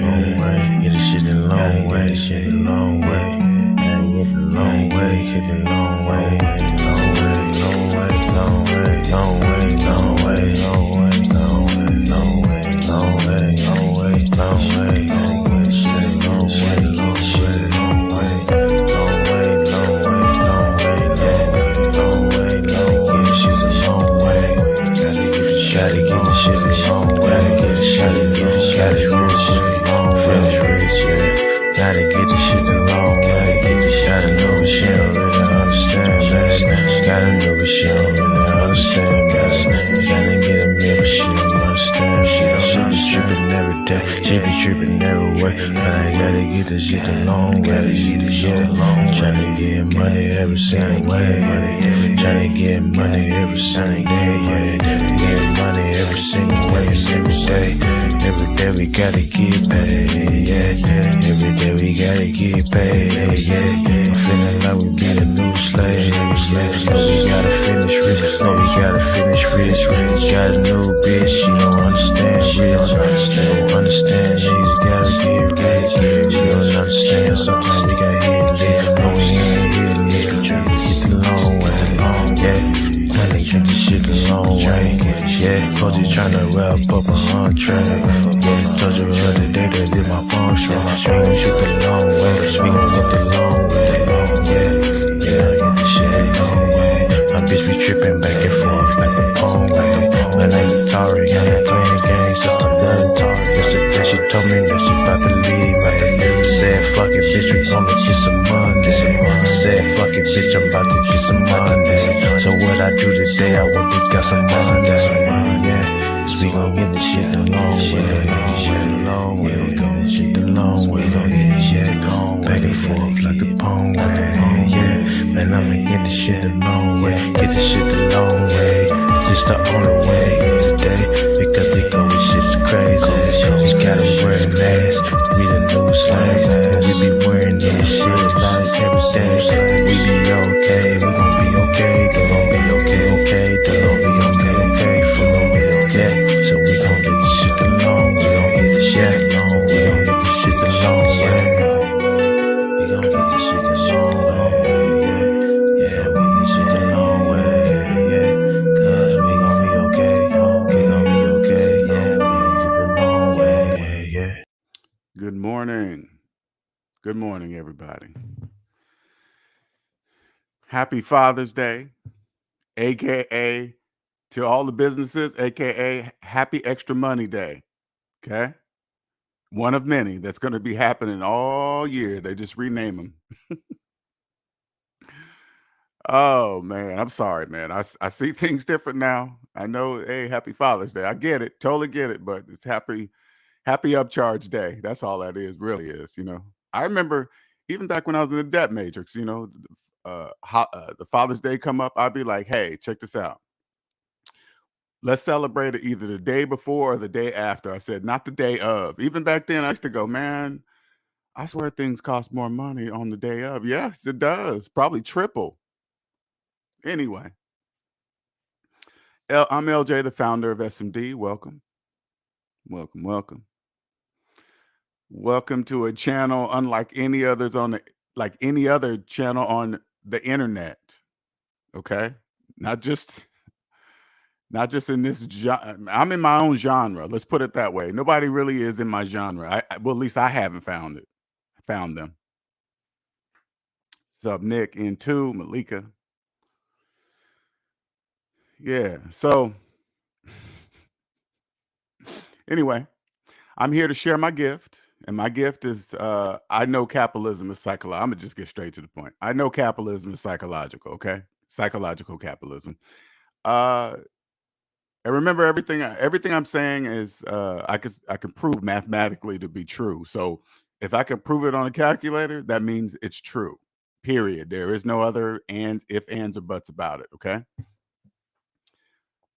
Long way, get this shit a long way, shit a long way. Long way, hit the long way, long way, long way, long way, long way, long way, long way, long way, long way, long way, long way, long way, long way, shit, long way, long shit, long way, long way, long way, long way, long way, long way, shit a long way. Gotta get the shit a long way, get the shit a long way, gotta get the shit a long way, gotta know what she don't really understand, man. Gotta know what she don't really understand, man. Gotta get a meal, but she don't understand. She be trippin' every day, she be trippin' every way, but I gotta get this shit a long way, tryna get money every single way, tryna get money every single day, get money every single way, every day. Every day we gotta get paid, every day we gotta get paid, I'm feeling like we be the new slaves, no we gotta finish rich, no we gotta finish rich, got a new bitch, she don't understand rich, she don't understand, she just gotta get rich, she don't understand, sometimes we gotta hit lit, no we ain't hit lit, we tryna get the long way, tryna get the shit the long way, Coach you tryna wrap up a entree, told you the other day that did my phone strong, we gon' shoot the long way, we gon' get the long way, get the shit the long way, my bitch be trippin' back and forth like the phone way, my name Atari, I ain't playing games, just a little Atari, yesterday she told me that she about to leave, I said fuck it bitch, we gonna get some money, I said fuck it bitch, I'm about to get some money, so what I do today, I went and got some money, cause we gon' get the shit the long way, we gon' get shit the long way, back and forth like the pong way, man I'ma get the shit the long way, get the shit the long way, just the only way today, because they go with shit's crazy, we gotta wear a mask, we the new slaves, and we be wearing this shit like every day, we be okay, we gon' be okay, they gon' be okay, they gon' be okay, for so we gon' get this shit the long way, we gon' get this shit the long way, we gon' get this shit the long way, we gon' get this shit the long way, we get this shit the long way, cause we gon' be okay, we gon' be okay, we gon' get the long way, Good morning, everybody. Happy Father's Day, aka to all the businesses, aka Happy Extra Money Day. Okay, one of many that's going to be happening all year. They just rename them. Oh man, I'm sorry, man. I see things different now. I know, hey, Happy Father's Day. I get it, totally get it, but it's Happy Upcharge Day. That's all that is, really is. I remember even back when I was in the debt matrix. The Father's Day come up, I'd be like, hey, check this out. Let's celebrate it either the day before or the day after. I said, not the day of. Even back then, I used to go, man, I swear things cost more money on the day of. Yes, it does. Probably triple. Anyway, I'm LJ, the founder of SMD. Welcome. Welcome to a channel unlike any others like any other channel on the internet. Okay? Not just in this I'm in my own genre. Let's put it that way. Nobody really is in my genre. Well, at least I haven't found them. What's up, Nick? N2, Malika. Yeah. So anyway, I'm here to share my gift. And my gift is I know capitalism is psychological. I'm gonna just get straight to the point. I know capitalism is psychological, okay? Psychological capitalism. And remember, everything I'm saying is I can prove mathematically to be true. So if I can prove it on a calculator, that means it's true. Period. There is no other if, ands, or buts about it. Okay.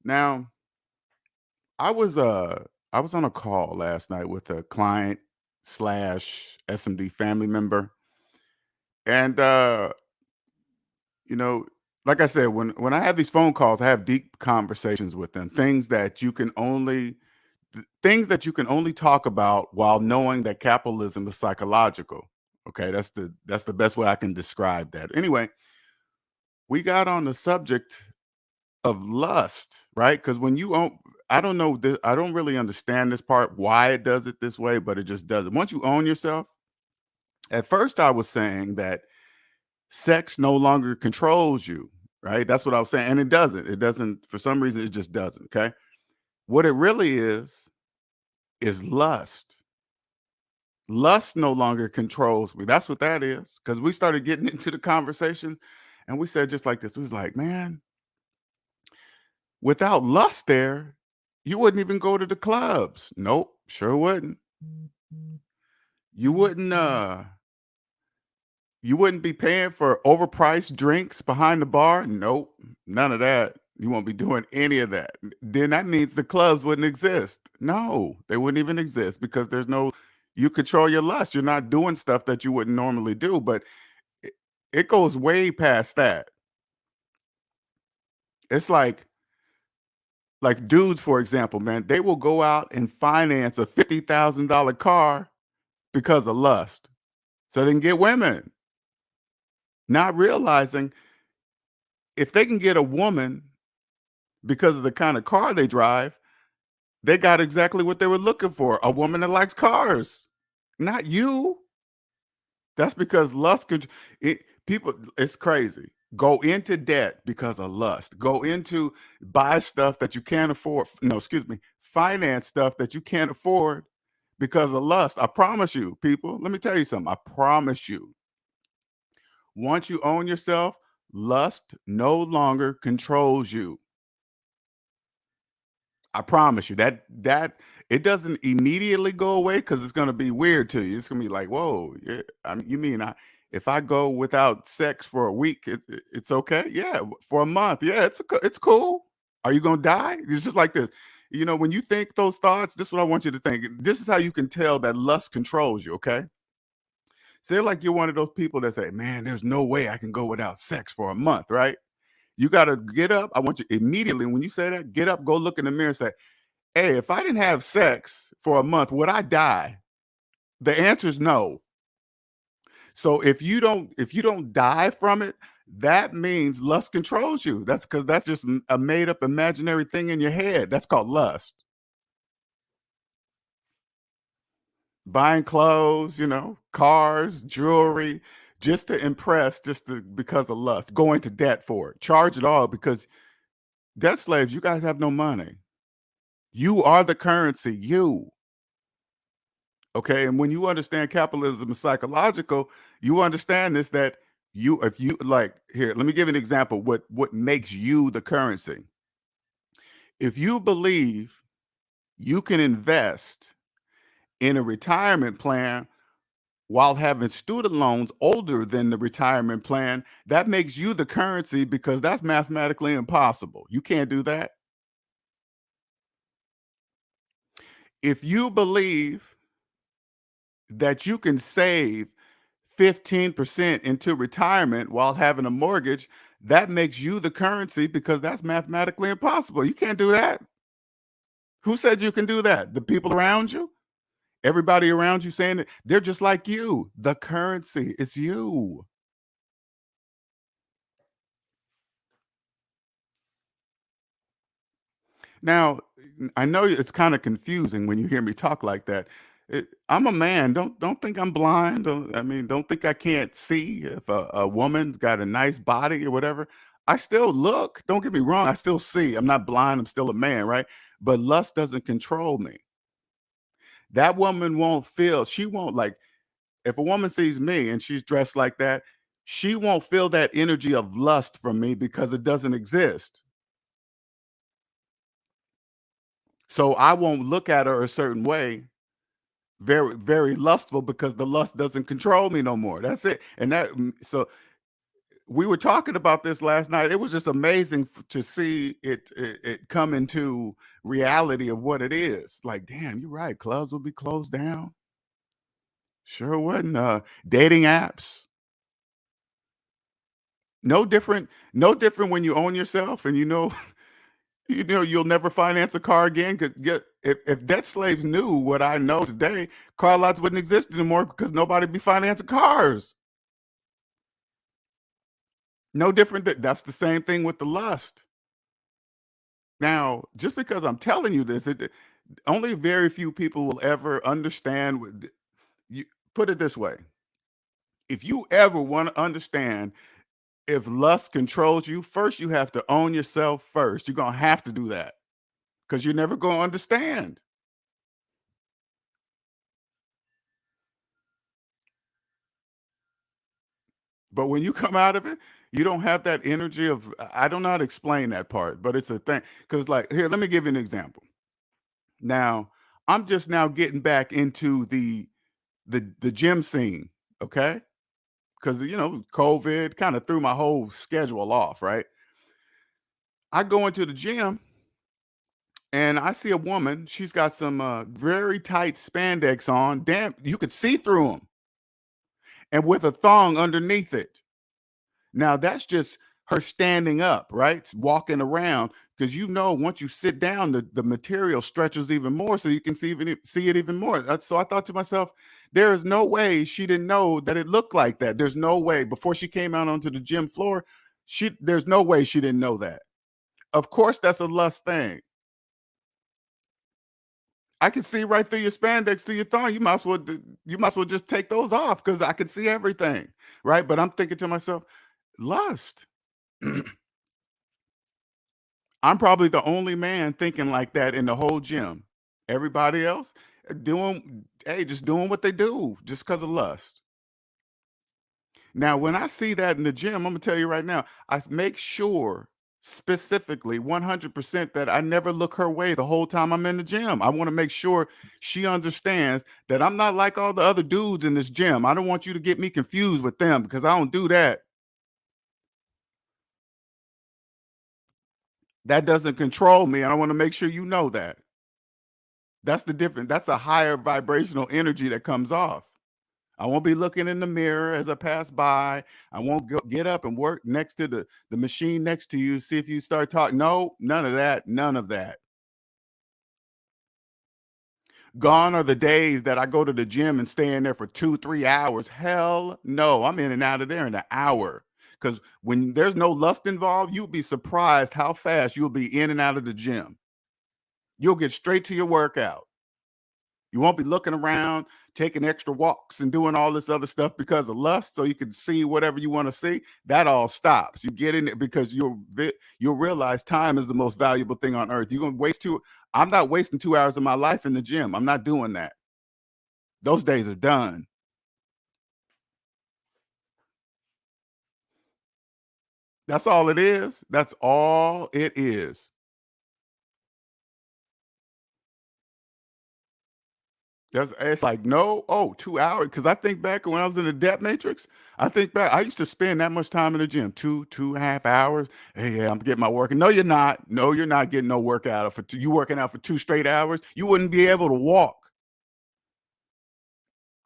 Now, I was on a call last night with a client / SMD family member, and like I said, when I have these phone calls, I have deep conversations with them. Things that you can only talk about while knowing that capitalism is psychological. Okay, that's the best way I can describe that. Anyway, we got on the subject of lust, right? Because when you own, I don't know, I don't really understand this part why it does it this way, but it just does it. Once you own yourself, at first I was saying that sex no longer controls you, right? That's what I was saying, and it doesn't. It doesn't. For some reason, it just doesn't. Okay, what it really is lust. Lust no longer controls me. That's what that is. Because we started getting into the conversation and we said just like this. We was like, man, without lust there, you wouldn't even go to the clubs. Nope, sure wouldn't. You wouldn't you wouldn't be paying for overpriced drinks behind the bar. Nope, none of that. You won't be doing any of that. Then that means the clubs wouldn't exist. No, they wouldn't even exist because there's no, you control your lust. You're not doing stuff that you wouldn't normally do. But it, it goes way past that. It's like dudes, for example, man, they will go out and finance a $50,000 car because of lust. So they can get women, not realizing if they can get a woman because of the kind of car they drive, they got exactly what they were looking for. A woman that likes cars, not you. That's because lust could people, it's crazy. Go into debt because of lust. Go into buy stuff that you can't afford. No, excuse me, finance stuff that you can't afford because of lust. I promise you, people, let me tell you something. I promise you, once you own yourself, lust no longer controls you. I promise you that it doesn't immediately go away because it's gonna be weird to you. It's gonna be like, whoa, yeah, I mean, you mean if I go without sex for a week, it's okay? Yeah, for a month, yeah, it's cool. Are you gonna die? It's just like this. You know, when you think those thoughts, this is what I want you to think. This is how you can tell that lust controls you. Okay, say like you're one of those people that say, "Man, there's no way I can go without sex for a month," right? You got to get up. I want you immediately when you say that, get up, go look in the mirror and say, hey, if I didn't have sex for a month, would I die? The answer is no. So if you don't die from it, that means lust controls you. That's because that's just a made up imaginary thing in your head. That's called lust. Buying clothes, cars, jewelry, just to impress, because of lust. Go into debt for it. Charge it all because debt slaves, you guys have no money. You are the currency. You. Okay, and when you understand capitalism is psychological, you understand this that you if you like here, let me give you an example what makes you the currency. If you believe you can invest in a retirement plan while having student loans older than the retirement plan, that makes you the currency because that's mathematically impossible. You can't do that. If you believe that you can save 15% into retirement while having a mortgage, that makes you the currency because that's mathematically impossible. You can't do that. Who said you can do that? The people around you? Everybody around you saying that they're just like you. The currency, it's you. Now, I know it's kind of confusing when you hear me talk like that. I'm a man. Don't think I'm blind. I mean, don't think I can't see if a woman's got a nice body or whatever. I still look. Don't get me wrong. I still see. I'm not blind. I'm still a man, right? But lust doesn't control me. That woman won't feel. She won't like if a woman sees me and she's dressed like that. She won't feel that energy of lust from me because it doesn't exist. So I won't look at her a certain way very very lustful because the lust doesn't control me no more. That's it. And so we were talking about this last night. It was just amazing to see it come into reality of what it is. Like, damn, you're right. Clubs will be closed down. Sure wouldn't. Dating apps. No different when you own yourself and you know you'll never finance a car again. Cause if debt slaves knew what I know today, car lots wouldn't exist anymore because nobody'd be financing cars. No different. That's the same thing with the lust. Now, just because I'm telling you this, only very few people will ever understand. You put it this way: if you ever want to understand if lust controls you, first you have to own yourself first. You're gonna have to do that because you're never gonna understand. But when you come out of it, you don't have that energy of I don't know how to explain that part, but it's a thing. Because like here, let me give you an example. Now, I'm just now getting back into the gym scene, okay? Because COVID kind of threw my whole schedule off, right? I go into the gym and I see a woman. She's got some very tight spandex on. Damn, you could see through them, and with a thong underneath it. Now that's just her standing up, right? Walking around because once you sit down, the material stretches even more, so you can see it even more. So I thought to myself, there is no way she didn't know that it looked like that. There's no way before she came out onto the gym floor, there's no way she didn't know that. Of course, that's a lust thing. I can see right through your spandex to your thong. You might as well just take those off because I can see everything, right? But I'm thinking to myself, lust. I'm probably the only man thinking like that in the whole gym. Everybody else just doing what they do just because of lust. Now, when I see that in the gym, I'm gonna tell you right now, make sure specifically 100% that I never look her way the whole time I'm in the gym. I want to make sure she understands that I'm not like all the other dudes in this gym. I don't want you to get me confused with them because I don't do that. That doesn't control me. And I want to make sure you know that. That's the difference. That's a higher vibrational energy that comes off. I won't be looking in the mirror as I pass by. I won't get up and work next to the machine next to you, see if you start talking. No, none of that. None of that. Gone are the days that I go to the gym and stay in there for 2, 3 hours. Hell no. I'm in and out of there in an hour. Because when there's no lust involved, you'll be surprised how fast you'll be in and out of the gym. You'll get straight to your workout. You won't be looking around, taking extra walks and doing all this other stuff because of lust, so you can see whatever you want to see. That all stops. You get in it because you'll realize time is the most valuable thing on earth. You're gonna waste two. I'm not wasting 2 hours of my life in the gym. I'm not doing that. Those days are done. That's all it is. That's all it is. It's like, no, 2 hours. Because I think back when I was in the Depth Matrix, I think back, I used to spend that much time in the gym, 2.5 hours. Hey, yeah, I'm getting my work. No, you're not. No, you're not getting no workout for you working out for 2 straight hours. You wouldn't be able to walk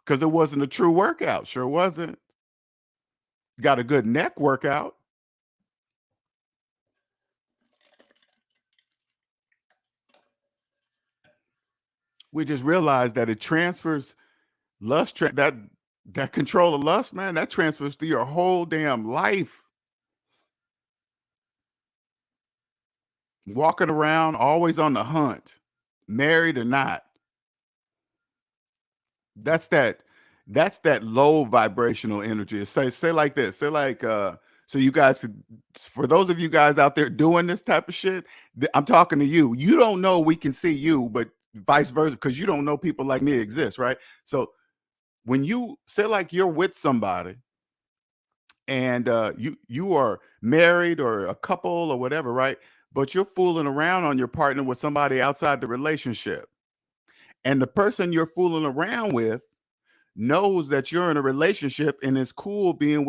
because it wasn't a true workout. Sure wasn't. Got a good neck workout. We just realized that it transfers that control of lust, man, that transfers to your whole damn life. Walking around, always on the hunt, married or not. That's that that's that low vibrational energy. Say like this. Say like so you guys for those of you guys out there doing this type of shit, I'm talking to you. You don't know we can see you, but vice versa, because you don't know people like me exist, right? So when you say like you're with somebody and you are married or a couple or whatever, right? But you're fooling around on your partner with somebody outside the relationship. And the person you're fooling around with knows that you're in a relationship and is cool being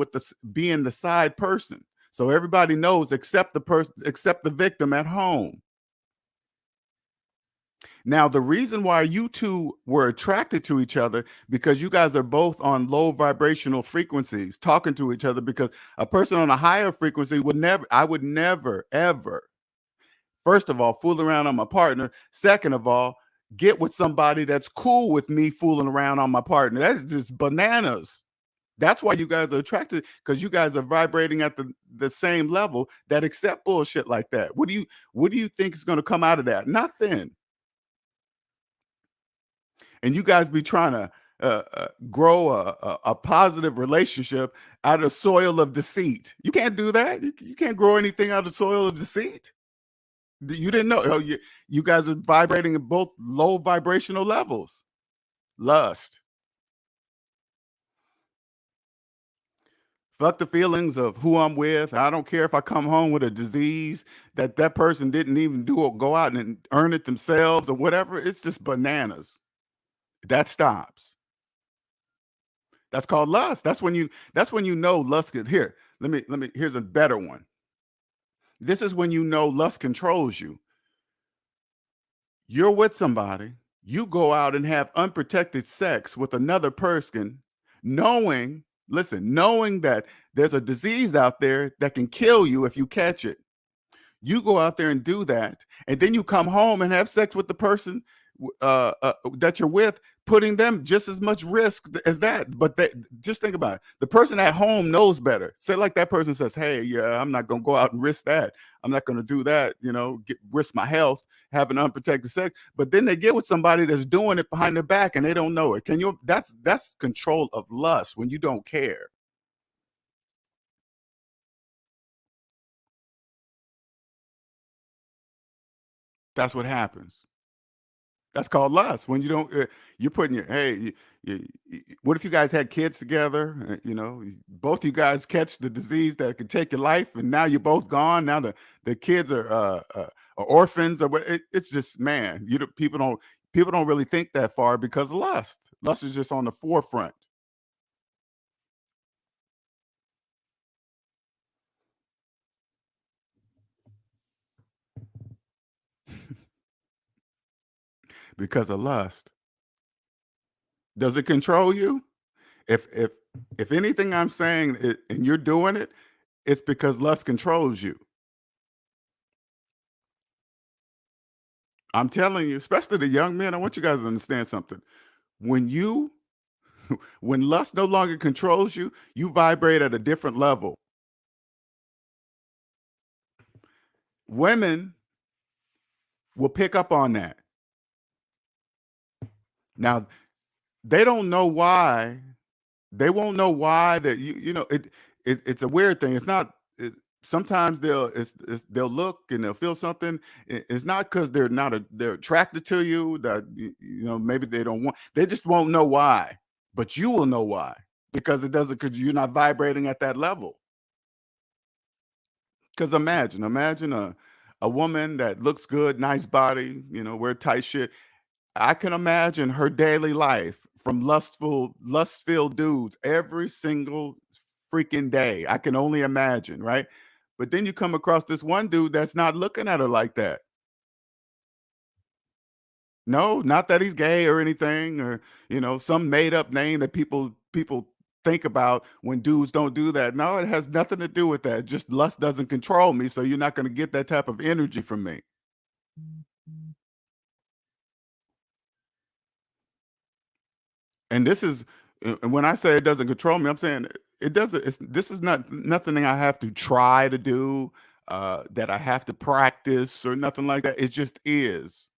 being the side person. So everybody knows except the victim at home. Now, the reason why you two were attracted to each other because you guys are both on low vibrational frequencies talking to each other because a person on a higher frequency would never, I would never, ever, first of all, fool around on my partner. Second of all, get with somebody that's cool with me fooling around on my partner. That's just bananas. That's why you guys are attracted because you guys are vibrating at the same level that accept bullshit like that. What do you think is going to come out of that? Nothing. And you guys be trying to grow a positive relationship out of soil of deceit. You can't do that. You can't grow anything out of soil of deceit. You didn't know. Oh, you guys are vibrating at both low vibrational levels. Lust. Fuck the feelings of who I'm with. I don't care if I come home with a disease that person didn't even do or go out and earn it themselves or whatever. It's just bananas. That stops. That's called lust. That's when you know lust get here. Let me here's a better one. This is when you know lust controls you. You're with somebody, you go out and have unprotected sex with another person, knowing, listen, knowing that there's a disease out there that can kill you if you catch it. You go out there and do that, and then you come home and have sex with the person that you're with, putting them just as much risk as that. But just think about it. The person at home knows better. Say like that person says, "Hey, yeah, I'm not gonna go out and risk that. I'm not gonna do that. Risk my health having unprotected sex." But then they get with somebody that's doing it behind their back and they don't know it. Can you? That's control of lust when you don't care. That's what happens. That's called lust. When you don't, you're putting your, hey, what if you guys had kids together? Both you guys catch the disease that could take your life, and now you're both gone. Now the kids are orphans, or what? It's just, man, people don't really think that far because of lust. Lust is just on the forefront. Because of lust. Does it control you? If anything I'm saying, and you're doing it, it's because lust controls you. I'm telling you, especially the young men, I want you guys to understand something. When you when lust no longer controls you, you vibrate at a different level. Women will pick up on that. Now, they don't know why. They won't know why that it's a weird thing. It's not sometimes they'll look and they'll feel something. It's not because they're attracted to you that maybe they don't want, they just won't know why. But you will know why, because it doesn't, because you're not vibrating at that level. Because imagine a woman that looks good, nice body, wear tight shit. I can imagine her daily life from lust-filled dudes every single freaking day. I can only imagine, right? But then you come across this one dude that's not looking at her like that. No, not that he's gay or anything, or some made up name that people think about when dudes don't do that. No, it has nothing to do with that. Just lust doesn't control me, so you're not going to get that type of energy from me. And this is, and when I say it doesn't control me, I'm saying it doesn't. This is not nothing I have to try to do, that I have to practice or nothing like that. It just is.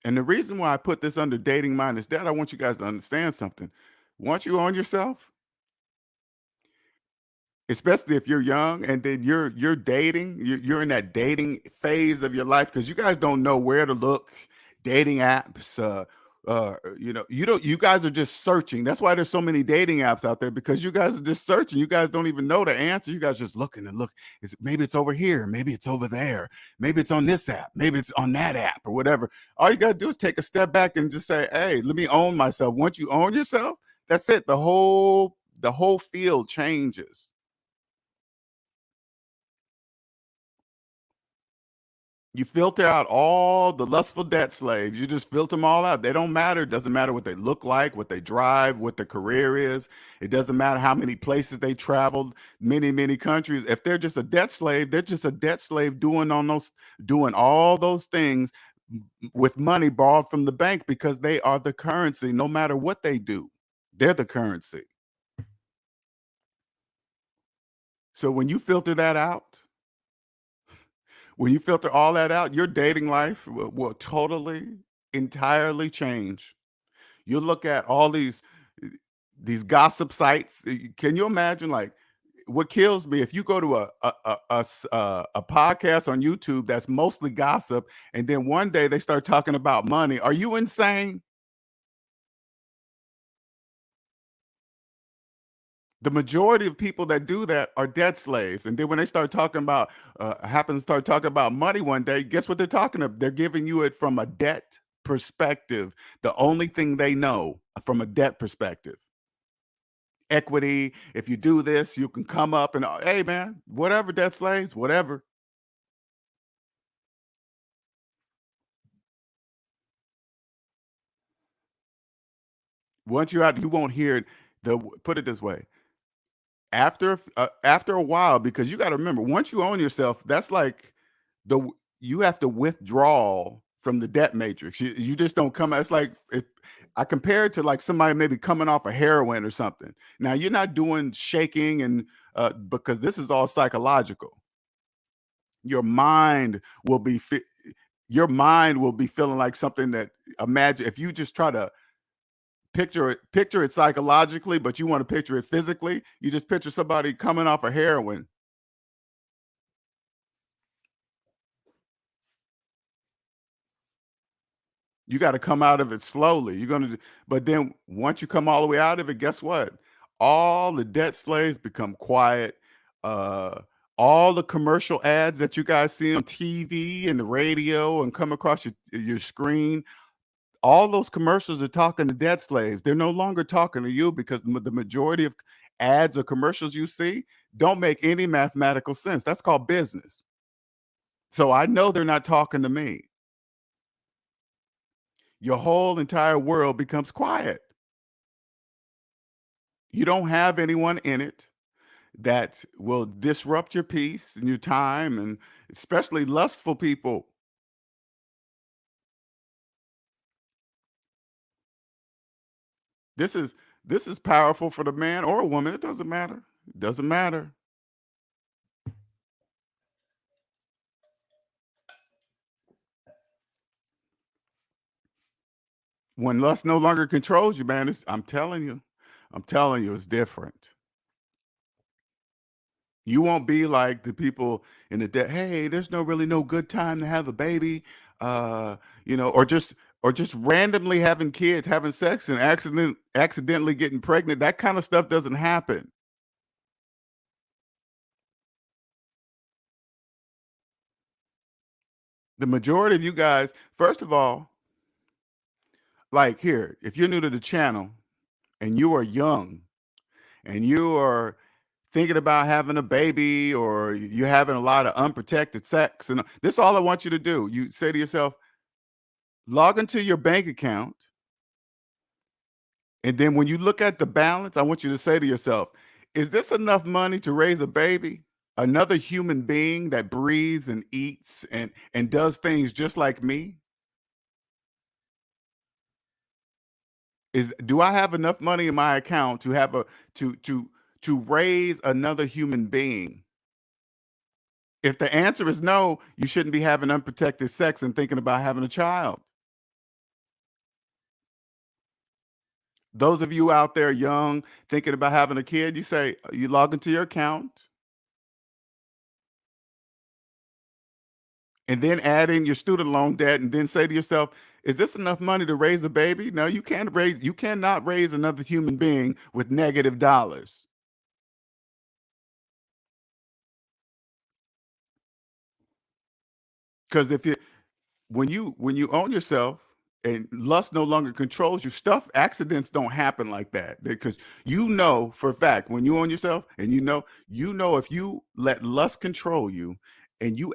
And the reason why I put this under dating minus that, I want you guys to understand something. Once you own yourself, especially if you're young and then you're dating, you're in that dating phase of your life because you guys don't know where to look, dating apps, you guys are just searching. That's why there's so many dating apps out there, because you guys are just searching. You guys don't even know the answer. You guys just looking and look. Maybe it's over here, maybe it's over there, maybe it's on this app, maybe it's on that app or whatever. All you got to do is take a step back and just say, hey, let me own myself. Once you own yourself, that's it. The whole field changes. You filter out all the lustful debt slaves. You just filter them all out. They don't matter. It doesn't matter what they look like, what they drive, what their career is. It doesn't matter how many places they traveled, many, many countries. If they're just a debt slave, they're just a debt slave doing all those things with money borrowed from the bank because they are the currency. No matter what they do, they're the currency. So when you filter that out, when you filter all that out, your dating life will totally, entirely change. You look at all these gossip sites. Can you imagine? Like, what kills me if you go to a podcast on YouTube that's mostly gossip, and then one day they start talking about money. Are you insane? The majority of people that do that are debt slaves, and then when they start talking about happen to start talking about money one day, guess what they're talking about? They're giving you it from a debt perspective. The only thing they know from a debt perspective. Equity, if you do this, you can come up and hey man, whatever, debt slaves, whatever. Once you're out, you won't hear it. Put it this way, after a while, because you got to remember, once you own yourself, that's like you have to withdraw from the debt matrix. You just don't come out. It's like if I compare it to like somebody maybe coming off of heroin or something. Now you're not doing shaking and because this is all psychological. Your mind will be your mind will be feeling like something that, imagine if you just try to picture it psychologically, but you want to picture it physically. You just picture somebody coming off of heroin. You got to come out of it slowly. You're going to, but then once you come all the way out of it, guess what? All the debt slaves become quiet. Uh, all the commercial ads that you guys see on TV and the radio and come across your screen, all those commercials are talking to debt slaves. They're no longer talking to you because the majority of ads or commercials you see don't make any mathematical sense. That's called business. So I know they're not talking to me. Your whole entire world becomes quiet. You don't have anyone in it that will disrupt your peace and your time, and especially lustful people. This is this is powerful for the man or a woman. It doesn't matter. It doesn't matter. When lust no longer controls you, man, I'm telling you, it's different. You won't be like the people in the day. Hey, there's no good time to have a baby, uh, or just randomly having kids, having sex, and accidentally getting pregnant. That kind of stuff doesn't happen. The majority of you guys, first of all, like here, if you're new to the channel and you are young and you are thinking about having a baby or you're having a lot of unprotected sex, and this is all I want you to do. You say to yourself, log into your bank account, and then when you look at the balance, I want you to say to yourself, is this enough money to raise a baby? Another human being that breathes and eats and does things just like me? Is Do I have enough money in my account to have a to raise another human being? If the answer is no, you shouldn't be having unprotected sex and thinking about having a child. Those of you out there young thinking about having a kid, you log into your account and then add in your student loan debt and then say to yourself, is this enough money to raise a baby? No, you cannot raise another human being with negative dollars. Because when you own yourself and lust no longer controls you, accidents don't happen like that. Because you know for a fact when you own yourself and you know if you let lust control you and you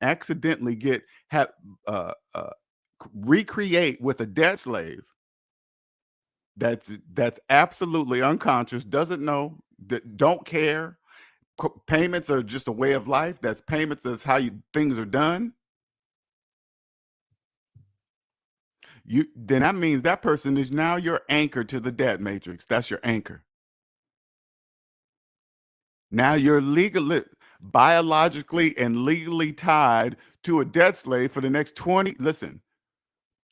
accidentally get have recreate with a debt slave that's absolutely unconscious, doesn't know, don't care. Payments are just a way of life. That's payments. That's how you things are done. You then that means that person is now your anchor to the debt matrix. That's your anchor. Now you're legally, biologically, and legally tied to a debt slave for the next 20. Listen,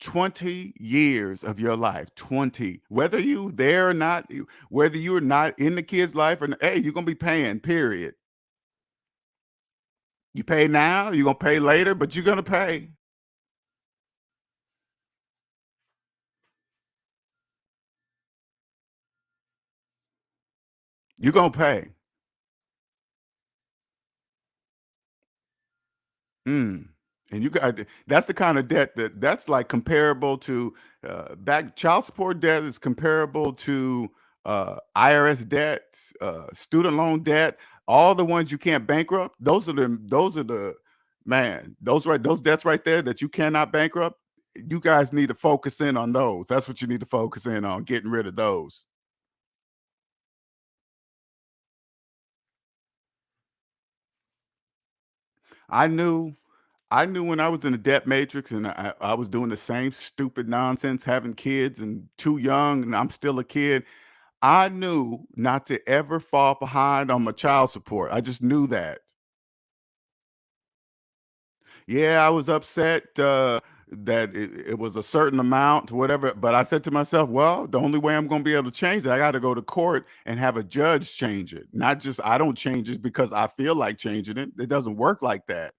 20 years of your life. 20. Whether you there or not, whether you're not in the kid's life or hey, you're gonna be paying. Period. You pay now. You're gonna pay later, but you're gonna pay. You're gonna pay. Mm. And you got that's the kind of debt that's like comparable to back child support debt is comparable to IRS debt, student loan debt, all the ones you can't bankrupt. Those are the man, those debts right there that you cannot bankrupt. You guys need to focus in on those. That's what you need to focus in on, getting rid of those. I knew I knew when I was in the debt matrix and I was doing the same stupid nonsense, having kids and too young, and I'm still a kid. I knew not to ever fall behind on my child support. I just knew that. Yeah, I was upset that it was a certain amount, whatever. But I said to myself, well, the only way I'm going to be able to change it, I got to go to court and have a judge change it. Not just I don't change it because I feel like changing it. It doesn't work like that.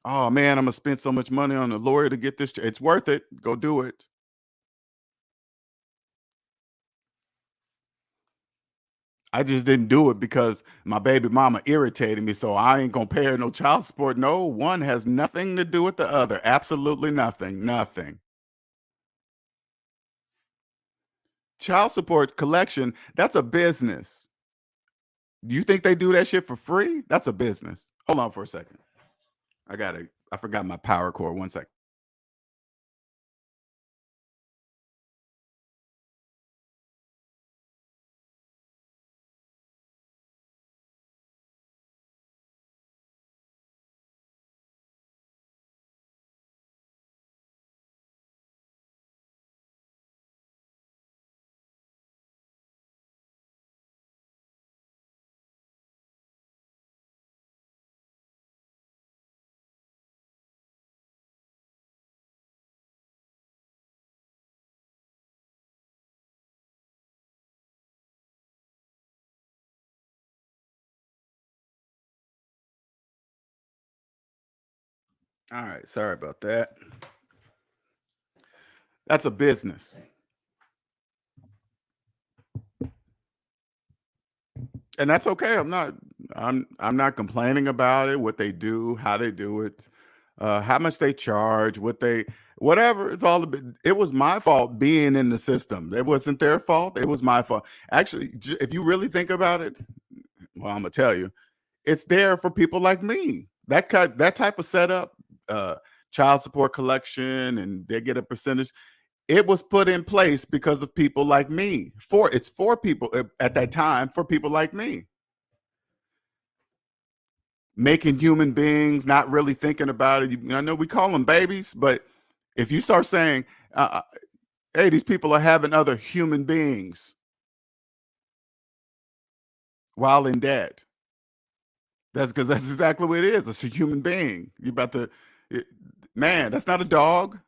Oh man, I'm gonna spend so much money on a lawyer to get this. It's worth it. Go do it. I just didn't do it because my baby mama irritated me, so I ain't gonna pay her no child support. No, one has nothing to do with the other. Absolutely nothing. Nothing. Child support collection, that's a business. Do you think they do that shit for free? That's a business. Hold on for a second. I forgot my power cord. One second. All right, sorry about that. That's a business. And that's okay. I'm not complaining about it, what they do, how they do it, how much they charge, what they whatever. It's all a bit. It was my fault being in the system. It wasn't their fault. It was my fault. Actually, if you really think about it, well, I'm gonna tell you, it's there for people like me. That type of setup, uh, child support collection, and they get a percentage. It was put in place because of people like me. It's for people at that time for people like me, making human beings, not really thinking about it. I know we call them babies, but if you start saying, "Hey, these people are having other human beings while in debt," that's because that's exactly what it is. It's a human being. You about to, it- man, that's not a dog.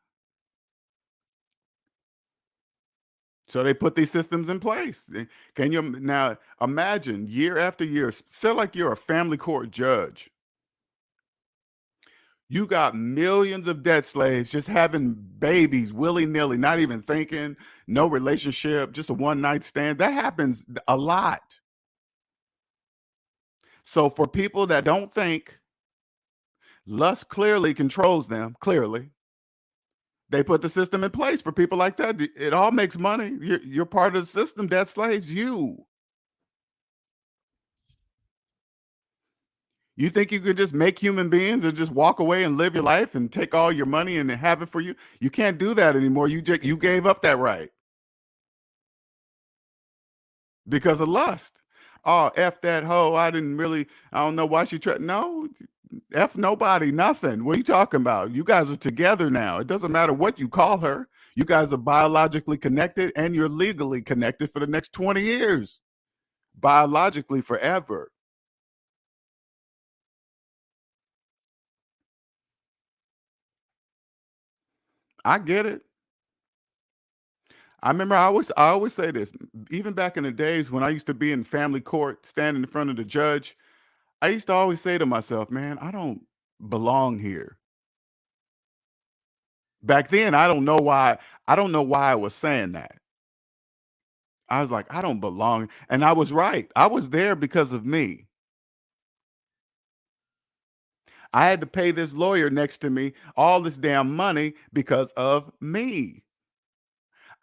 So they put these systems in place. Can you now imagine year after year? Say like you're a family court judge. You got millions of debt slaves just having babies willy nilly, not even thinking, no relationship, just a one night stand. That happens a lot. So for people that don't think, lust clearly controls them. Clearly, they put the system in place for people like that. It all makes money. You're part of the system. Debt slaves, you. You think you could just make human beings and just walk away and live your life and take all your money and have it for you? You can't do that anymore. You gave up that right because of lust. Oh, F that hoe. I don't know why she tried. No, F nobody, nothing. What are you talking about? You guys are together now. It doesn't matter what you call her. You guys are biologically connected and you're legally connected for the next 20 years. Biologically forever. I get it. I remember I always say this, even back in the days when I used to be in family court, standing in front of the judge, I used to always say to myself, "Man, I don't belong here." Back then, I don't know why I was saying that. I was like, "I don't belong," and I was right. I was there because of me. I had to pay this lawyer next to me all this damn money because of me.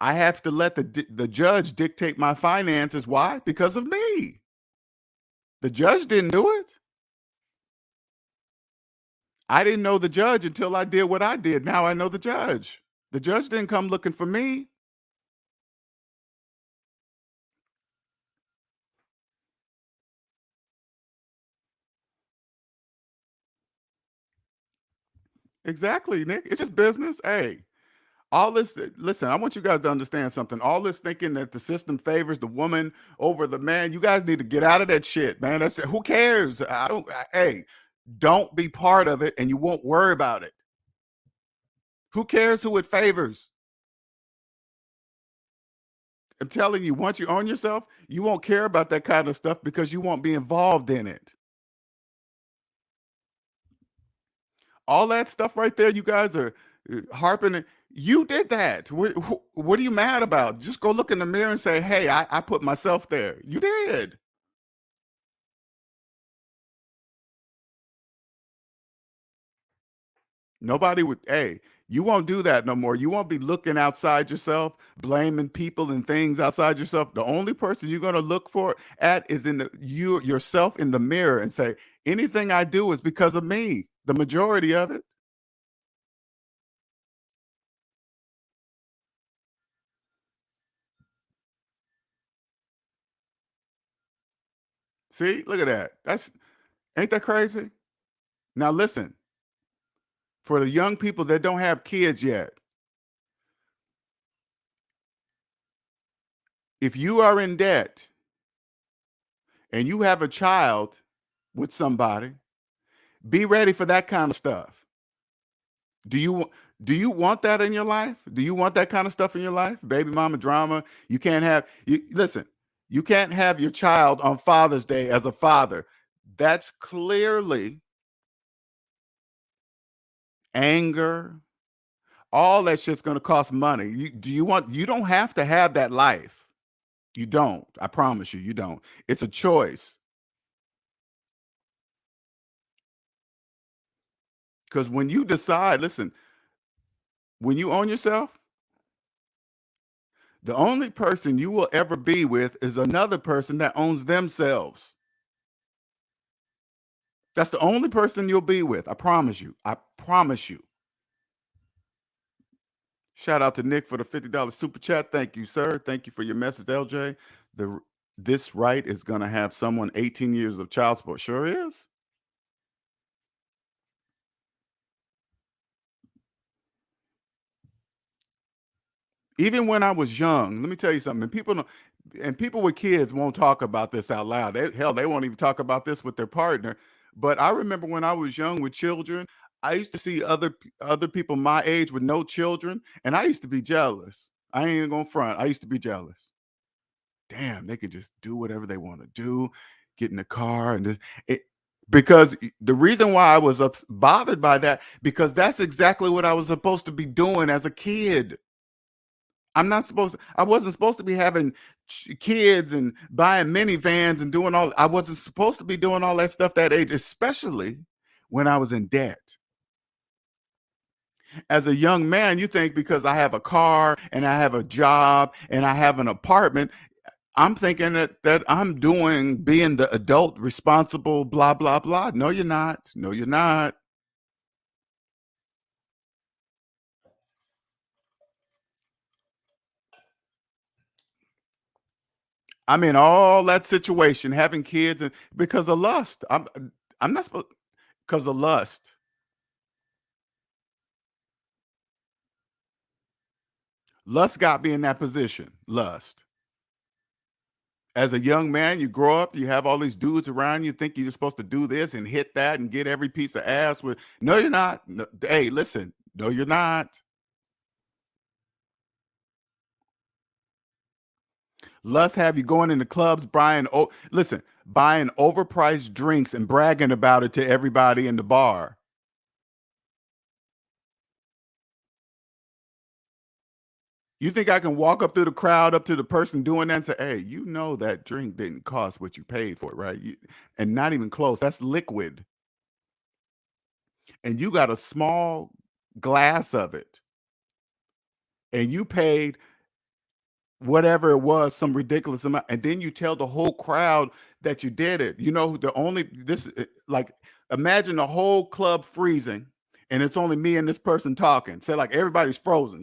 I have to let the judge dictate my finances. Why? Because of me. The judge didn't do it. I didn't know the judge until I did what I did. Now I know the judge. The judge didn't come looking for me. Exactly, Nick. It's just business. Hey, all this, listen, I want you guys to understand something. All this thinking that the system favors the woman over the man, you guys need to get out of that shit, man. That's who cares? Hey, don't be part of it and you won't worry about it. Who cares who it favors? I'm telling you, once you own yourself, you won't care about that kind of stuff because you won't be involved in it. All that stuff right there, you guys are harping. You did that. What are you mad about? Just go look in the mirror and say, "Hey, I put myself there." You did. Nobody would. Hey, you won't do that no more. You won't be looking outside yourself, blaming people and things outside yourself. The only person you're going to look for at is in yourself in the mirror and say, "Anything I do is because of me." The majority of it. See, look at that. That's ain't that crazy? Now listen, for the young people that don't have kids yet, if you are in debt and you have a child with somebody, be ready for that kind of stuff. Do you do you want that in your life? Do you want that kind of stuff in your life? Baby mama drama. You can't have you listen, you can't have your child on Father's Day as a father. That's clearly anger. All that shit's gonna cost money. You don't have to have that life. You don't. I promise you, you don't. It's a choice. Because when you decide, listen, when you own yourself, the only person you will ever be with is another person that owns themselves. That's the only person you'll be with. I promise you. I promise you. Shout out to Nick for the $50 super chat. Thank you, sir. Thank you for your message, LJ. The this right is gonna have someone 18 years of child support. Sure is. Even when I was young, let me tell you something. And people with kids won't talk about this out loud. Hell, they won't even talk about this with their partner. But I remember when I was young with children, I used to see other people my age with no children, and I used to be jealous. I ain't even gonna front. I used to be jealous. Damn, they can just do whatever they want to do, get in the car and because the reason why I was bothered by that because that's exactly what I was supposed to be doing as a kid. I wasn't supposed to be having kids and buying minivans and doing all I wasn't supposed to be doing all that stuff that age, especially when I was in debt. As a young man, you think because I have a car and I have a job and I have an apartment, I'm thinking that I'm doing being the adult, responsible, blah, blah, blah. No, you're not. No, you're not. I'm in all that situation, having kids and because of lust. I'm not supposed because of lust. Lust got me in that position. Lust. As a young man, you grow up, you have all these dudes around you, think you're supposed to do this and hit that and get every piece of ass with. No, you're not. No, hey, listen. No, you're not. Lust have you going into clubs, buying. Oh, listen, buying overpriced drinks and bragging about it to everybody in the bar. You think I can walk up through the crowd, up to the person doing that, and say, "Hey, you know that drink didn't cost what you paid for it, right?" And not even close. That's liquid, and you got a small glass of it, and you paid whatever it was, some ridiculous amount, and then you tell the whole crowd that you did it. You know, the only this like imagine the whole club freezing, and it's only me and this person talking. Say like everybody's froze,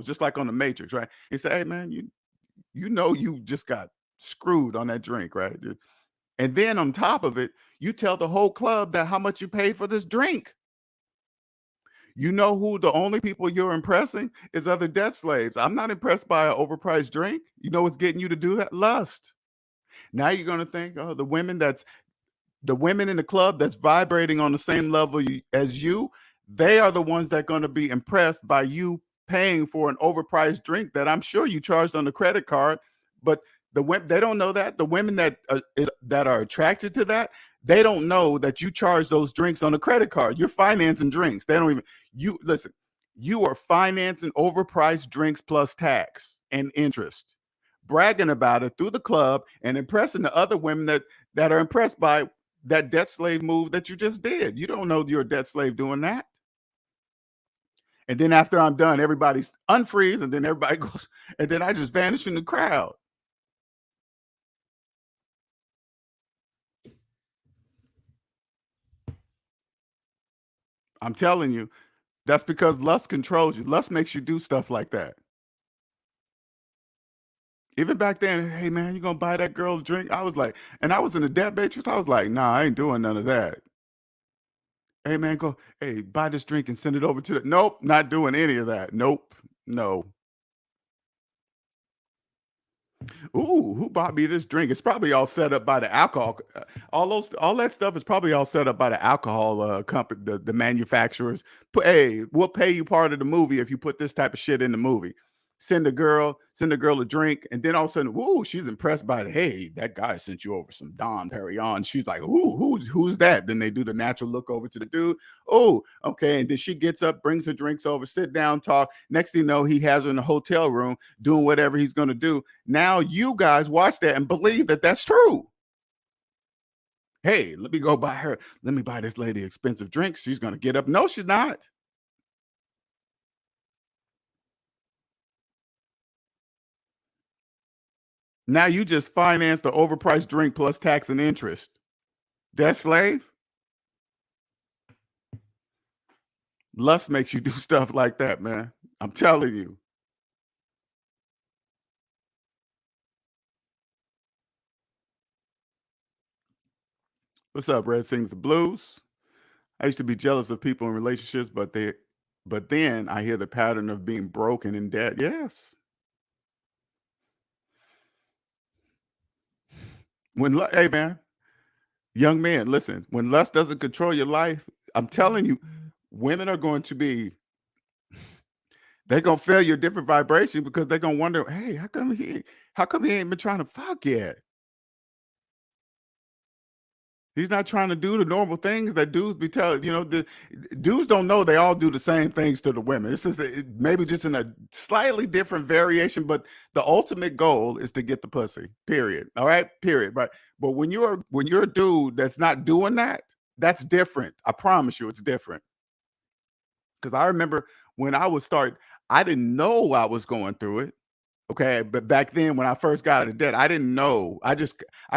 just like on the Matrix, right? You say, "Hey, man, you know you just got screwed on that drink, right?" And then on top of it, you tell the whole club that how much you paid for this drink. You know who the only people you're impressing is other debt slaves. I'm not impressed by an overpriced drink. You know what's getting you to do that? Lust. Now you're gonna think, oh, the women in the club that's vibrating on the same level as you, they are the ones that going to be impressed by you paying for an overpriced drink that I'm sure you charged on the credit card. But the women they don't know that the women that are attracted to that they don't know that you charge those drinks on a credit card. You're financing drinks. They don't even you listen. You are financing overpriced drinks plus tax and interest, bragging about it through the club and impressing the other women that are impressed by that debt slave move that you just did. You don't know you're a debt slave doing that. And then after I'm done, everybody's unfreeze, and then everybody goes, and then I just vanish in the crowd. I'm telling you, that's because lust controls you. Lust makes you do stuff like that. Even back then, hey man, you gonna buy that girl a drink? I was like, and I was in the debt matrix. I was like, nah, I ain't doing none of that. Hey man, go, hey, buy this drink and send it over to the. Nope, not doing any of that. Nope, no. Ooh, who bought me this drink? It's probably all set up by the alcohol. All that stuff is probably all set up by the alcohol company, the manufacturers. Hey, we'll pay you part of the movie if you put this type of shit in the movie. Send a girl a drink, and then all of a sudden, woo, she's impressed by the. Hey, that guy sent you over some Dom Perignon. She's like, ooh, who's that? Then they do the natural look over to the dude. Oh, okay. And then she gets up, brings her drinks over, sit down, talk. Next thing you know, he has her in the hotel room doing whatever he's going to do. Now you guys watch that and believe that that's true. Hey, let me go buy her. Let me buy this lady expensive drinks. She's going to get up. No, she's not. Now you just financed the overpriced drink plus tax and interest. Debt slave? Lust makes you do stuff like that, man. I'm telling you. What's up, Red Sings the Blues? I used to be jealous of people in relationships, but then I hear the pattern of being broken in debt. Yes. Hey man, young man, listen, when lust doesn't control your life, I'm telling you, women are going to be they're gonna feel your different vibration because they're gonna wonder, hey, how come he ain't been trying to fuck yet? He's not trying to do the normal things that dudes be telling. The dudes don't know they all do the same things to the women. It's just maybe just in a slightly different variation, but the ultimate goal is to get the pussy. Period. All right. Period. Right. But when you're a dude that's not doing that, that's different. I promise you, it's different. Because I remember when I was start, I didn't know I was going through it. Okay, but back then when I first got out of debt, I didn't know. I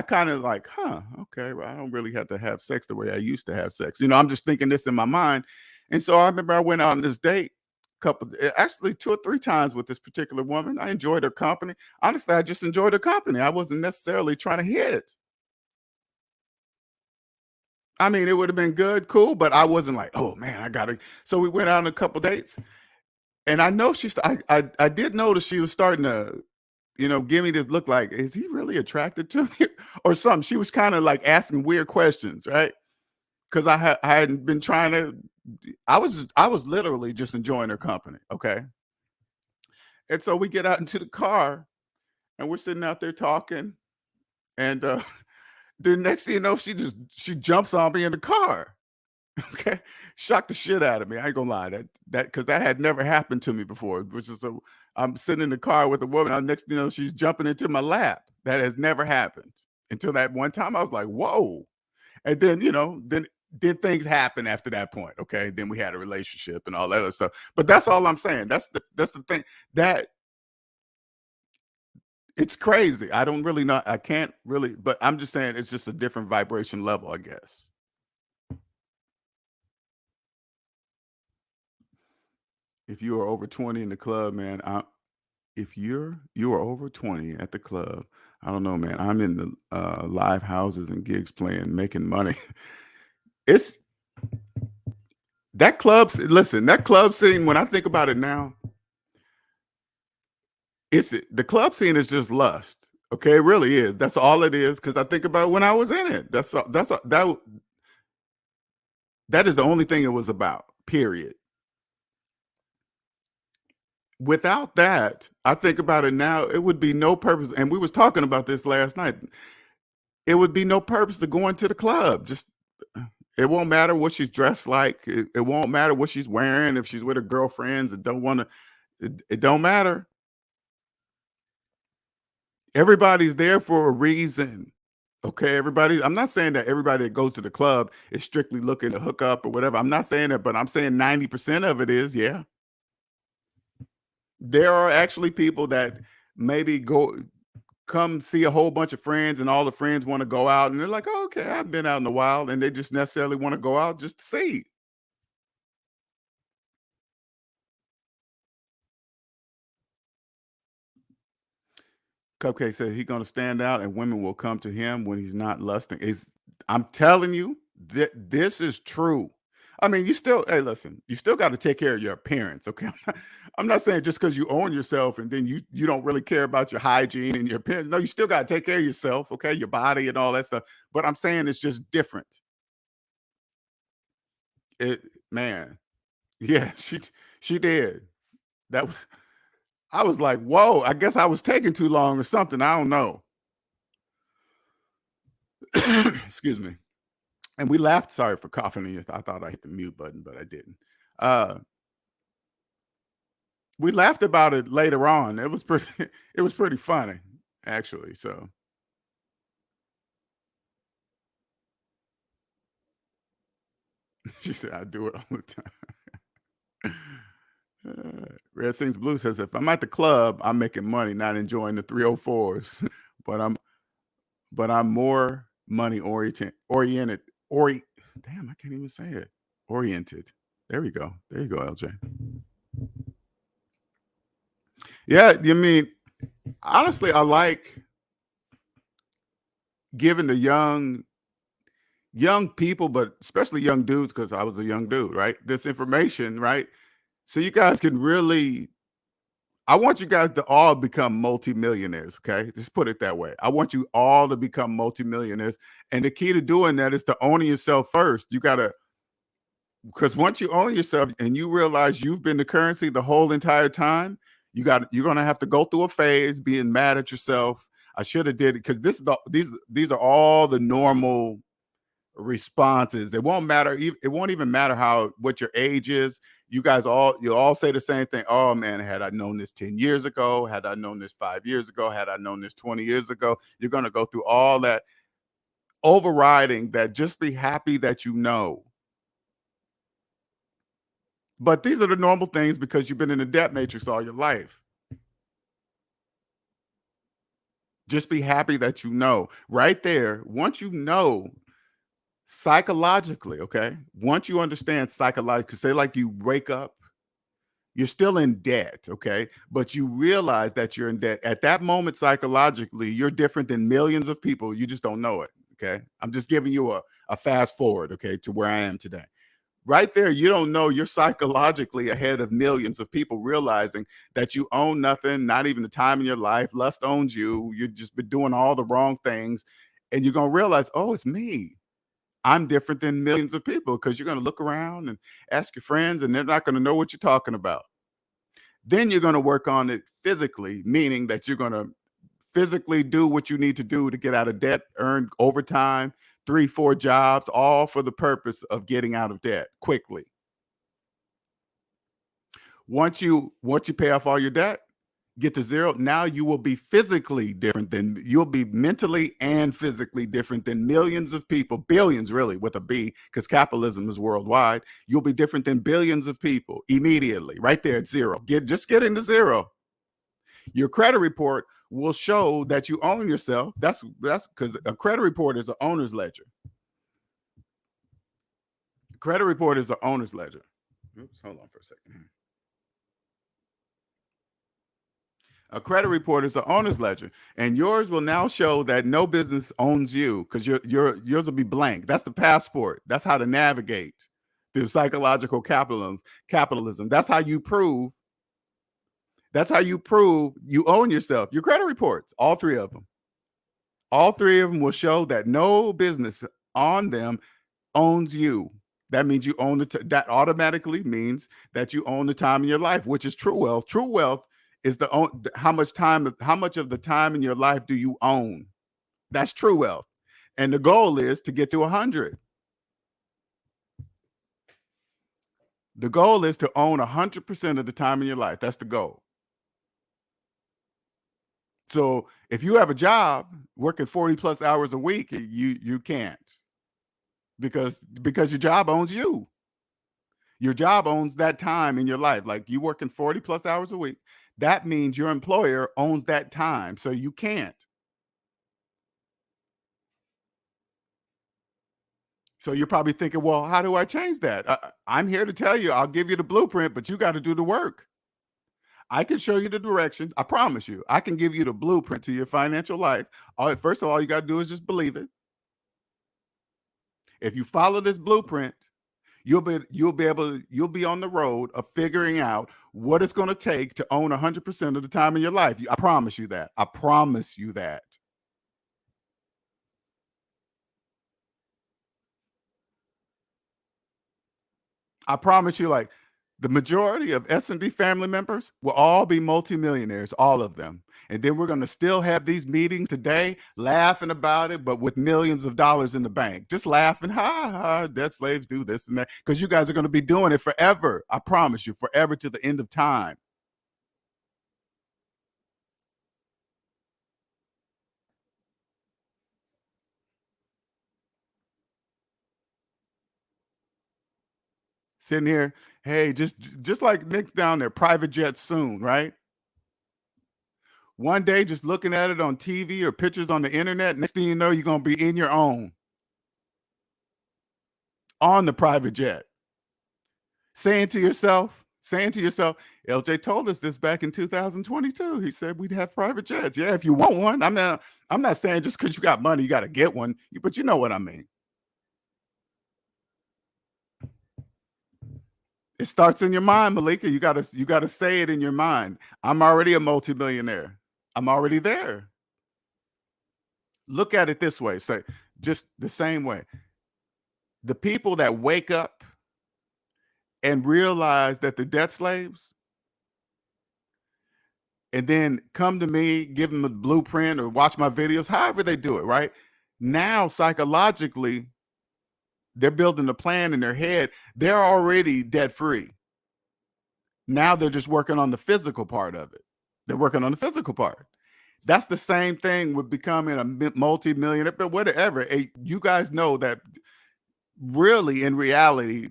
kind of like, huh, okay, well, I don't really have to have sex the way I used to have sex. I'm just thinking this in my mind. And so I remember I went out on this date actually 2 or 3 times with this particular woman. I enjoyed her company. Honestly, I just enjoyed her company. I wasn't necessarily trying to hit. I mean, it would have been good, cool, but I wasn't like, oh man, I gotta. So we went out on a couple dates, and I know I did notice she was starting to give me this look like, is he really attracted to me or something? She was kind of like asking weird questions, right? Because I hadn't been trying to. I was literally just enjoying her company. Okay, and so we get out into the car and we're sitting out there talking, and the next thing you know, she jumps on me in the car. Okay, shocked the shit out of me. I ain't gonna lie, that because that had never happened to me before. Which is so I'm sitting in the car with a woman. Next thing you know, she's jumping into my lap. That has never happened until that one time. I was like, whoa. And then then things happen after that point. Okay, then we had a relationship and all that other stuff. But that's all I'm saying. That's the thing that it's crazy. I don't really know. I can't really, but I'm just saying it's just a different vibration level, I guess. If you are over 20 in the club, man, if you are over 20 at the club, I don't know, man. I'm in the live houses and gigs playing, making money. It's listen, that club scene, when I think about it now, the club scene is just lust. Okay, it really is. That's all it is. Because I think about when I was in it. That is the only thing it was about. Period. Without that, I think about it now, it would be no purpose. And we was talking about this last night. It would be no purpose to going to the club. Just it won't matter what she's dressed like. It won't matter what she's wearing. If she's with her girlfriends and don't want to, it don't matter. Everybody's there for a reason. Okay, everybody. I'm not saying that everybody that goes to the club is strictly looking to hook up or whatever. I'm not saying that, but I'm saying 90% of it is, yeah. There are actually people that maybe come see a whole bunch of friends and all the friends want to go out and they're like, oh, okay, I've been out in the wild, and they just necessarily want to go out just to see. Cupcake said he's gonna stand out and women will come to him when he's not lusting. I'm telling you that this is true. I mean, you still hey, listen, you still got to take care of your appearance, okay? I'm not saying just because you own yourself and then you don't really care about your hygiene and your appearance. No, you still got to take care of yourself, okay? Your body and all that stuff. But I'm saying it's just different. It man, yeah, she did. That was I was like, whoa, I guess I was taking too long or something. I don't know. Excuse me. And we laughed. Sorry for coughing. I thought I hit the mute button, but I didn't. Uh, we laughed about it later on. It was pretty. It was pretty funny, actually. So she said, "I do it all the time." Red Sings Blue says, "If I'm at the club, I'm making money, not enjoying the 304s, but I'm more money oriented. Damn, I can't even say it. Oriented. There we go. There you go, LJ. Yeah, you mean honestly, I like giving the young people, but especially young dudes, because I was a young dude, right? This information, right? So you guys can really I want you guys to all become multimillionaires, okay? Just put it that way. I want you all to become multimillionaires. And the key to doing that is to owning yourself first. You gotta because once you own yourself and you realize you've been the currency the whole entire time, you're gonna have to go through a phase being mad at yourself. I should have did it because these are all the normal responses. It won't matter. It won't even matter what your age is. You all say the same thing. Oh man, had I known this 10 years ago, had I known this 5 years ago, had I known this 20 years ago, you're gonna go through all that overriding that. Just be happy that you know. But these are the normal things because you've been in the debt matrix all your life. Just be happy that you know. Right there, once you know psychologically, okay? Once you understand psychologically, say like you wake up, you're still in debt, okay? But you realize that you're in debt. At that moment, psychologically, you're different than millions of people. You just don't know it, okay? I'm just giving you a fast forward, okay, to where I am today. Right there, you don't know you're psychologically ahead of millions of people realizing that you own nothing, not even the time in your life. Lust owns you. You've just been doing all the wrong things. And you're going to realize, oh, it's me. I'm different than millions of people because you're going to look around and ask your friends, and they're not going to know what you're talking about. Then you're going to work on it physically, meaning that you're going to physically do what you need to do to get out of debt, earn overtime, 3, 4 jobs, all for the purpose of getting out of debt quickly. Once you pay off all your debt, get to zero, now you will be physically different than you'll be mentally and physically different than millions of people, billions really with a B, because capitalism is worldwide. You'll be different than billions of people immediately, right there at zero. Just getting to zero. Your credit report will show that you own yourself. That's because a credit report is an owner's ledger. Credit report is the owner's ledger. Oops, hold on for a second. A credit report is the owner's ledger, and yours will now show that no business owns you because yours will be blank. That's the passport. That's how to navigate through psychological capitalism. That's how you prove. That's how you prove you own yourself. Your credit reports, all 3 of them. All 3 of them will show that no business on them owns you. That means you own that automatically means that you own the time in your life, which is true wealth. True wealth is how much of the time in your life do you own? That's true wealth. And the goal is to get to 100. The goal is to own 100% of the time in your life. That's the goal. So if you have a job working 40 plus hours a week, you can't because your job owns you. Your job owns that time in your life. Like you working 40 plus hours a week. That means your employer owns that time. So you can't. So you're probably thinking, well, how do I change that? I'm here to tell you, I'll give you the blueprint, but you got to do the work. I can show you the directions. I promise you, I can give you the blueprint to your financial life. First of all, you got to do is just believe it. If you follow this blueprint, you'll be on the road of figuring out what it's going to take to own 100% of the time in your life. I promise you that. I promise you that. I promise you, like the majority of S&B family members will all be multimillionaires, all of them. And then we're going to still have these meetings today, laughing about it, but with millions of dollars in the bank. Just laughing, ha, ha, debt slaves do this and that. Because you guys are going to be doing it forever. I promise you, forever to the end of time. Sitting here, hey, just like Nick's down there, private jet soon, right? One day, just looking at it on TV or pictures on the internet, next thing you know, you're going to be in your own on the private jet, saying to yourself, LJ told us this back in 2022. He said we'd have private jets. Yeah, if you want one. I'm not saying just because you got money, you got to get one, but you know what I mean. It starts in your mind, Malika. You gotta say it in your mind. I'm already a multimillionaire. I'm already there. Look at it this way. Say just the same way. The people that wake up and realize that they're debt slaves and then come to me, give them a blueprint or watch my videos, however they do it, right? Now, psychologically, they're building a plan in their head. They're already debt free. Now they're just working on the physical part of it. They're working on the physical part. That's the same thing with becoming a multi-millionaire, but whatever. You guys know that really in reality,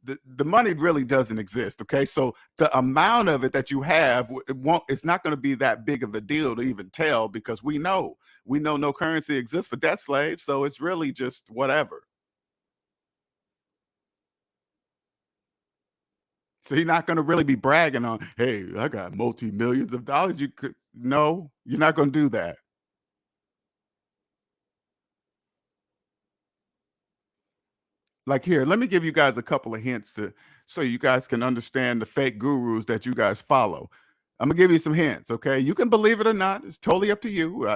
the money really doesn't exist. Okay, so the amount of it that you have, it won't. It's not going to be that big of a deal to even tell because we know no currency exists for debt slaves. So it's really just whatever. So you're not going to really be bragging on, hey, I got multi millions of dollars. You could no, you're not going to do that. Like here, let me give you guys a couple of hints so you guys can understand the fake gurus that you guys follow. I'm gonna give you some hints, okay? You can believe it or not. It's totally up to you.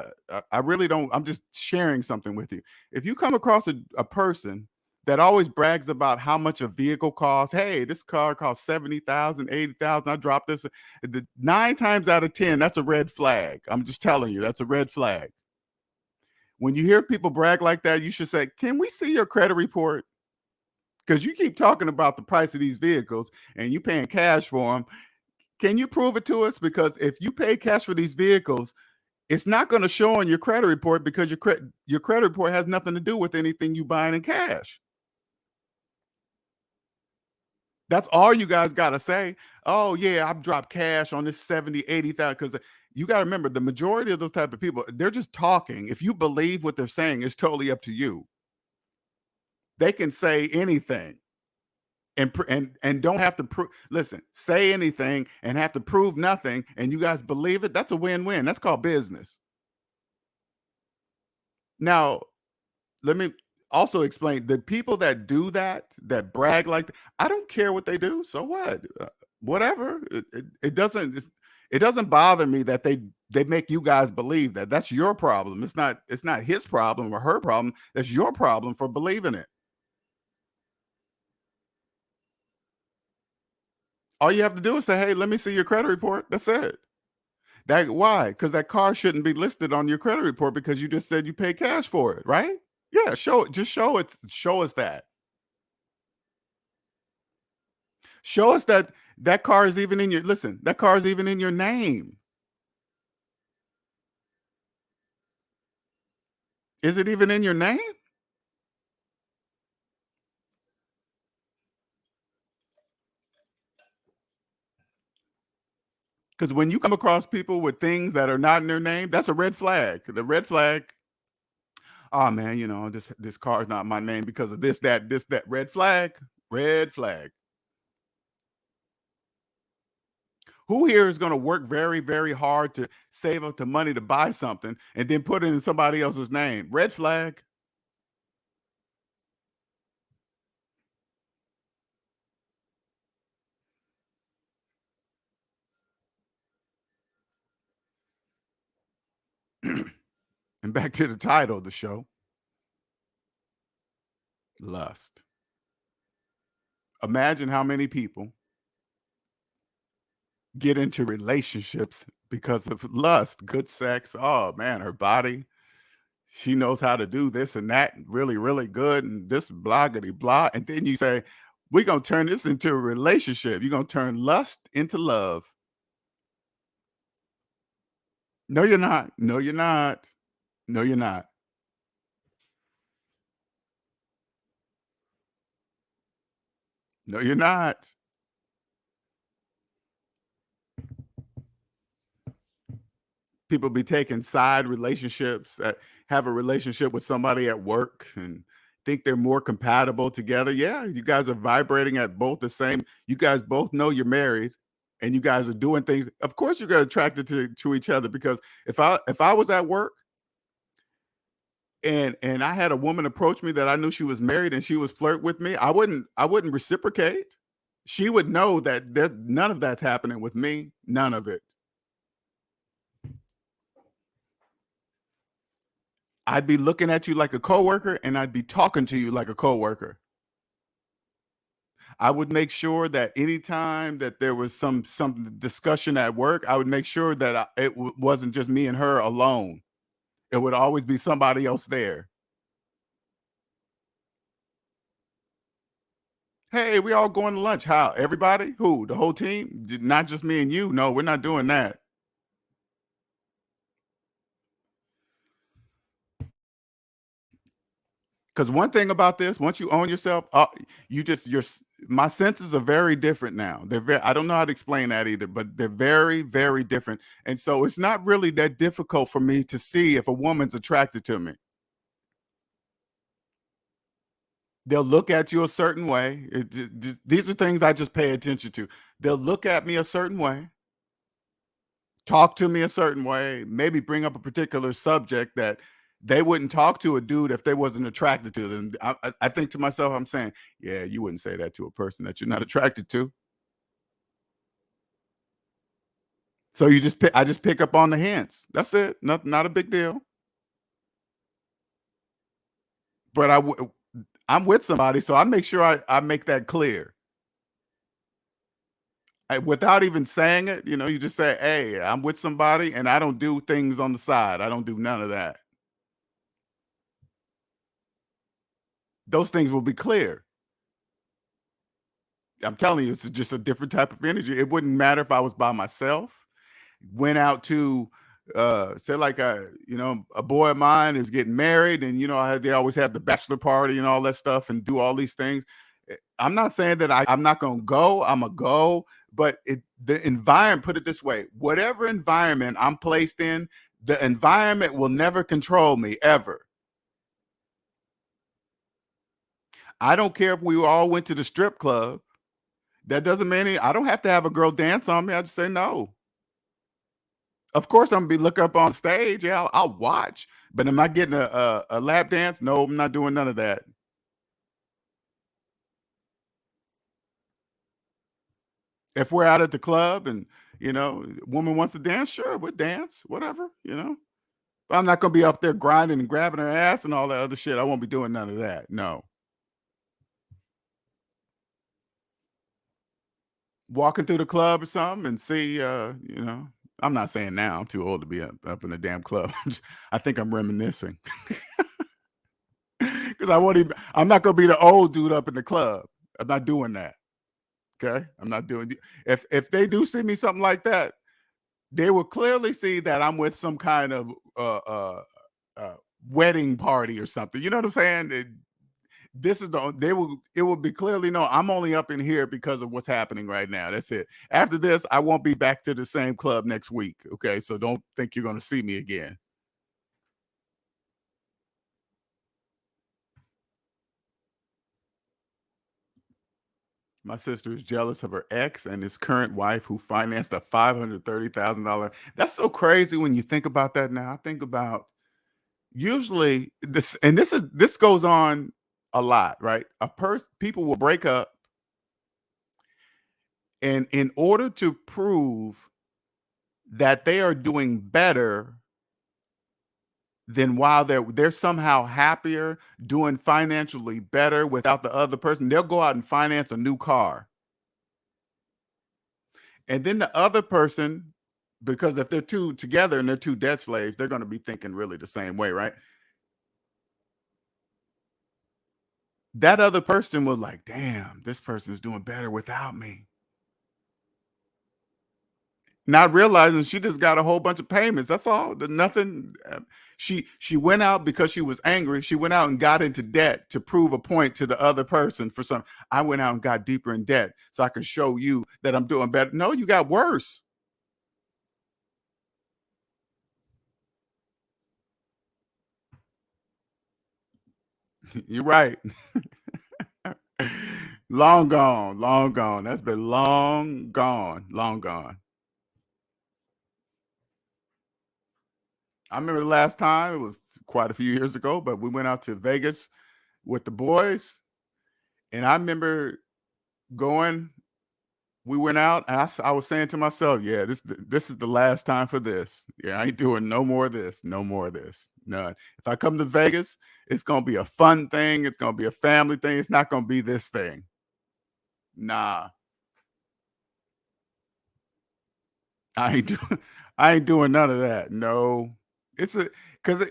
I really don't. I'm just sharing something with you. If you come across a person that always brags about how much a vehicle costs, hey, this car costs 70,000, 80,000. I dropped this. The 9 times out of 10, that's a red flag. I'm just telling you, that's a red flag. When you hear people brag like that, you should say, "Can we see your credit report?" Because you keep talking about the price of these vehicles and you paying cash for them. Can you prove it to us? Because if you pay cash for these vehicles, it's not going to show on your credit report because your credit report has nothing to do with anything you buying in cash. That's all you guys got to say. Oh yeah, I've dropped cash on this 70, 80,000. Because you got to remember the majority of those type of people, they're just talking. If you believe what they're saying, it's totally up to you. They can say anything and don't have to prove. Listen, say anything and have to prove nothing, and you guys believe it. That's a win-win. That's called business. Now, let me also explain the people that do that, that brag like that, I don't care what they do. So what? Whatever. It doesn't bother me that they make you guys believe that. That's your problem. It's not his problem or her problem. That's your problem for believing it. All you have to do is say, "Hey, let me see your credit report." That's it. That why? Because that car shouldn't be listed on your credit report because you just said you pay cash for it, right? Yeah, show it. Just show it. Show us that. Show us that that car is even in your listen. That car is even in your name. Is it even in your name? Because when you come across people with things that are not in their name, that's a red flag. The red flag. Oh man, this car is not my name because of this, that. Red flag. Red flag. Who here is going to work very, very hard to save up the money to buy something and then put it in somebody else's name? Red flag. And back to the title of the show, lust. Imagine how many people get into relationships because of lust, good sex. Oh man, her body, she knows how to do this and that really, really good, and this bloggity blah. And then you say, we're gonna turn this into a relationship. You're gonna turn lust into love. No, you're not. No, you're not. No, you're not. No, you're not. People be taking side relationships, have a relationship with somebody at work and think they're more compatible together. Yeah, you guys are vibrating at both the same. You guys both know you're married and you guys are doing things. Of course you got attracted to each other because if I was at work and I had a woman approach me that I knew she was married and she was flirt with me, I wouldn't reciprocate. She would know that there's none of that's happening with me. None of it. I'd be looking at you like a coworker and I'd be talking to you like a coworker. I would make sure that anytime that there was some discussion at work, I would make sure that wasn't just me and her alone. It would always be somebody else there. Hey, we all going to lunch. How? Everybody? Who? The whole team? Not just me and you. No, we're not doing that. Because one thing about this, once you own yourself, you just my senses are very different now. They're very, I don't know how to explain that either, but they're very, very different. And so it's not really that difficult for me to see if a woman's attracted to me. They'll look at you a certain way. These are things I just pay attention to. They'll look at me a certain way, talk to me a certain way, maybe bring up a particular subject that they wouldn't talk to a dude if they wasn't attracted to them. I think to myself, I'm saying, yeah, you wouldn't say that to a person that you're not attracted to. So I just pick up on the hints. That's it. Not a big deal. But I'm with somebody, so I make sure I make that clear. Without even saying it, you just say, "Hey, I'm with somebody, and I don't do things on the side. I don't do none of that." Those things will be clear. I'm telling you, it's just a different type of energy. It wouldn't matter if I was by myself, went out to say like a boy of mine is getting married, and they always have the bachelor party and all that stuff and do all these things. I'm not saying that I'm not gonna go, I'm a go, but the environment, put it this way, whatever environment I'm placed in, the environment will never control me ever. I don't care if we all went to the strip club. That doesn't mean I don't have to have a girl dance on me. I just say no. Of course, I'm gonna be look up on stage. Yeah, I'll watch, but am I getting a lap dance? No, I'm not doing none of that. If we're out at the club and woman wants to dance, sure, we'll dance, whatever. But I'm not gonna be up there grinding and grabbing her ass and all that other shit. I won't be doing none of that. No. Walking through the club or something and see, I'm not saying now. I'm too old to be up in the damn club. I think I'm reminiscing because I'm not gonna be the old dude up in the club. I'm not doing that. Okay, I'm not doing. If they do see me something like that, they will clearly see that I'm with some kind of uh, wedding party or something. You know what I'm saying? This is it will be clearly known I'm only up in here because of what's happening right now. That's it. After this, I won't be back to the same club next week. Okay, so don't think you're going to see me again. My sister is jealous of her ex and his current wife who financed a $530,000. That's so crazy when you think about that now. I think about usually this goes on a lot, right? People will break up, and in order to prove that they are doing better than while they're somehow happier, doing financially better without the other person, they'll go out and finance a new car. And then the other person, because if they're two together and they're two debt slaves, they're going to be thinking really the same way, right? That other person was like, damn, this person's doing better without me. Not realizing she just got a whole bunch of payments. That's all. Nothing. She went out because she was angry. She went out and got into debt to prove a point to the other person for some. I went out and got deeper in debt so I can show you that I'm doing better. No, you got worse. You're right. Long gone, long gone. That's been long gone, long gone. I remember the last time, it was quite a few years ago, but we went out to Vegas with the boys, and I remember going. We went out, and I was saying to myself, "Yeah, this is the last time for this. Yeah, I ain't doing no more of this, no more of this, none. If I come to Vegas, it's gonna be a fun thing. It's gonna be a family thing. It's not gonna be this thing. Nah, I ain't doing, I ain't doing none of that. No, it's a because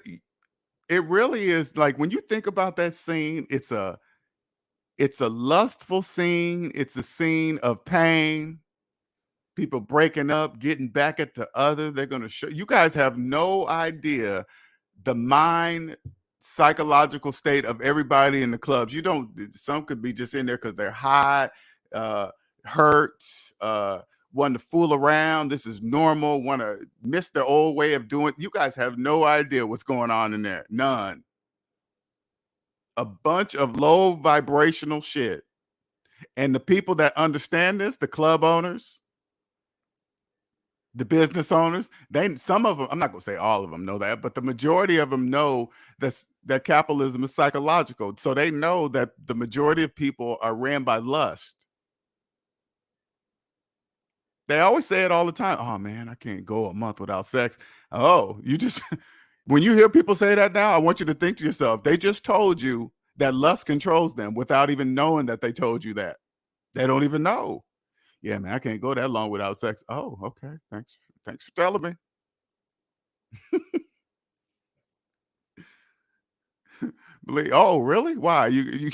it really is like when you think about that scene, it's a lustful scene. It's a scene of pain, people breaking up, getting back at the other. They're going to show you guys have no idea the mindset psychological state of everybody in the clubs. You don't, some could be just in there because they're high, uh, hurt, uh, want to fool around. This is normal, want to miss their old way of doing. You guys have no idea what's going on in there. None. A bunch of low vibrational shit. And the people that understand this, the club owners, the business owners, they, some of them, I'm not gonna say all of them know that, but the majority of them know that capitalism is psychological. So they know that the majority of people are ran by lust. They always say it all the time. Oh man, I can't go a month without sex. Oh, you just when you hear people say that now, I want you to think to yourself, they just told you that lust controls them without even knowing that they told you that. They don't even know. Yeah, man, I can't go that long without sex. Oh, okay. Thanks. Thanks for telling me. Believe, oh, really? Why? You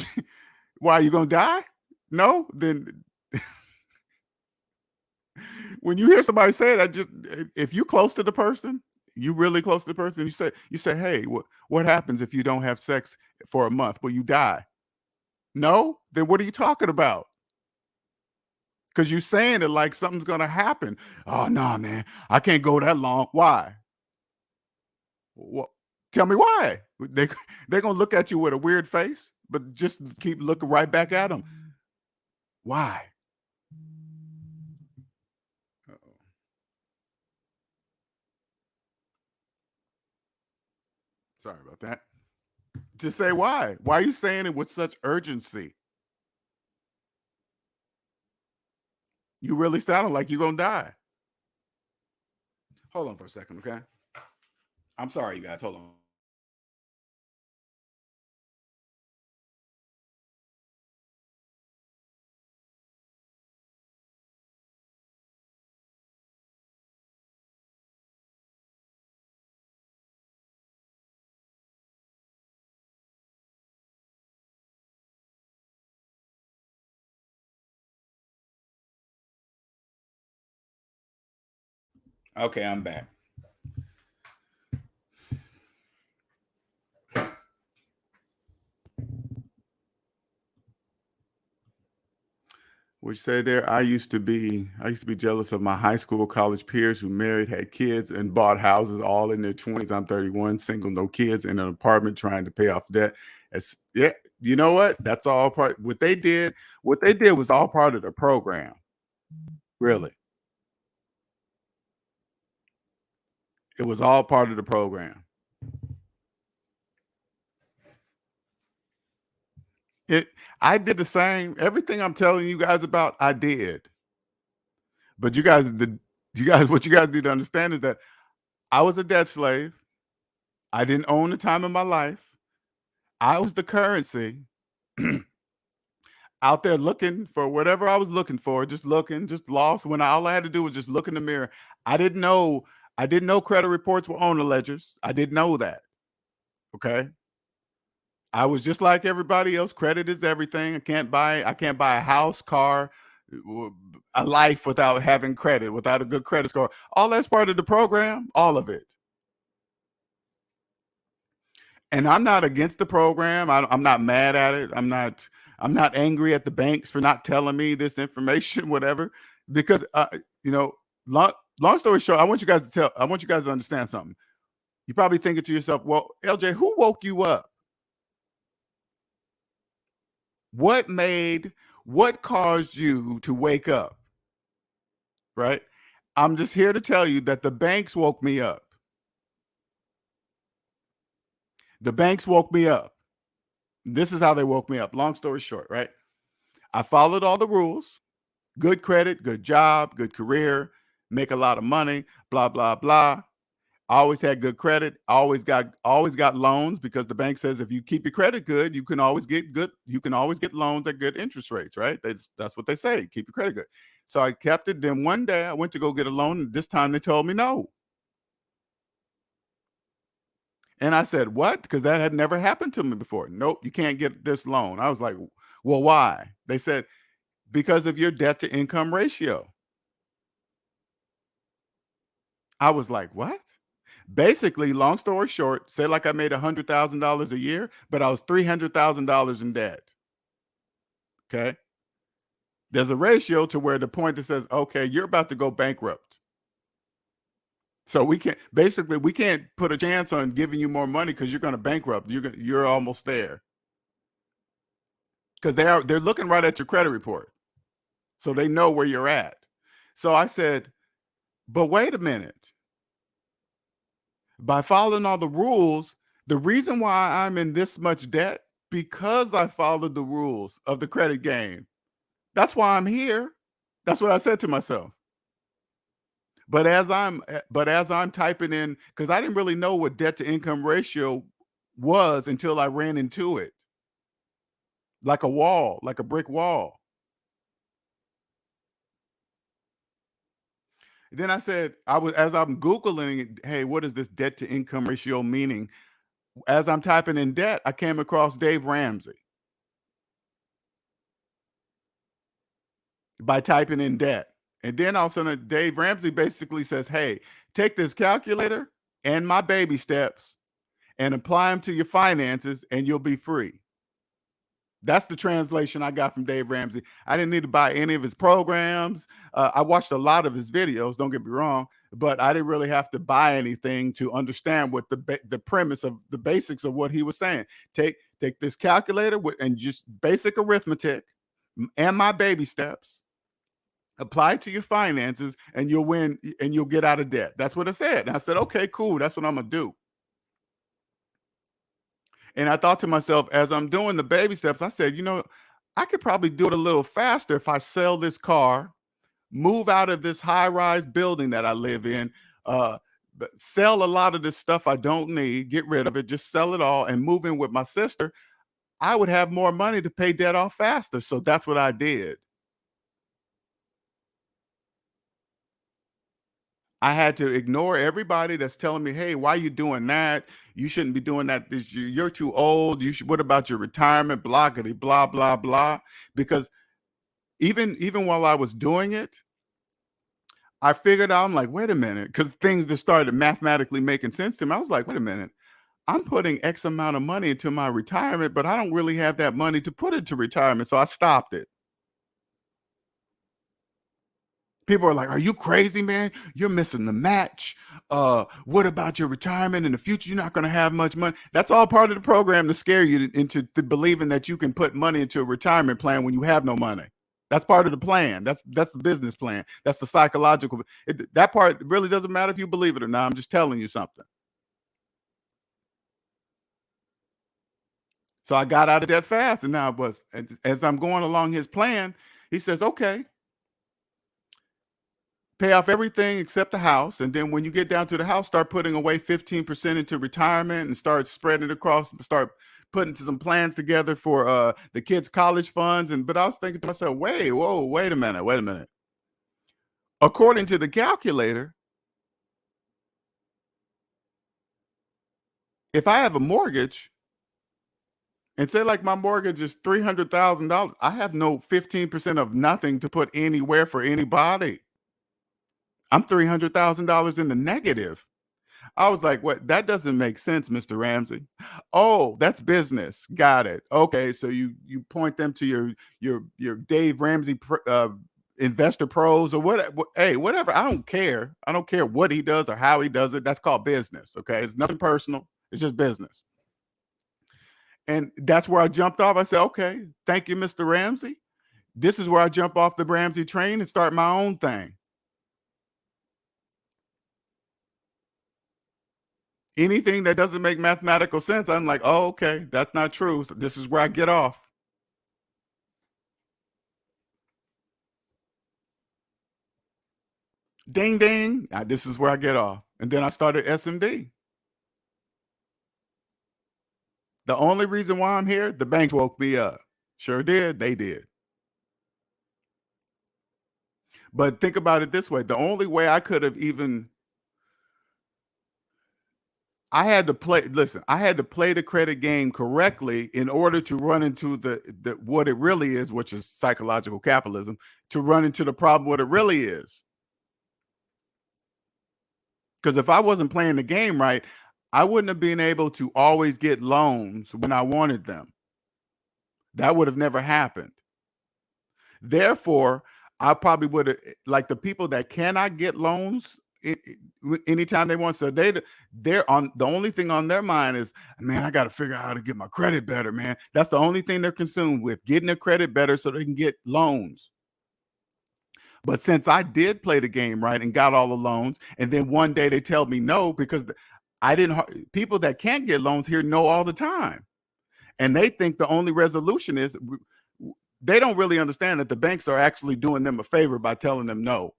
why, you gonna die? No? Then when you hear somebody say that, just if you close to the person, you really close to the person, you say, hey, what happens if you don't have sex for a month? Well, you die. No? Then what are you talking about? Because you're saying it like something's gonna happen. Oh no, man, I can't go that long. Why? Well, tell me why. They're gonna look at you with a weird face, but just keep looking right back at them. Why? Uh-oh. Sorry about that. Just say why. Why are you saying it with such urgency? You really sounded like you're gonna die. Hold on for a second, okay? I'm sorry, you guys. Hold on. Okay, I'm back. Which say there, I used to be jealous of my high school, college peers who married, had kids, and bought houses all in their 20s. I'm 31, single, no kids, in an apartment trying to pay off debt. It's, yeah, you know what? That's all part. What they did was all part of the program. Really, it was all part of the program. It. I did the same. Everything I'm telling you guys about, I did. But what you guys need to understand is that I was a debt slave. I didn't own the time of my life. I was the currency out there looking for whatever I was looking for, just looking, just lost. When all I had to do was just look in the mirror. I didn't know, I didn't know credit reports were owner ledgers. I didn't know that. Okay. I was just like everybody else. Credit is everything. I can't buy a house, car, a life without having credit, without a good credit score. All that's part of the program, all of it. And I'm not against the program. I'm not mad at it. I'm not angry at the banks for not telling me this information, whatever. Because you know, long long story short, I want you guys to understand something. You're probably thinking to yourself, well, LJ, who woke you up? What made what caused you to wake up? Right? I'm just here to tell you that the banks woke me up. The banks woke me up. This is how they woke me up. Long story short, right? I followed all the rules. Good credit, good job, good career, make a lot of money, blah blah blah. I always had good credit. Always got loans because the bank says if you keep your credit good, you can always get loans at good interest rates, right? That's what they say. Keep your credit good. So I kept it. Then one day I went to go get a loan, and this time they told me no. And I said, "What?" Because that had never happened to me before. Nope, you can't get this loan. I was like, "Well, why?" They said, "Because of your debt to income ratio." I was like, "What?" Basically, long story short, say like I made $100,000 a year, but I was $300,000 in debt. Okay. There's a ratio to where the point that says, okay, you're about to go bankrupt. So we can't put a chance on giving you more money because you're going to bankrupt. You're almost there. Because they're looking right at your credit report. So they know where you're at. So I said, but wait a minute. By following all the rules, the reason why I'm in this much debt, because I followed the rules of the credit game. That's why I'm here. That's what I said to myself. But as I'm typing in, because I didn't really know what debt to income ratio was until I ran into it. Like a wall, like a brick wall. Then I said, as I'm Googling, hey, what is this debt to income ratio meaning? As I'm typing in debt, I came across Dave Ramsey by typing in debt. And then all of a sudden, Dave Ramsey basically says, hey, take this calculator and my baby steps and apply them to your finances and you'll be free. That's the translation I got from Dave Ramsey. I didn't need to buy any of his programs. I watched a lot of his videos, don't get me wrong, but I didn't really have to buy anything to understand what the premise of the basics of what he was saying. Take this calculator and just basic arithmetic and my baby steps, apply it to your finances, and you'll win and you'll get out of debt. That's what it said. And I said, okay, cool. That's what I'm going to do. And I thought to myself, as I'm doing the baby steps, I said, I could probably do it a little faster if I sell this car, move out of this high rise building that I live in, sell a lot of this stuff I don't need, get rid of it, just sell it all and move in with my sister. I would have more money to pay debt off faster. So that's what I did. I had to ignore everybody that's telling me, "Hey, why are you doing that? You shouldn't be doing that. You're too old. What about your retirement? Blah, blah, blah, blah." Because even while I was doing it, I figured out, I'm like, wait a minute, because things just started mathematically making sense to me. I was like, wait a minute, I'm putting X amount of money into my retirement, but I don't really have that money to put into retirement. So I stopped it. People are like, "Are you crazy, man? You're missing the match. What about your retirement in the future? You're not going to have much money." That's all part of the program to scare you into believing that you can put money into a retirement plan when you have no money. That's part of the plan. That's the business plan. That's the psychological. That part really doesn't matter if you believe it or not. I'm just telling you something. So I got out of debt fast, and now as I'm going along his plan, he says, "Okay, pay off everything except the house. And then when you get down to the house, start putting away 15% into retirement and start spreading it across, start putting some plans together for the kids' college funds." But I was thinking to myself, wait a minute. According to the calculator, if I have a mortgage and say like my mortgage is $300,000, I have no 15% of nothing to put anywhere for anybody. I'm $300,000 in the negative. I was like, "What? That doesn't make sense, Mr. Ramsey." "Oh, that's business. Got it. Okay, so you point them to your Dave Ramsey Investor Pros or hey, whatever. I don't care. I don't care what he does or how he does it. That's called business. Okay, it's nothing personal. It's just business." And that's where I jumped off. I said, "Okay, thank you, Mr. Ramsey. This is where I jump off the Ramsey train and start my own thing." Anything that doesn't make mathematical sense, I'm like, "Oh, okay, that's not true. So this is where I get off." Ding, ding. This is where I get off. And then I started SMD. The only reason why I'm here, the banks woke me up. Sure did. They did. But think about it this way. The only way I could have even I had to play listen, I had to play the credit game correctly in order to run into the what it really is, which is psychological capitalism, to run into the problem what it really is. Because if I wasn't playing the game right, I wouldn't have been able to always get loans when I wanted them. That would have never happened. Therefore, I probably would have, like, the people that cannot get loans anytime they want. So they're on, the only thing on their mind is, man, I got to figure out how to get my credit better, man. That's the only thing they're consumed with, getting their credit better so they can get loans. But since I did play the game right and got all the loans, and then one day they tell me no, because I didn't, people that can't get loans here know all the time. And they think the only resolution is, they don't really understand that the banks are actually doing them a favor by telling them no.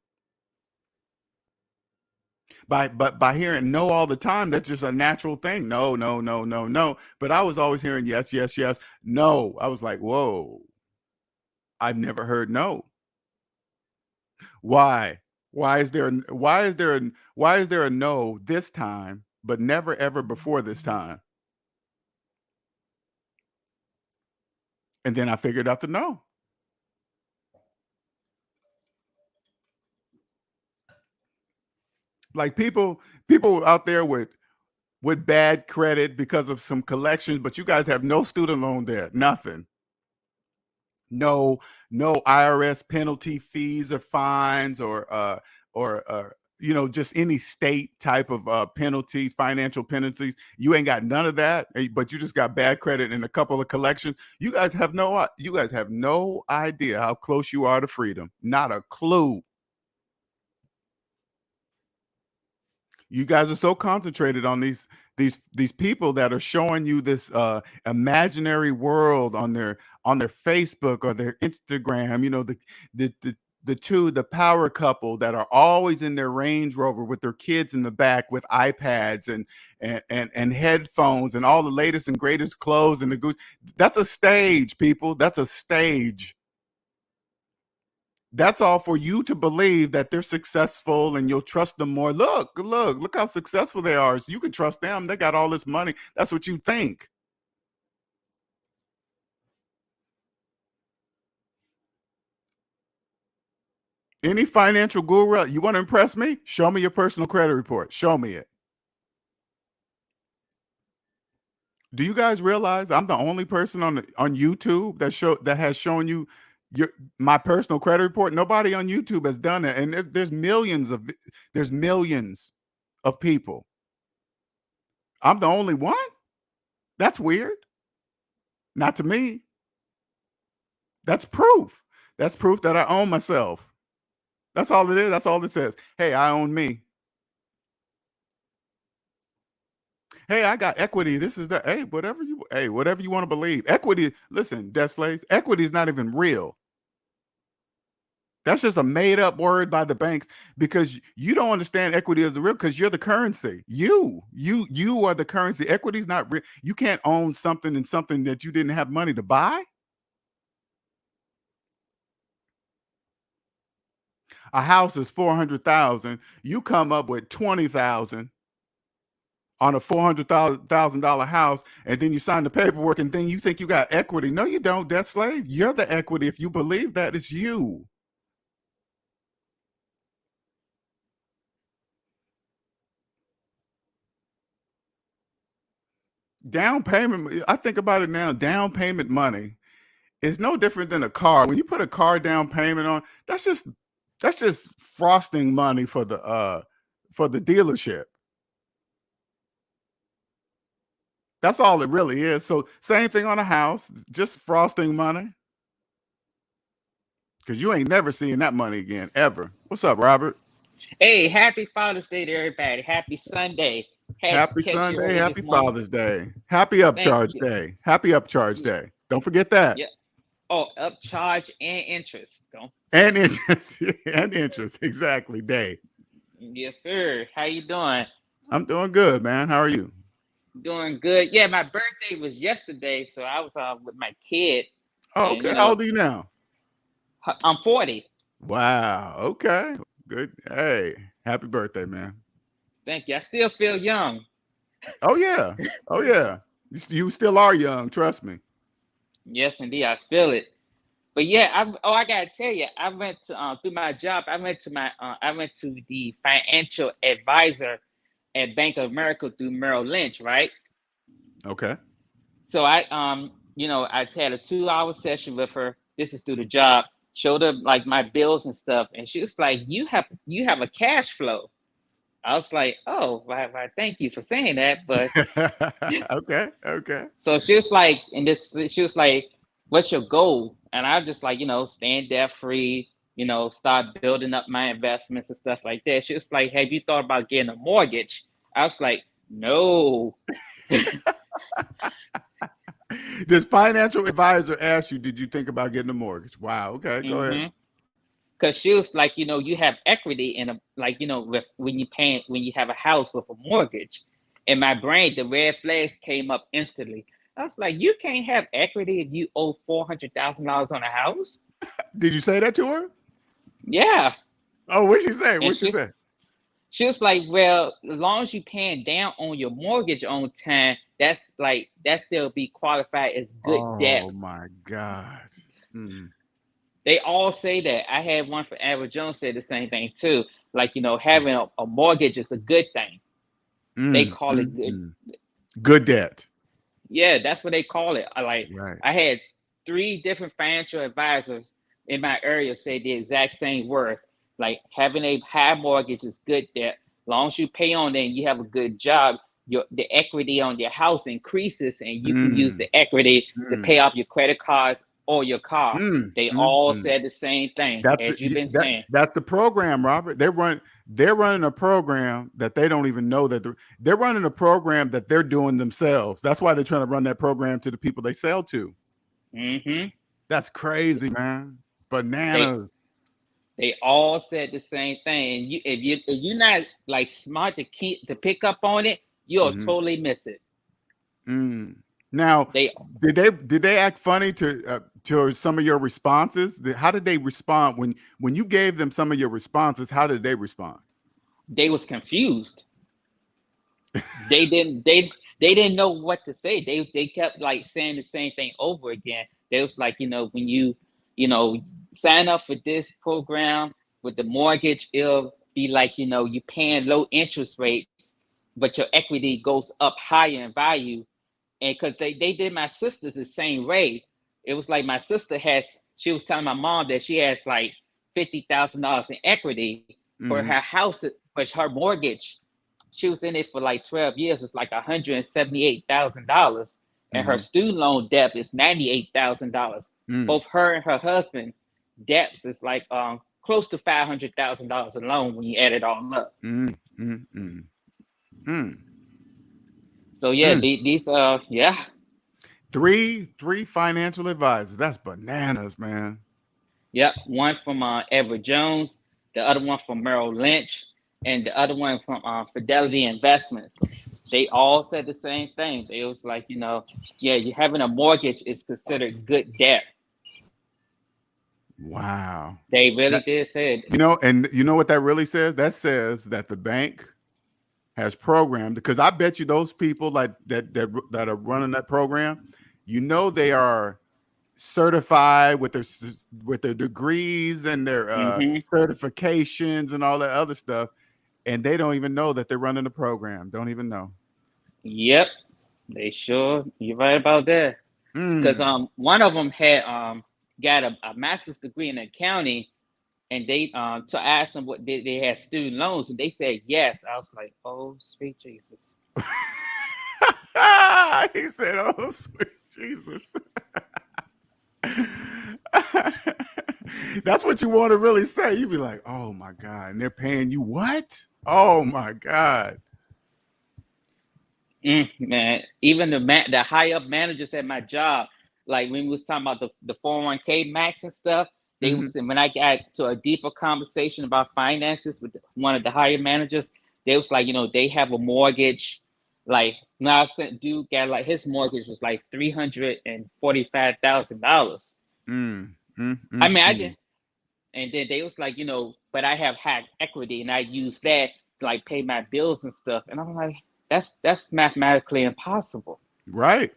But by hearing no all the time, that's just a natural thing. No, no, no, no, no. But I was always hearing yes, yes, yes, no. I was like, whoa, I've never heard no. Why? Why is there a no this time, but never ever before this time? And then I figured out the no. Like, people out there with bad credit because of some collections, but you guys have no student loan debt, nothing. No IRS penalty fees or fines, or just any state type of penalties, financial penalties. You ain't got none of that, but you just got bad credit and a couple of collections. You guys have no idea how close you are to freedom. Not a clue. You guys are so concentrated on these people that are showing you this imaginary world on their Facebook or their Instagram. The power couple that are always in their Range Rover with their kids in the back with iPads and headphones and all the latest and greatest clothes and the Gucci. That's a stage, people. That's a stage. That's all for you to believe that they're successful and you'll trust them more. Look how successful they are. So you can trust them. They got all this money. That's what you think. Any financial guru, you want to impress me? Show me your personal credit report. Show me it. Do you guys realize I'm the only person on YouTube that has shown you my personal credit report? Nobody on YouTube has done it, and there's millions of people. I'm the only one? That's weird. Not to me. That's proof. That's proof that I own myself. That's all it is. That's all it says. Hey, I own me. Hey, I got equity. This is that. Hey, whatever you want to believe. Equity, listen, debt slaves, equity is not even real. That's just a made up word by the banks, because you don't understand equity as the real, because you're the currency. You are the currency. Equity is not real. You can't own something and something that you didn't have money to buy. A house is $400,000. You come up with $20,000 on a $400,000 house, and then you sign the paperwork, and then you think you got equity. No, you don't, debt slave. You're the equity. If you believe that, it's you. Down payment, I think about it now, down payment money is no different than a car. When you put a car down payment on, that's just frosting money for the dealership. That's all it really is. So same thing on a house, just frosting money. Because you ain't never seeing that money again, ever. What's up, Robert? Hey, happy Father's Day to everybody. Happy Sunday. Happy Sunday. Happy Father's Day. Happy Upcharge Day. Happy Upcharge Day. Don't forget that. Yeah. Oh, upcharge and interest. And interest. And interest. Exactly. Day. Yes, sir. How you doing? I'm doing good, man. How are you? Doing good. Yeah, my birthday was yesterday, so I was with my kid. Oh, okay. How old are you now? I'm 40. Wow. Okay. Good. Hey, happy birthday, man. Thank you. I still feel young. Oh, yeah. Oh, yeah. You still are young. Trust me. Yes, indeed. I feel it. But yeah, I gotta tell you, I went to through my job. I went to the financial advisor at Bank of America through Merrill Lynch, right? Okay. So I I had a 2-hour session with her. This is through the job. Showed her like my bills and stuff, and she was like, "You have a cash flow." I was like, "Oh, why thank you for saying that." But Okay. Okay. so she was like, she was like, "What's your goal?" And I was just like, staying debt free, start building up my investments and stuff like that. She was like, "Have you thought about getting a mortgage?" I was like, "No." Does financial advisor ask you, did you think about getting a mortgage? Wow. Okay. Go ahead. Because she was like, you have equity in a with when you have a house with a mortgage. In my brain, the red flags came up instantly. I was like, you can't have equity if you owe $400,000 on a house. Did you say that to her? Yeah. Oh, what'd she say? And What'd she say? she was like, well, as long as you paying down on your mortgage on time, that still be qualified as good debt. Oh my God. Mm. They all say that. I had one for Edward Jones said the same thing too. Like, having a mortgage is a good thing. They call it good. Good debt. Yeah, that's what they call it. Right. I had 3 different financial advisors in my area say the exact same words. Like, having a high mortgage is good debt. As long as you pay on it and you have a good job, the equity on your house increases, and you can use the equity to pay off your credit cards or your car. They all said the same thing, as you've been saying. That's the program, Robert. They're running a program that they don't even know that they're running a program that they're doing themselves. That's why they're trying to run that program to the people they sell to. That's crazy, man. Bananas. They all said the same thing. And if you're not like smart to pick up on it, you'll totally miss it. Now, did they act funny to some of your responses? How did they respond when you gave them some of your responses? How did they respond? They was confused. They didn't know what to say. They kept like saying the same thing over again. They was like, when you sign up for this program with the mortgage, it'll be like, you paying low interest rates, but your equity goes up higher in value. And because they did my sisters the same way. It was like my sister she was telling my mom that she has like $50,000 in equity for her house, but her mortgage, she was in it for like 12 years. It's like $178,000. And her student loan debt is $98,000. Both her and her husband debts is like close to $500,000 alone when you add it all up. So yeah, these three financial advisors. That's bananas, man. Yep, one from Edward Jones, the other one from Merrill Lynch, and the other one from Fidelity Investments. They all said the same thing. They was like, you having a mortgage is considered good debt. Wow. They really did say it. And you know what that really says? That says that the bank has programmed, because I bet you those people like that are running that program, they are certified with their degrees and their certifications and all that other stuff, and they don't even know that they're running a program. Don't even know. Yep, they sure. You're right about that. Because one of them had got a master's degree in accounting. And they to ask them what they had student loans, and they said yes. I was like, oh, sweet Jesus. He said, oh, sweet Jesus. That's what you want to really say. You'd be like, oh my God. And they're paying you what? Oh my God. Man, even the high up managers at my job, like when we was talking about the 401k max and stuff, they was, when I got to a deeper conversation about finances with one of the higher managers, they was like, they have a mortgage. Like now, dude got like his mortgage was like $345,000. I mean, I did, and then they was like, but I have high equity, and I use that to like pay my bills and stuff. And I'm like, that's mathematically impossible. Right.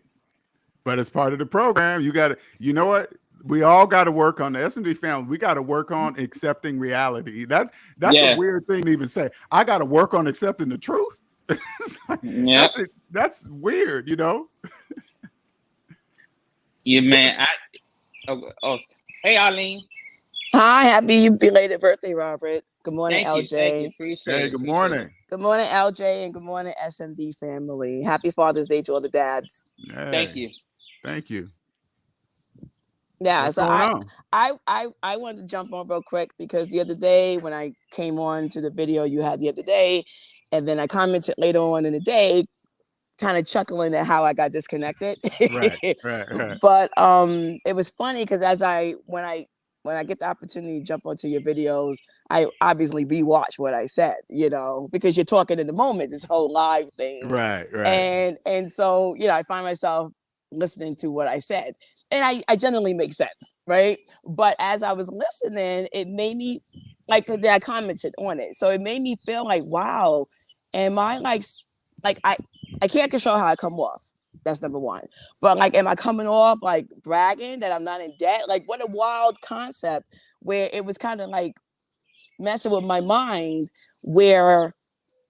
But as part of the program, you got to, what? We all got to work on the SMD family. We got to work on accepting reality. That's a weird thing to even say. I got to work on accepting the truth. Yeah. That's weird, you know. Yeah, man. Hey, Arlene. Hi, happy belated birthday, Robert. Good morning, Thank you. LJ. Appreciate Hey, it. good Appreciate it. morning. Good morning, LJ, and good morning, SMD family. Happy Father's Day to all the dads. Thank Hey, you. thank you. Yeah, What's so going on? I wanted to jump on real quick because the other day when I came on to the video you had the other day, and then I commented later on in the day, kind of chuckling at how I got disconnected. Right. But it was funny because when I get the opportunity to jump onto your videos, I obviously rewatch what I said, you know, because you're talking in the moment, this whole live thing. Right. And so, you know, I find myself listening to what I said. And I generally make sense, right? But as I was listening, it made me like I commented on it. So it made me feel like, wow, am I like I can't control how I come off. That's number one. But like, am I coming off like bragging that I'm not in debt? Like, what a wild concept where it was kind of like messing with my mind, where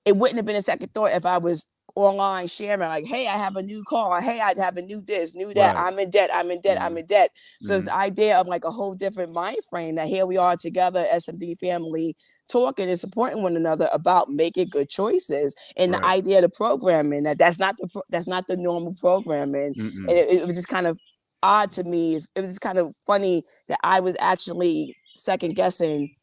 it wouldn't have been a second thought if I was online sharing like, hey, I have a new car, hey, I have a new this, new that, Right. I'm in debt, I'm in debt, Mhm. I'm in debt. So it's the idea of like a whole different mind frame that here we are together, SMD family, talking and supporting one another about making good choices, and Right. the idea of the programming that's not the normal programming. Mm-mm. And it was just kind of odd to me. It was just kind of funny that I was actually second guessing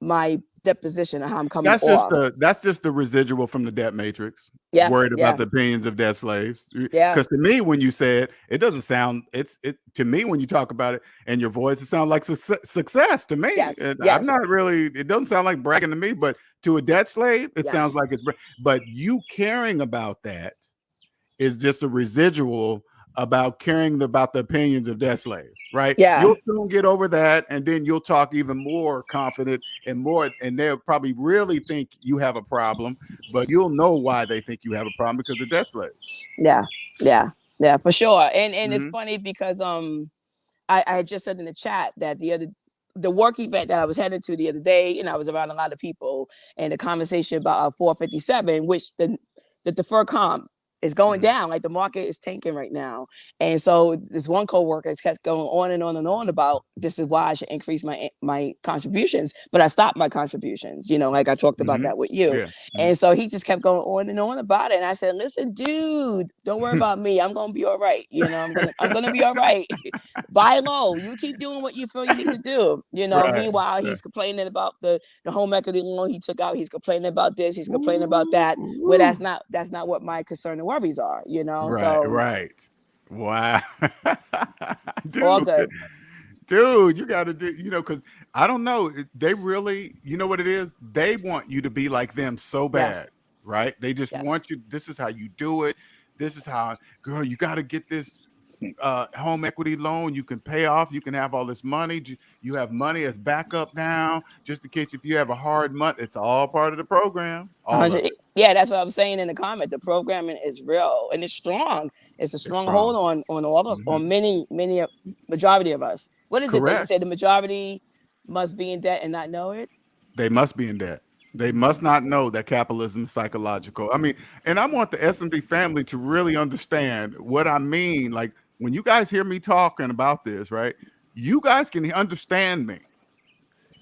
my deposition and how I'm coming off. That's just the residual from the debt matrix. Yeah, Worried yeah. about the opinions of debt slaves. Yeah. Because to me, when you say it doesn't sound to me when you talk about it and your voice, it sounds like success to me. Yes, And yes. I'm not really. It doesn't sound like bragging to me, but to a debt slave, it sounds like it's. But you caring about that is just a residual about caring about the opinions of debt slaves, right? Yeah. You'll soon get over that, and then you'll talk even more confident and they'll probably really think you have a problem, but you'll know why they think you have a problem because they're debt slaves. Yeah, for sure. And it's funny because I had just said in the chat that the work event that I was headed to the other day, and I was around a lot of people, and the conversation about 457, which the deferred comp is going down, like the market is tanking right now. And so this one coworker kept going on and on and on about this is why I should increase my contributions, but I stopped my contributions, you know, like I talked about that with you. And so he just kept going on and on about it. And I said, listen, dude, don't worry about me. I'm gonna be all right. You know, I'm gonna be all right. Buy low. You keep doing what you feel you need to do. You know, meanwhile, he's complaining about the home equity loan he took out. He's complaining about this, he's complaining about that. Well, that's not what my concern and worries are, you know. Right. Wow. All good. Dude, you got to do, you know, because I don't know. They really, you know what it is? They want you to be like them so bad, right? They just want you. This is how you do it. This is how, girl, you got to get this home equity loan. You can pay off. You can have all this money. You have money as backup now, just in case if you have a hard month. It's all part of the program. All of it. Yeah, that's what I was saying in the comment. The programming is real and it's strong. It's a strong hold on all of on many majority of us. What is it that you said? The majority must be in debt and not know it. They must be in debt. They must not know that capitalism is psychological. I mean, and I want the SMD family to really understand what I mean. Like when you guys hear me talking about this, right? You guys can understand me.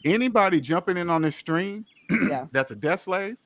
Anybody jumping in on this stream that's a debt slave,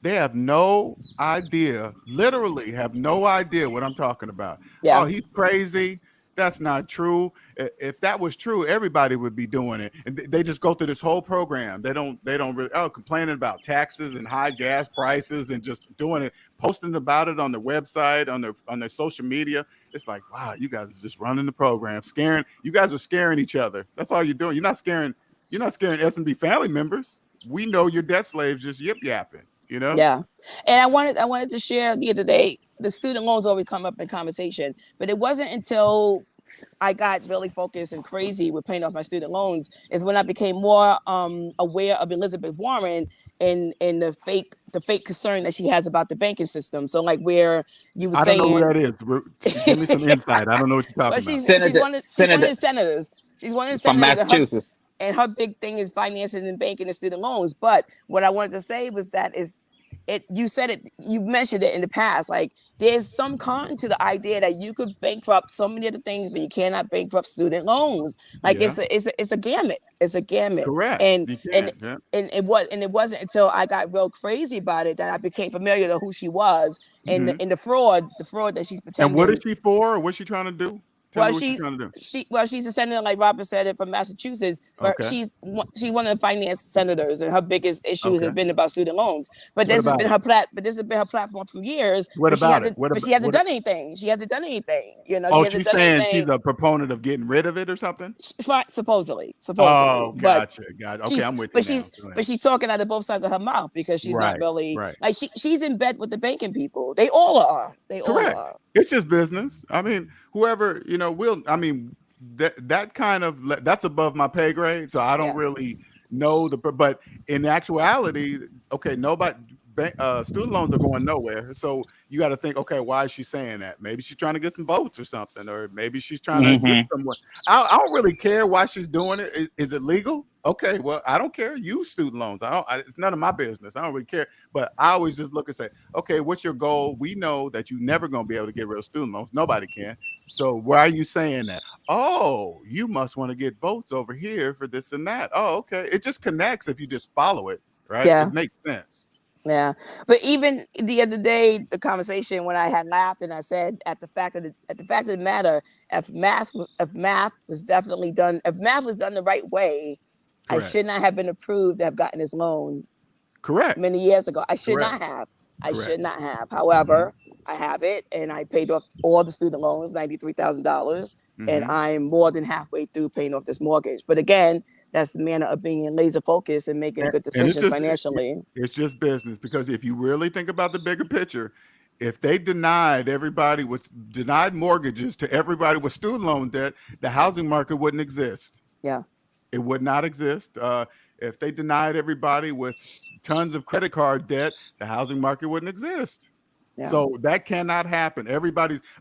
they have no idea, literally have no idea what I'm talking about. Yeah. Oh, he's crazy. That's not true. If that was true, everybody would be doing it. And they just go through this whole program. They don't really complaining about taxes and high gas prices and just doing it, posting about it on their website, on their social media. It's like, wow, you guys are just running the program, scaring. You guys are scaring each other. That's all you're doing. You're not scaring SMB family members. We know you're debt slaves just yip yapping, you know? Yeah. And I wanted to share the other day, the student loans always come up in conversation, but it wasn't until I got really focused and crazy with paying off my student loans is when I became more aware of Elizabeth Warren and the fake concern that she has about the banking system. So like where you were saying, I don't know who that is. Give me some insight. I don't know what you're talking about. She's one of the senators. She's one of the senators from Massachusetts. And her big thing is financing and banking and student loans. But what I wanted to say was that is you said it, you mentioned it in the past, like there's some con to the idea that you could bankrupt so many other things, but you cannot bankrupt student loans. Like Yeah. it's a gamut. It's a gamut. Correct. And You and can't. and it wasn't until I got real crazy about it that I became familiar with who she was and the fraud that she's pretending. And what is she for? What's she trying to do? Tell me what she's trying to do. She's a senator, like Robert said it, from Massachusetts. But she's one of the finance senators, and her biggest issues has been about student loans. But this has been her platform for years. What about it? But she hasn't done anything. She hasn't done anything. You know. Oh, she's saying she's a proponent of getting rid of it or something. Supposedly. Oh, gotcha. Okay, I'm with you. But she's talking out of both sides of her mouth because she's not really like she's in bed with the banking people. They all are. Correct. It's just business. I mean, whoever, that kind of, that's above my pay grade. So I don't really know but in actuality, okay, student loans are going nowhere. So you got to think, okay, why is she saying that? Maybe she's trying to get some votes or something, or maybe she's trying to get someone. I don't really care why she's doing it. Is it legal? Okay, well, I don't care. Use student loans. It's none of my business. I don't really care. But I always just look and say, okay, what's your goal? We know that you're never going to be able to get rid of student loans. Nobody can. So why are you saying that? Oh, you must want to get votes over here for this and that. Oh, okay. It just connects if you just follow it, right? Yeah. It makes sense. Yeah, but even the other day, the conversation when I had laughed and I said, at the fact of the matter, if math was definitely done, if math was done the right way, correct, I should not have been approved to have gotten this loan. Correct. Many years ago, I should not have. Should not have. However, I have it, and I paid off all the student loans, $93,000, and I'm more than halfway through paying off this mortgage. But again, that's the manner of being laser focused and making good decisions financially. It's just business, because if you really think about the bigger picture, if they denied mortgages to everybody with student loan debt, the housing market wouldn't exist. Yeah, it would not exist. If they denied everybody with tons of credit card debt, the housing market wouldn't exist. Yeah. So that cannot happen.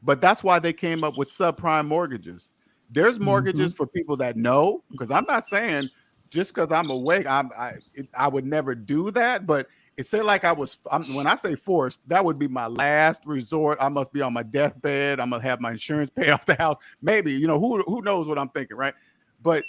But that's why they came up with subprime mortgages. There's mortgages for people that know, because I'm not saying just because I'm awake, I would never do that. But it said like when I say forced, that would be my last resort. I must be on my deathbed. I'm gonna have my insurance pay off the house. Maybe, who knows what I'm thinking, right? But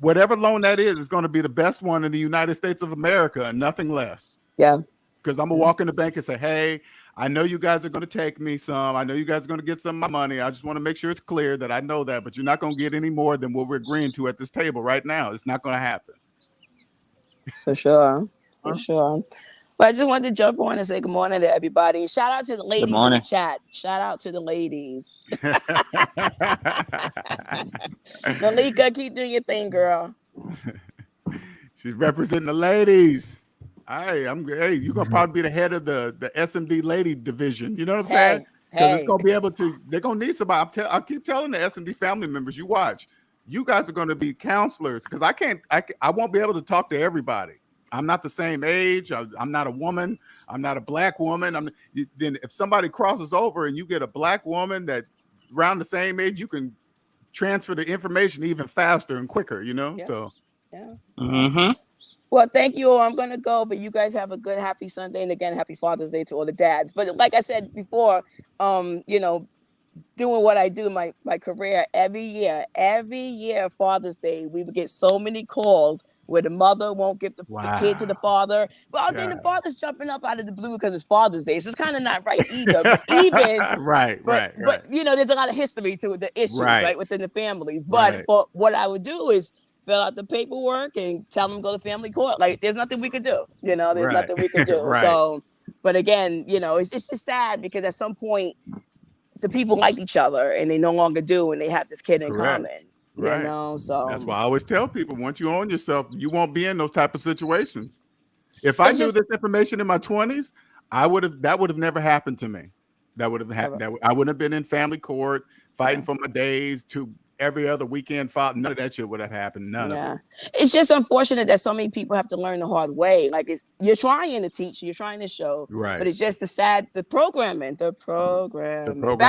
whatever loan that is going to be the best one in the United States of America and nothing less. Yeah. Because I'm going to walk in the bank and say, hey, I know you guys are going to take me some. I know you guys are going to get some of my money. I just want to make sure it's clear that I know that, but you're not going to get any more than what we're agreeing to at this table right now. It's not going to happen. For sure. For sure. But I just wanted to jump on and say good morning to everybody. Shout out to the ladies in the chat. Shout out to the ladies. Malika, keep doing your thing, girl. She's representing the ladies. Hey, you're gonna probably be the head of the SMD lady division. You know what I'm saying? Because it's gonna be able to. They're gonna need somebody. I keep telling the SMD family members, you watch. You guys are gonna be counselors, because I won't be able to talk to everybody. I'm not the same age. I'm not a woman. I'm not a black woman. Then if somebody crosses over and you get a black woman that's around the same age, you can transfer the information even faster and quicker, Yeah. So. Yeah. Well, thank you all. I'm going to go, but you guys have a good, happy Sunday. And again, happy Father's Day to all the dads. But like I said before, doing what I do, my career, every year, Father's Day, we would get so many calls where the mother won't give the kid to the father. Well, then the father's jumping up out of the blue because it's Father's Day. So it's kind of not right either. But right. But there's a lot of history to the issues, right, within the families. But what I would do is fill out the paperwork and tell them to go to family court. Like, there's nothing we could do. There's nothing we could do. So, but again, it's just sad, because at some point, the people liked each other and they no longer do, and they have this kid in common. Right. So that's why I always tell people, once you own yourself, you won't be in those type of situations. If I knew this information in my 20s, that would have never happened to me. That would have happened. I wouldn't have been in family court fighting for my days to every other weekend file. None of that shit would have happened. None of it. It's just unfortunate that so many people have to learn the hard way. Like, you're trying to teach, you're trying to show, but it's just the programming. Back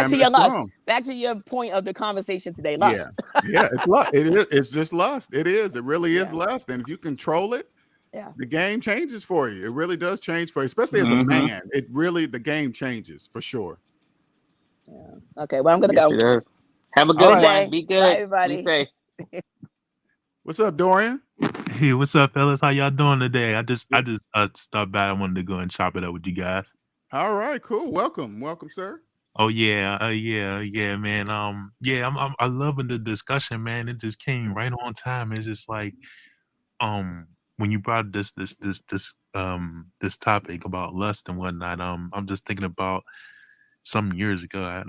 to your lust. Back to your point of the conversation today. Lust. Yeah, it's lust. It is. It's just lust. It is. It really is lust. And if you control it, the game changes for you. It really does change for you, especially as a man. It really, the game changes for sure. Yeah. Okay, well, I'm gonna go. Have a good day. Be good. Bye, everybody. Be safe. What's up, Dorian? Hey, what's up, fellas? How y'all doing today? I just stopped by. I wanted to go and chop it up with you guys. All right, cool. Welcome, sir. Oh yeah, man. I'm loving the discussion, man. It just came right on time. It's just like, when you brought this topic about lust and whatnot, I'm just thinking about some years ago.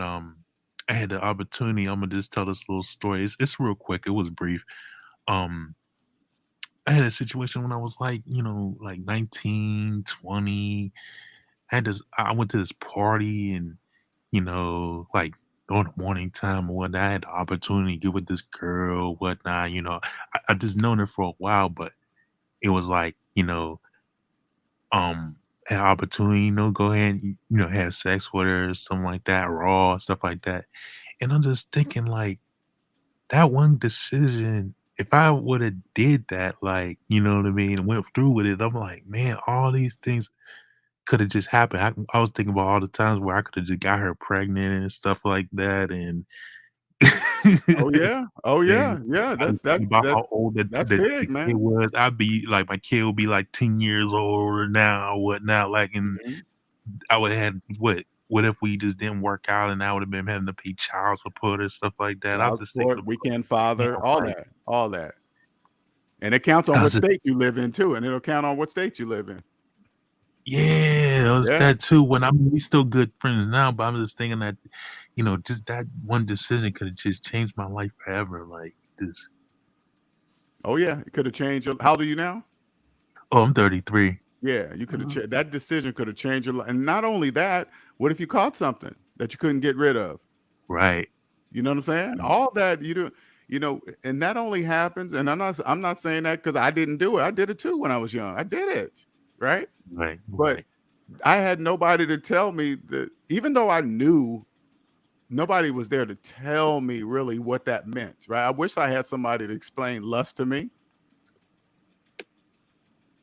I had the opportunity. I'm gonna just tell this little story. It's real quick. It was brief. I had a situation when I was like 19, 20. I went to this party and, like during the morning time or whatnot, I had the opportunity to get with this girl, whatnot, I just known her for a while, but it was like, had opportunity, go ahead and, have sex with her, something like that, raw, stuff like that. And I'm just thinking like that one decision, if I would have did that, like, you know what I mean, and went through with it, I'm like, man, all these things could have just happened. I was thinking about all the times where I could have just got her pregnant and stuff like that. And oh yeah. That's about how old that's the big, man. kid was. I'd be like, my kid would be like 10 years older now, or whatnot. Like, and I would have had what if we just didn't work out and I would have been having to pay child support and stuff like that. I was just thinking weekend father, all that. And it counts on what state you live in too, and it'll count on what state you live in. Yeah, it was that too. We still good friends now, but I'm just thinking that, just that one decision could have just changed my life forever. Like this. Oh yeah, it could have changed your. How old are you now? Oh, I'm 33. Yeah, you could have that decision could have changed your life. And not only that, what if you caught something that you couldn't get rid of? Right. You know what I'm saying? All that and that only happens. And I'm not saying that because I didn't do it. I did it too when I was young. I did it. Right. Right. But I had nobody to tell me that, even though I knew, nobody was there to tell me really what that meant. Right. I wish I had somebody to explain lust to me.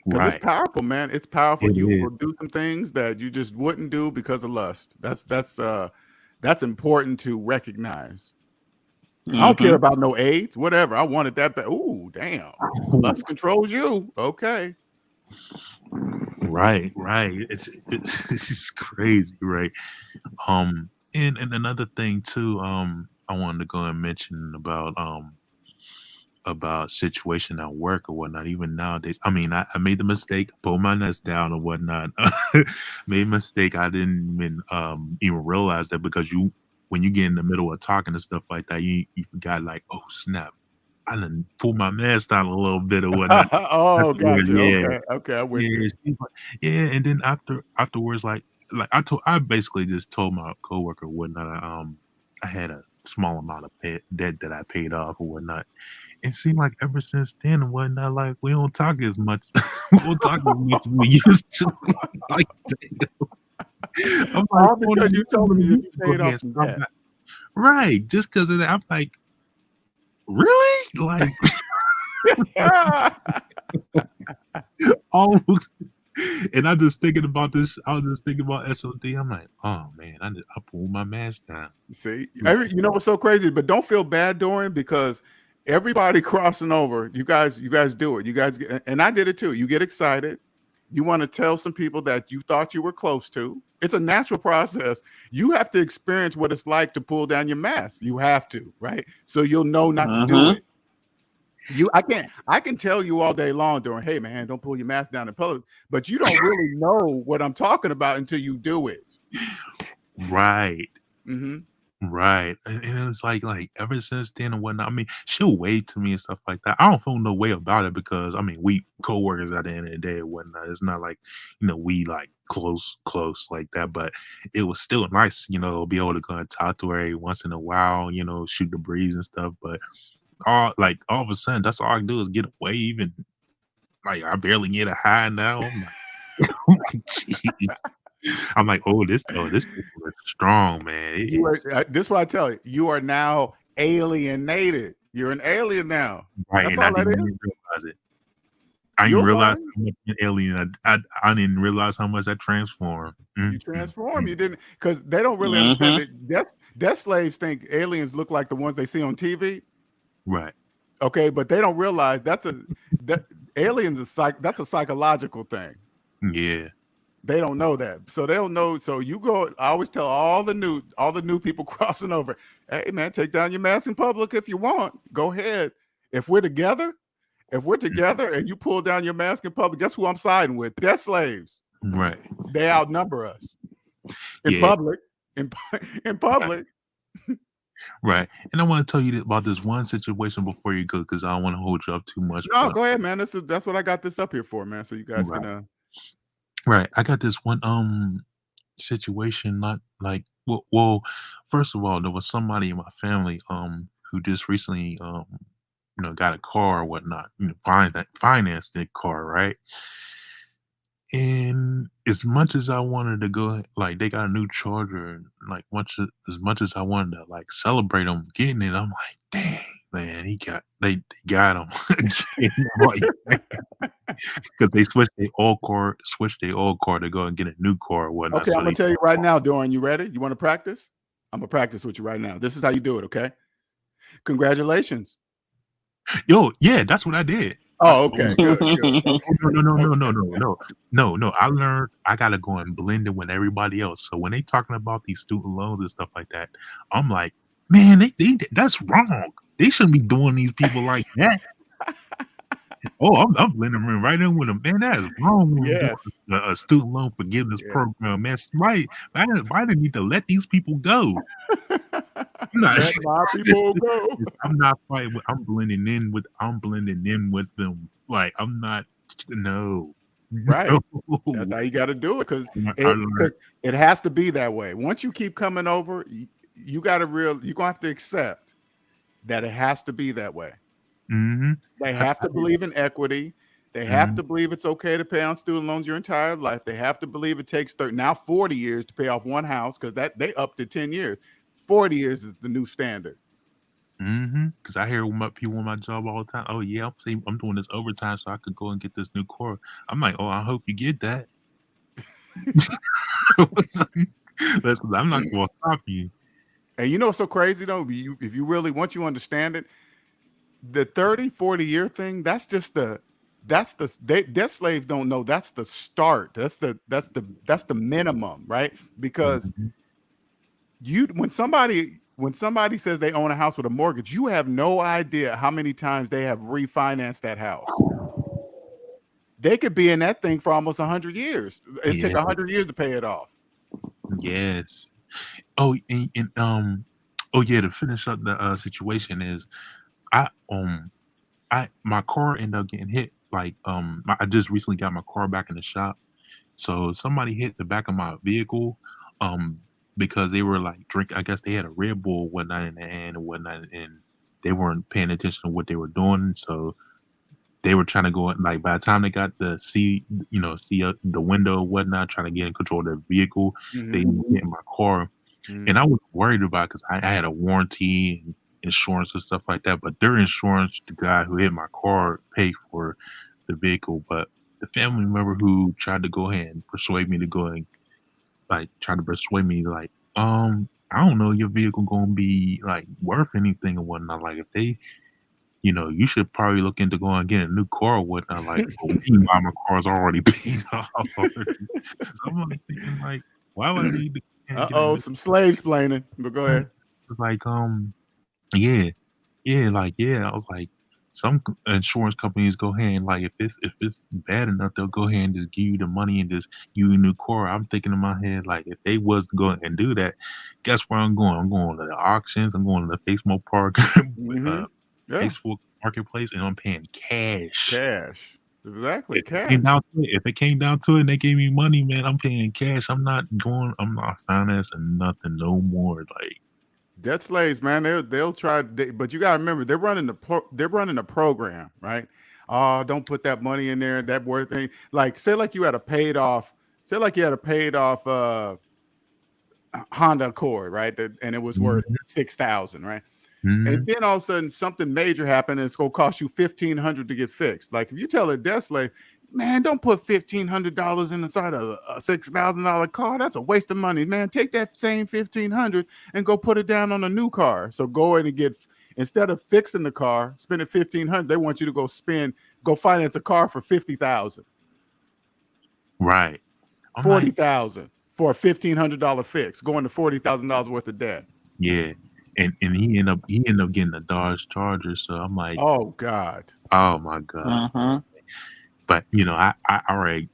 Because it's powerful, man. It's powerful. You will do some things that you just wouldn't do because of lust. That's important to recognize. I don't care about no AIDS, whatever. I wanted that. Ooh, damn. Lust controls you. Okay. Right. It's just crazy, right? And another thing too, I wanted to go and mention about situation at work or whatnot. Even nowadays, I mean, I made the mistake, pulled my nuts down or whatnot. Made a mistake. I didn't even realize that, because when you get in the middle of talking and stuff like that, you forgot, like, oh snap, I done pulled my mask down a little bit or whatnot. Oh, gotcha. Yeah. Okay, I'm with you. Yeah, and then afterwards, like I basically just told my coworker whatnot. I had a small amount of debt that I paid off or whatnot. It seemed like ever since then and whatnot, like we don't talk as much. We don't talk as much as we used to. Like, I'm like, all because you told me you paid off some debt. Right, just because of that, I'm like, really? Like, and I'm just thinking about this. I was just thinking about SOD. I'm like, oh man, I pulled my mask down. See, you know what's so crazy? But don't feel bad, Dorian, because everybody crossing over. You guys do it. You guys and I did it too. You get excited. You want to tell some people that you thought you were close to. It's a natural process. You have to experience what it's like to pull down your mask. You have to, right? So you'll know not to do it. I can tell you all day long, Dorian, hey man, don't pull your mask down in public, but you don't really know what I'm talking about until you do it. Right. Right. And it's like ever since then and whatnot, I mean, she'll wave to me and stuff like that. I don't feel no way about it, because I mean, we co-workers at the end of the day and whatnot. It's not like, we like close like that, but it was still nice, be able to go and talk to her every once in a while, shoot the breeze and stuff. But all of a sudden, that's all I do is get away. Even like I barely get a high now. I'm like, oh my geez. I'm like, this is strong, man. This is what I tell you. You are now alienated. You're an alien now. Right. That's and all I didn't that is. even realize it. I didn't You'll realize learn. how much an alien. I didn't realize how much I transformed. You transform. You didn't, because they don't really understand that death slaves think aliens look like the ones they see on TV. Right. Okay, but they don't realize that aliens that's a psychological thing. Yeah. They don't know that, so they don't know. So you go. I always tell all the new people crossing over, hey man, take down your mask in public if you want. Go ahead. If we're together and you pull down your mask in public, guess who I'm siding with? Death slaves. Right. They outnumber us in public. In public. Right. And I want to tell you about this one situation before you go, because I don't want to hold you up too much. No, go ahead, man. That's what I got this up here for, man. So you guys can. Right. I got this one situation. Not like well. First of all, there was somebody in my family who just recently got a car or whatnot. Financed the car, right? And as much as I wanted to go, like they got a new Charger, and like as much as I wanted to like celebrate them getting it, I'm like, dang, man, they got him, because they switched their old car to go and get a new car or whatnot. Okay, I'm gonna tell you right now, Dorian. You ready? You want to practice? I'm gonna practice with you right now. This is how you do it. Okay. Congratulations. Yo, yeah, that's what I did. Oh, okay. Good. No. I learned I gotta go and blend in with everybody else. So when they talking about these student loans and stuff like that, I'm like, man, that's wrong. They shouldn't be doing these people like that. Oh, I'm blending right in with them, man. That is wrong. Yes. A student loan forgiveness program, man. Right? Why do need to let these people go? Let my people go. I'm not fighting. I'm blending in with them. Like I'm not. No. Right. That's how you got to do it, because it has to be that way. Once you keep coming over, you're gonna have to accept that it has to be that way. Mm-hmm. They have to believe in equity. They have to believe it's okay to pay on student loans your entire life. They have to believe it takes 40 years to pay off one house, because they up to 10 years. 40 years is the new standard. Because I hear people in my job all the time. Oh yeah, I'm doing this overtime so I could go and get this new car. I'm like, oh, I hope you get that. I'm not going to stop you. And you know what's so crazy though? If you really, once you understand it, the 30-40 year thing, death slaves don't know that's the start. That's the minimum, right? Because when somebody says they own a house with a mortgage, you have no idea how many times they have refinanced that house. They could be in that thing for almost 100 years. It take 100 years to pay it off. Yes. Oh, to finish up the situation is, my car ended up getting hit. Like I just recently got my car back in the shop, so somebody hit the back of my vehicle, because they were like drinking. I guess they had a Red Bull whatnot in their hand and whatnot, and they weren't paying attention to what they were doing. So they were trying to go, like by the time they got to see the window or whatnot, trying to get in control of their vehicle, they hit my car, and I was worried about it because I had a warranty and insurance and stuff like that. But their insurance, the guy who hit my car, paid for the vehicle, but the family member who tried to go ahead and persuade me to go and I don't know, your vehicle gonna be like worth anything or whatnot. Like if they, you should probably look into going and getting a new car or whatnot. Like my car's already paid off. So I'm like thinking, like, why would I need to? Some slave explaining. But go ahead. It's like I was like, some insurance companies go ahead and like if it's bad enough, they'll go ahead and just give you the money and just give you a new car. I'm thinking in my head, like if they was to go and do that, guess where I'm going? I'm going to the auctions. I'm going to the Facebook Park, Facebook Marketplace, and I'm paying cash. Cash, exactly. Cash. If it came down to it, and they gave me money, man, I'm paying cash. I'm not financing nothing no more. Like. Debt slaves, man, they'll try, but you gotta remember they're running a program, right? Oh, don't put that money in there. That worth thing. Like say you had a paid off Honda Accord, right? And it was worth $6,000, right? And then all of a sudden something major happened and it's gonna cost you $1,500 to get fixed. Like if you tell a desk slave, man, don't put $1,500 inside a $6,000 car. That's a waste of money, man. Take that same $1,500 and go put it down on a new car. So go in and get, instead of fixing the car, spending $1,500, they want you to go finance a car for $50,000. Right. $40,000 for a $1,500 fix, going to $40,000 worth of debt. Yeah. And he ended up getting a Dodge Charger. So I'm like, oh God. Oh my God. Uh-huh. But I already,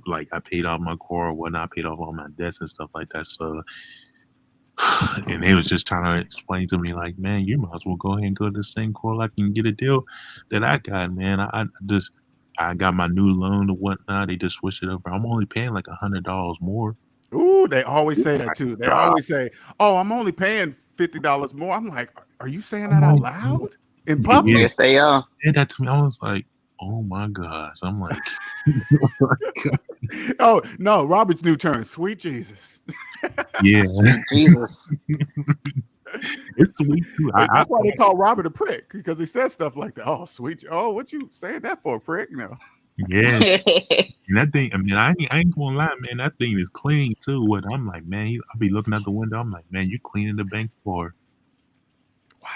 like I paid off my car or whatnot, I paid off all my debts and stuff like that. So, and they was just trying to explain to me like, man, you might as well go ahead and go to the same car like and get a deal that I got, man. I got my new loan or whatnot. They just switched it over. I'm only paying like $100 more. Ooh, they always say that too. They always say, "Oh, I'm only paying $50 more." I'm like, "Are you saying that out loud in public?" Yes, they are. Said that to me. I was like, "Oh my gosh!" I'm like, "Oh no, Robert's new turn, sweet Jesus." Yeah, sweet Jesus. It's sweet too. That's why they call Robert a prick, because he says stuff like that. Oh, sweet. Oh, what you saying that for, prick? No. Yeah, and that thing. I mean, I ain't gonna lie, man. That thing is clean too. What I'm like, man. I'll be looking out the window. I'm like, man, you cleaning the bank for? Wow.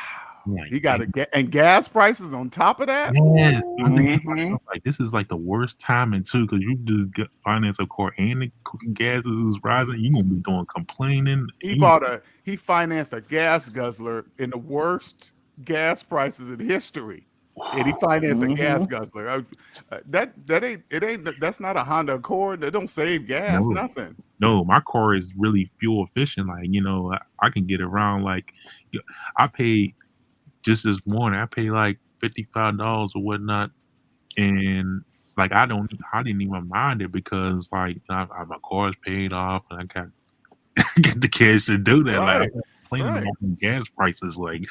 Like, he got and gas prices on top of that. Yes, I'm thinking like this is like the worst timing too, because you just got finance a car and the gas is rising. You gonna be doing complaining. He financed a gas guzzler in the worst gas prices in history. And he financed a gas guzzler. That's not a Honda Accord. They don't save gas, nothing. No, my car is really fuel efficient. Like, I can get around. Like, I paid just this morning. I paid like $55 or whatnot, and like I didn't even mind it because like my car is paid off and I got get the cash to do that. Right. Like, I'm complaining about gas prices, like.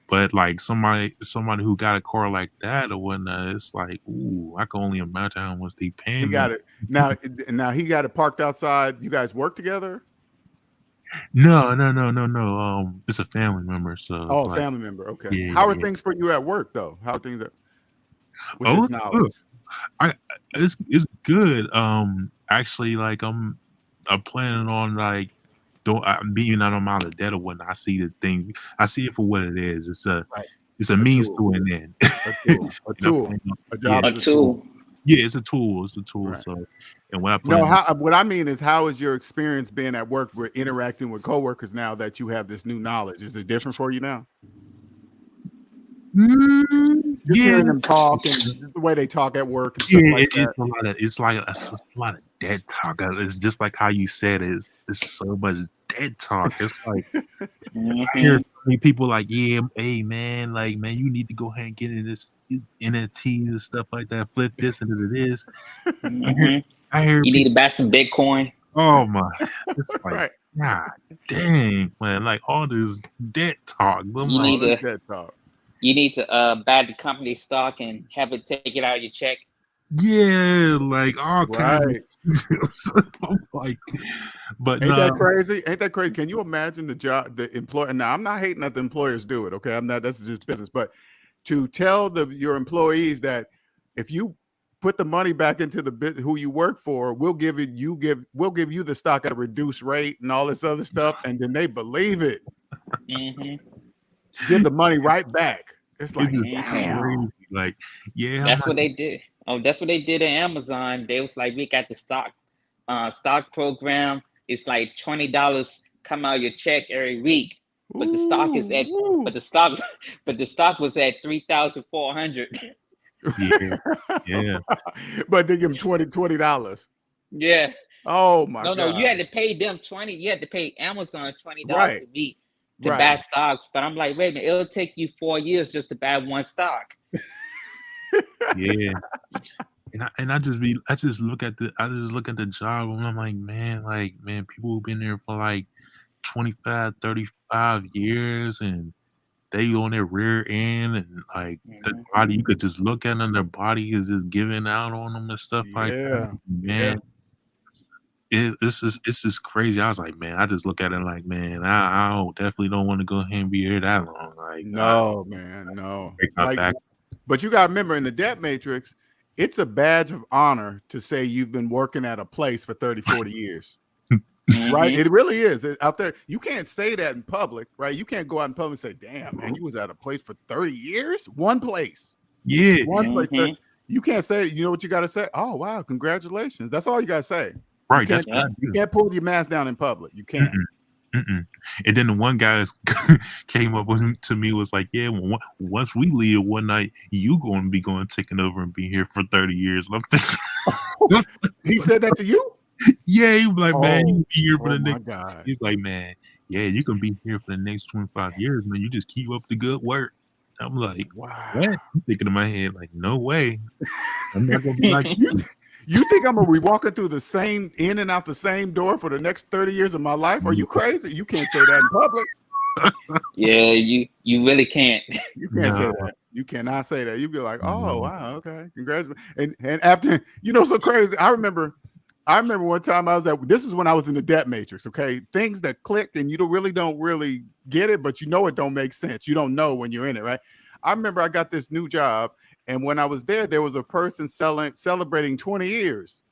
But like somebody who got a car like that or whatnot, it's like, ooh, I can only imagine how much they paying. He got it now. He got it parked outside. You guys work together? No. It's a family member. So family member. Okay. Yeah, how are things for you at work though? How are things with this knowledge? It's good. Actually, like I'm planning on like. Being out of the debt or whatnot, I see the thing. I see it for what it is. It's a means to an end. A tool. A tool. Yeah, it's a tool. It's a tool. Right. So, and what what I mean is, how is your experience being at work with interacting with coworkers now that you have this new knowledge? Is it different for you now? Just hearing them talk and the way they talk at work. And stuff like it's a lot of dead talk. It's just like how you said it. It's so much dead talk. It's like I hear people like, yeah, hey man, like man, you need to go ahead and get in this NFT and stuff like that. Flip this into this. I hear you need to buy some Bitcoin. Oh my! It's like God dang, man! Like all this dead talk. You need to buy the company stock and have it take it out of your check. Yeah, like all kinds of like, but ain't that crazy? Ain't that crazy? Can you imagine the employer? Now, I'm not hating that the employers do it. Okay, I'm not. That's just business. But to tell your employees that if you put the money back into who you work for, we'll give you the stock at a reduced rate and all this other stuff, and then they believe it. Give the money right back. It's like, crazy. Like, yeah, that's what they did. Oh, that's what they did at Amazon. They was like, we got the stock program. It's like $20 come out your check every week, but the stock is at but the stock was at 3,400. Yeah. But they give them $20. Yeah. Oh my God. No, you had to pay them $20. You had to pay Amazon $20 a week to buy stocks. But I'm like, wait a minute, it'll take you 4 years just to buy one stock. Yeah. And I just look at the job and I'm like, man, people who've been there for like 25, 35 years and they on their rear end and like the body, you could just look at them, their body is just giving out on them and stuff like that. Man. It's just crazy. I was like, man, I just look at it like, man, I definitely don't want to go ahead and be here that long. Like, no, man, no. break my Like, back. but you got to remember in the debt matrix, it's a badge of honor to say you've been working at a place for 30, 40 years. Right? It really is. Out there, you can't say that in public, right? You can't go out in public and say, damn, man, you was at a place for 30 years? One place. Yeah. One place. You can't say, you know what you got to say? Oh, wow, congratulations. That's all you got to say. Right. You can't pull your mask down in public. You can't. And then the one guy came up to me, was like, yeah, once we leave one night, you going to be taking over and be here for 30 years. And I'm thinking, he said that to you? Yeah, he was like, man, you can be here for the next. God. He's like, man, yeah, you can be here for the next 25 years, man. You just keep up the good work. I'm like, wow. What? I'm thinking in my head, like, no way. I'm not gonna be like you. You think I'm gonna be walking through the same in and out the same door for the next 30 years of my life? Are you crazy? You can't say that in public. Yeah, you really can't. You can't say that. You cannot say that. You be like, oh wow, okay, congratulations. And after, so crazy. I remember one time I was at, this is when I was in the debt matrix. Okay, things that clicked and you don't really get it, but it don't make sense. You don't know when you're in it, right? I remember I got this new job. And when I was there was a person celebrating 20 years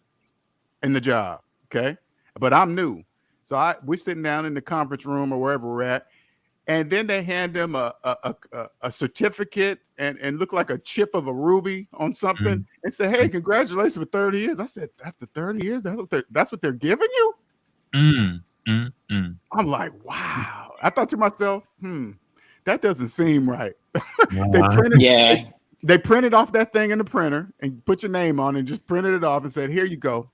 in the job. Okay. But I'm new. So we're sitting down in the conference room or wherever we're at. And then they hand them a certificate and look like a chip of a ruby on something and say, hey, congratulations for 30 years. I said, after 30 years, that's what they're giving you? I'm like, wow. I thought to myself, that doesn't seem right. They printed off that thing in the printer and put your name on it and just printed it off and said, here you go.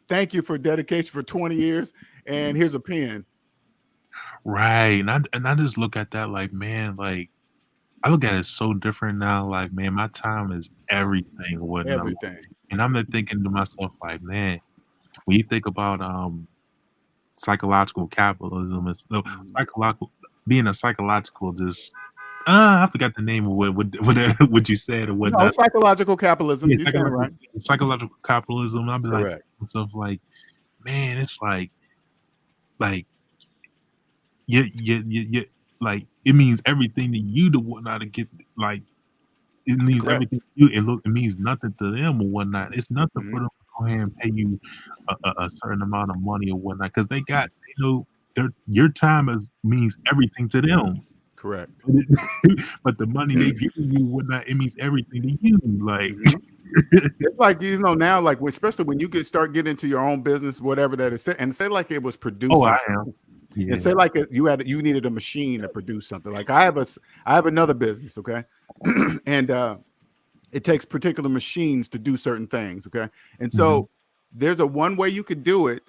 Thank you for dedication for 20 years. And here's a pen. Right. And I just look at that like, man, like, I look at it so different now. Like, man, my time is everything. Everything. And I'm thinking to myself, like, man, when you think about psychological capitalism, it's being a psychological just I forgot the name of what you said or what. No, psychological capitalism. Yeah, you said it right. Psychological capitalism. I'll be Correct. like myself, like, man, it's like you like it means everything to you to whatnot to get like it means everything to you. It means nothing to them or whatnot. It's nothing for them to go ahead and pay you a certain amount of money or whatnot because they got your time means everything to them. Correct. But the money they give you whatnot, it means everything to you. Like it's like now, like especially when you start getting into your own business, whatever that is, and say like it was producing. Oh, I am. Yeah. And say like you needed a machine to produce something. Like I have another business, okay, and it takes particular machines to do certain things, okay, and so there's a one way you could do it.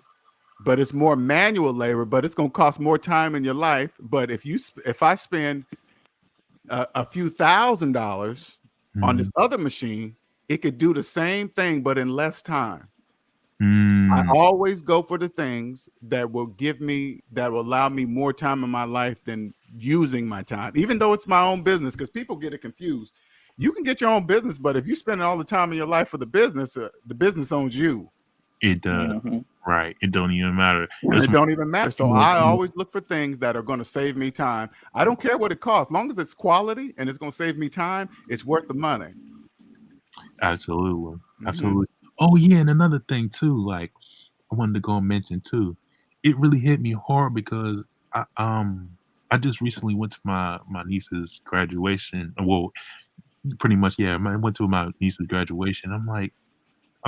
But it's more manual labor, but it's going to cost more time in your life. But if I spend a few $1,000s on this other machine, it could do the same thing, but in less time. I always go for the things that will allow me more time in my life than using my time, even though it's my own business, because people get it confused. You can get your own business, but if you spend all the time in your life for the business owns you. It does. Right. It don't even matter. It don't even matter. So I always look for things that are going to save me time. I don't care what it costs. As long as it's quality and it's going to save me time, it's worth the money. Absolutely. Absolutely. Oh, yeah. And another thing, too, like I wanted to go and mention, too, it really hit me hard because I just recently went to my niece's graduation. Well, pretty much, yeah. I went to my niece's graduation. I'm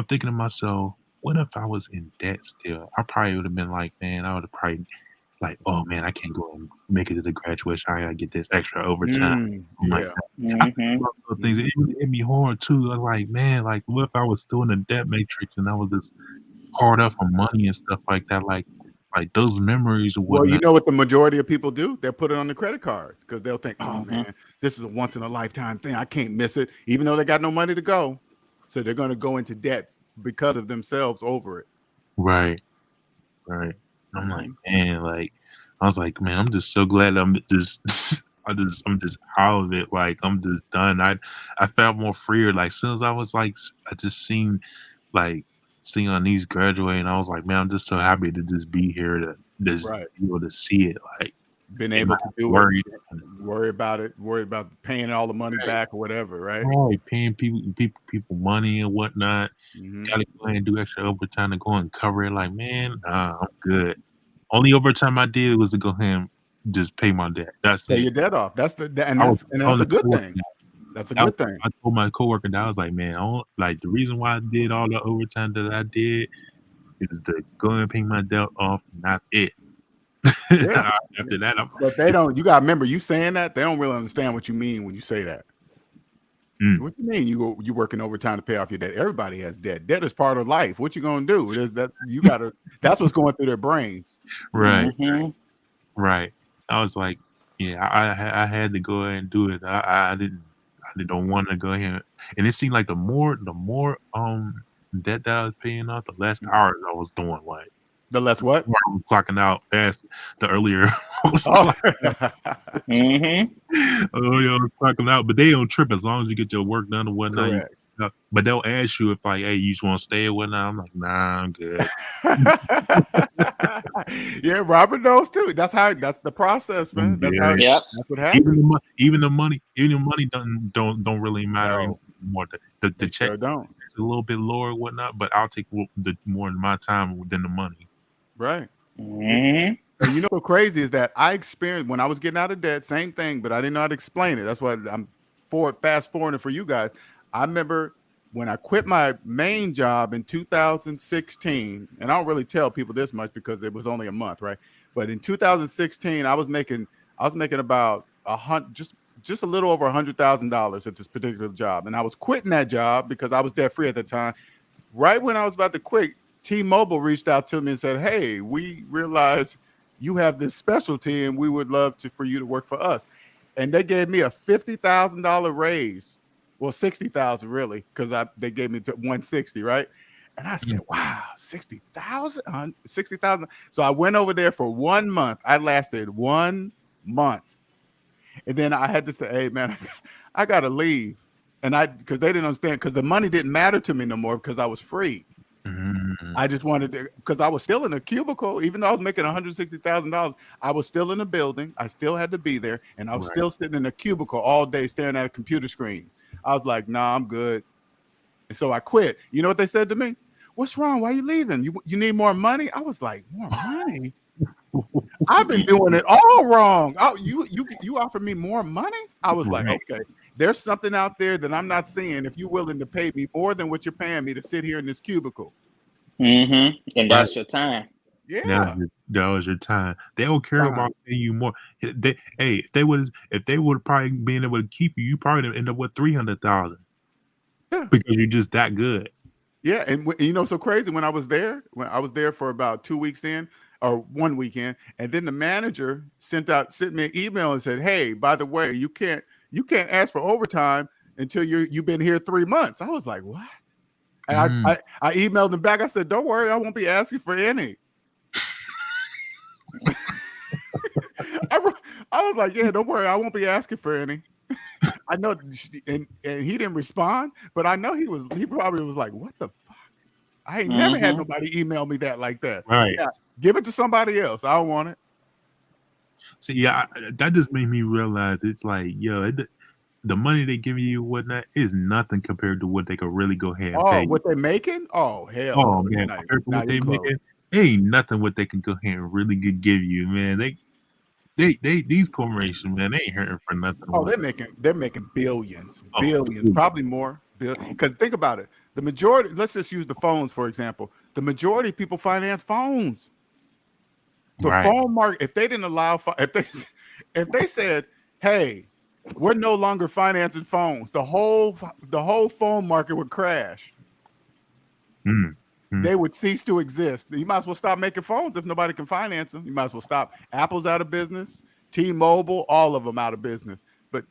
thinking to myself, what if I was in debt still? I probably would have been like, man, I would have probably like, oh man, I can't go and make it to the graduation. I gotta get this extra overtime. Things it hit me hard too. I was like, man, like what if I was still in the debt matrix and I was just hard up for money and stuff like that? Like those memories or whatnot. Well, you know what the majority of people do? They'll put it on the credit card because they'll think, oh man, this is a once in a lifetime thing. I can't miss it, even though they got no money to go. So they're gonna go into debt because of themselves over it. Right. I'm like, man, like I was like, man, I'm just so glad I'm just out of it. Like I'm just done. I felt more freer. Like as soon as I was like, I just seen like seeing our niece graduate, and I was like, man, I'm just so happy to just be here to just Right. be able to see it, like, Been and able not to do worried. it, worry about paying all the money Right. back or whatever, right? Right, paying people money and whatnot. Mhm. Gotta go ahead and do extra overtime to go and cover it. Like, man, nah, I'm good. Only overtime I did was to go ahead and just pay my debt. That's Pay it. your debt off. That's the and I was that's telling a the good coworker thing. that. That's a That was, good thing. I told my coworker that I was like, man, I don't, like, the reason why I did all the overtime that I did is to go and pay my debt off, and that's it. Yeah. After that, I'm. But they don't. You gotta remember, you saying that they don't really understand what you mean when you say that. What you mean you working overtime to pay off your debt? Everybody has debt. Debt is part of life. What you gonna do? There's that you gotta. That's what's going through their brains. Right. Mhm. Right. I was like, yeah, I had to go ahead and do it. I didn't want to go ahead, and it seemed like the more debt that I was paying off, the less hours I was doing. Like, The less what? the more I was clocking out fast, the earlier I was Oh. Mhm. oh, yeah, I was clocking out, but they don't trip as long as you get your work done and whatnot. Correct. But they'll ask you if, like, hey, you just want to stay or whatnot. I'm like, nah, I'm good. Yeah, Robert knows too. That's the process, man. That's how. Yep. That's what happens. Even the money don't really matter No, anymore. The they check sure don't. is a little bit lower and whatnot, but I'll take the more of my time than the money. Right. Mhm. And you know what's crazy is that I experienced when I was getting out of debt, same thing, but I didn't know how to explain it. That's why I'm fast forwarding for you guys. I remember when I quit my main job in 2016, and I don't really tell people this much because it was only a month, right? But in 2016, I was making about just a little over $100,000 at this particular job, and I was quitting that job because I was debt free at the time. Right when I was about to quit, T-Mobile reached out to me and said, "Hey, we realize you have this specialty, and we would love for you to work for us." And they gave me a $50,000 raise. Well, 60,000 really, because they gave me to 160, right? And I said, "Wow, 60,000, 60,000." So I went over there for 1 month. I lasted 1 month, and then I had to say, "Hey, man, I got to leave." And because they didn't understand, because the money didn't matter to me no more because I was free. I just wanted to, because I was still in a cubicle, even though I was making $160,000. I was still in a building. I still had to be there, and I was still sitting in a cubicle all day staring at computer screens. I was like, "Nah, I'm good." And so I quit. You know what they said to me? "What's wrong? Why are you leaving? You need more money?" I was like, "More money? I've been doing it all wrong. Oh, you offered me more money?" I was like, Right. "Okay, there's something out there that I'm not seeing. If you're willing to pay me more than what you're paying me to sit here in this cubicle." Mhm. And Right. that's your time. Yeah. That was your time. They don't care about paying you more. If they would probably been able to keep you, you probably would end up with 300,000. Yeah. Because you're just that good. Yeah, and you know, so crazy when I was there for about 2 weeks or 1 weekend, and then the manager sent me an email and said, "Hey, by the way, you can't ask for overtime until you've been here 3 months." I was like, "What?" And I emailed them back. I said, "Don't worry, I won't be asking for any." I was like, "Yeah, don't worry, I won't be asking for any." I know, and he didn't respond, but I know he probably was like, "What the fuck? I ain't never had nobody email me that like that." Right. Yeah, give it to somebody else. I don't want it. So yeah, that just made me realize it's like, yo, the money they give you whatnot is nothing compared to what they could really go ahead and Oh, pay. what they're making? Oh, hell Oh no. man, It's compared to not what they even close. making, ain't nothing what they can go ahead and really give you, man. These corporations, man, they ain't hurting for nothing. Oh, they're making billions, Oh, probably more. Because think about it. The majority, let's just use the phones, for example. The majority of people finance phones. The right. phone market, if they didn't allow, if they said, "Hey, we're no longer financing phones," the whole phone market would crash. They would cease to exist. You might as well stop making phones if nobody can finance them. You might as well stop. Apple's out of business. T-Mobile, all of them out of business. But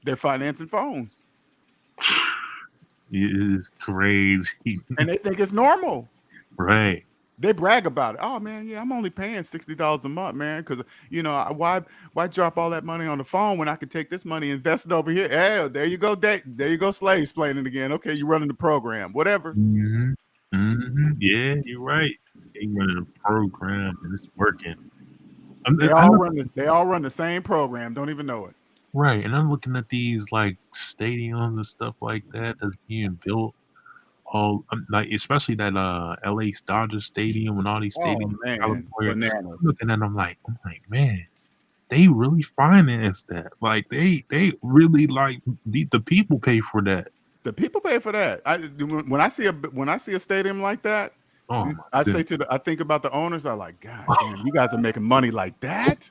they're financing phones. It is crazy. And they think it's normal. Right. They brag about it. "Oh man, yeah, I'm only paying $60 a month, man, because why drop all that money on the phone when I can take this money and invest it over here?" Hey, there you go, slave explaining again. Okay, you running the program, whatever. Yeah, you're right. They running a program and it's working. They all run the same program. Don't even know it. Right, and I'm looking at these like stadiums and stuff like that that's being built. All like especially that LA Dodgers Stadium and all these Oh stadiums in man, California. I'm bananas. looking at them I'm like, man, they really finance that. Like they really like the people pay for that. The people pay for that. When I see a stadium like that, Oh my I goodness. say I think about the owners. I'm like, God damn, you guys are making money like that.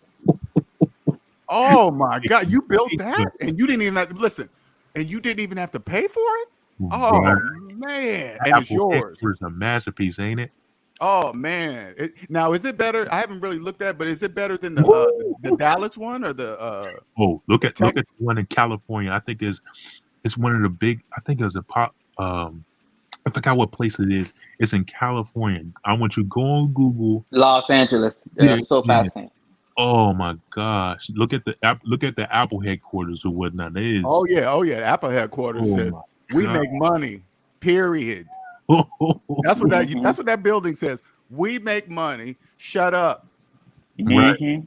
Oh my God, you built that and you didn't even have to listen, and you didn't even have to pay for it. Oh Right. man, and Apple it's yours. headquarters a masterpiece, ain't it? Oh man, now is it better? I haven't really looked at, but is it better than the Dallas one or the? Oh, look at Texas? the one in California. I think it's one of the big. I think it's a pop. I forgot what place it is. It's in California. I want you to go on Google. Los Angeles, SoFi Center. Oh my gosh! Look at the Apple headquarters or whatnot. It is. Oh yeah. Apple headquarters says we make money. Period. That's what that building says. We make money. Shut up. Right. Mm-hmm.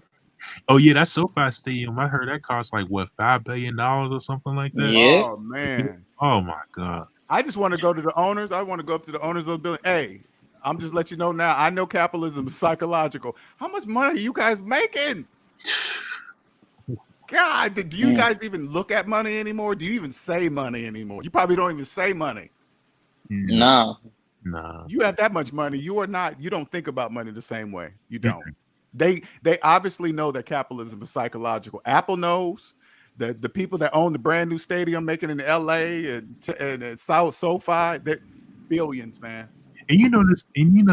Oh yeah, that SoFi Stadium. I heard that cost like what $5 billion or something like that. Yeah. Oh man. Oh my God. I just want to go to the owners. I want to go up to the owners of the building. Hey, I'm just let you know now. I know capitalism is psychological. How much money are you guys making? God, do you guys even look at money anymore? Do you even say money anymore? You probably don't even say money. No. You have that much money. You don't think about money the same way. You don't. They obviously know that capitalism is psychological. Apple knows. The people that own the brand new stadium making in LA and South SoFi, they're billions, man. And you know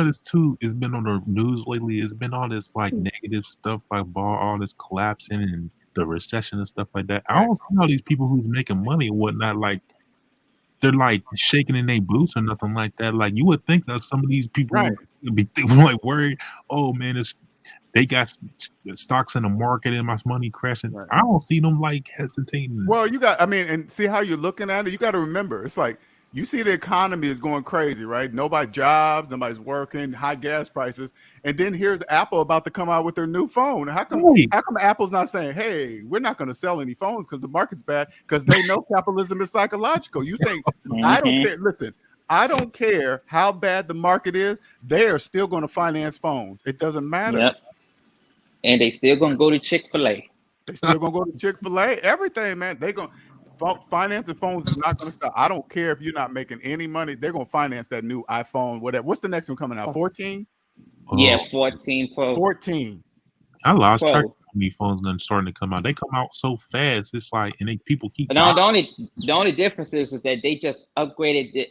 this too. It's been on the news lately. It's been all this like negative stuff, like all this collapsing and the recession and stuff like that. I don't see all these people who's making money and whatnot, like they're like shaking in their boots or nothing like that. Like you would think that some of these people would be like worried. Oh man, they got stocks in the market and my money crashing. I don't see them like hesitating. Well, and see how you're looking at it. You got to remember, it's like you see the economy is going crazy, right? Nobody's working, high gas prices, and then here's Apple about to come out with their new phone. How come Apple's not saying, "Hey, we're not going to sell any phones because the market's bad"? Because they know capitalism is psychological. You think I don't care? Listen. I don't care how bad the market is. They are still going to finance phones. It doesn't matter. Yep. And they still gonna go to Chick-fil-A. They still gonna go to Chick-fil-A. Everything, man. They gonna financing phones is not gonna stop. I don't care if you're not making any money. They're gonna finance that new iPhone, whatever. What's the next one coming out? 14? Yeah, 14 Pro. 14. I lost track of how many phones then starting to come out. They come out so fast. It's like, and people keep. But the only difference is that they just upgraded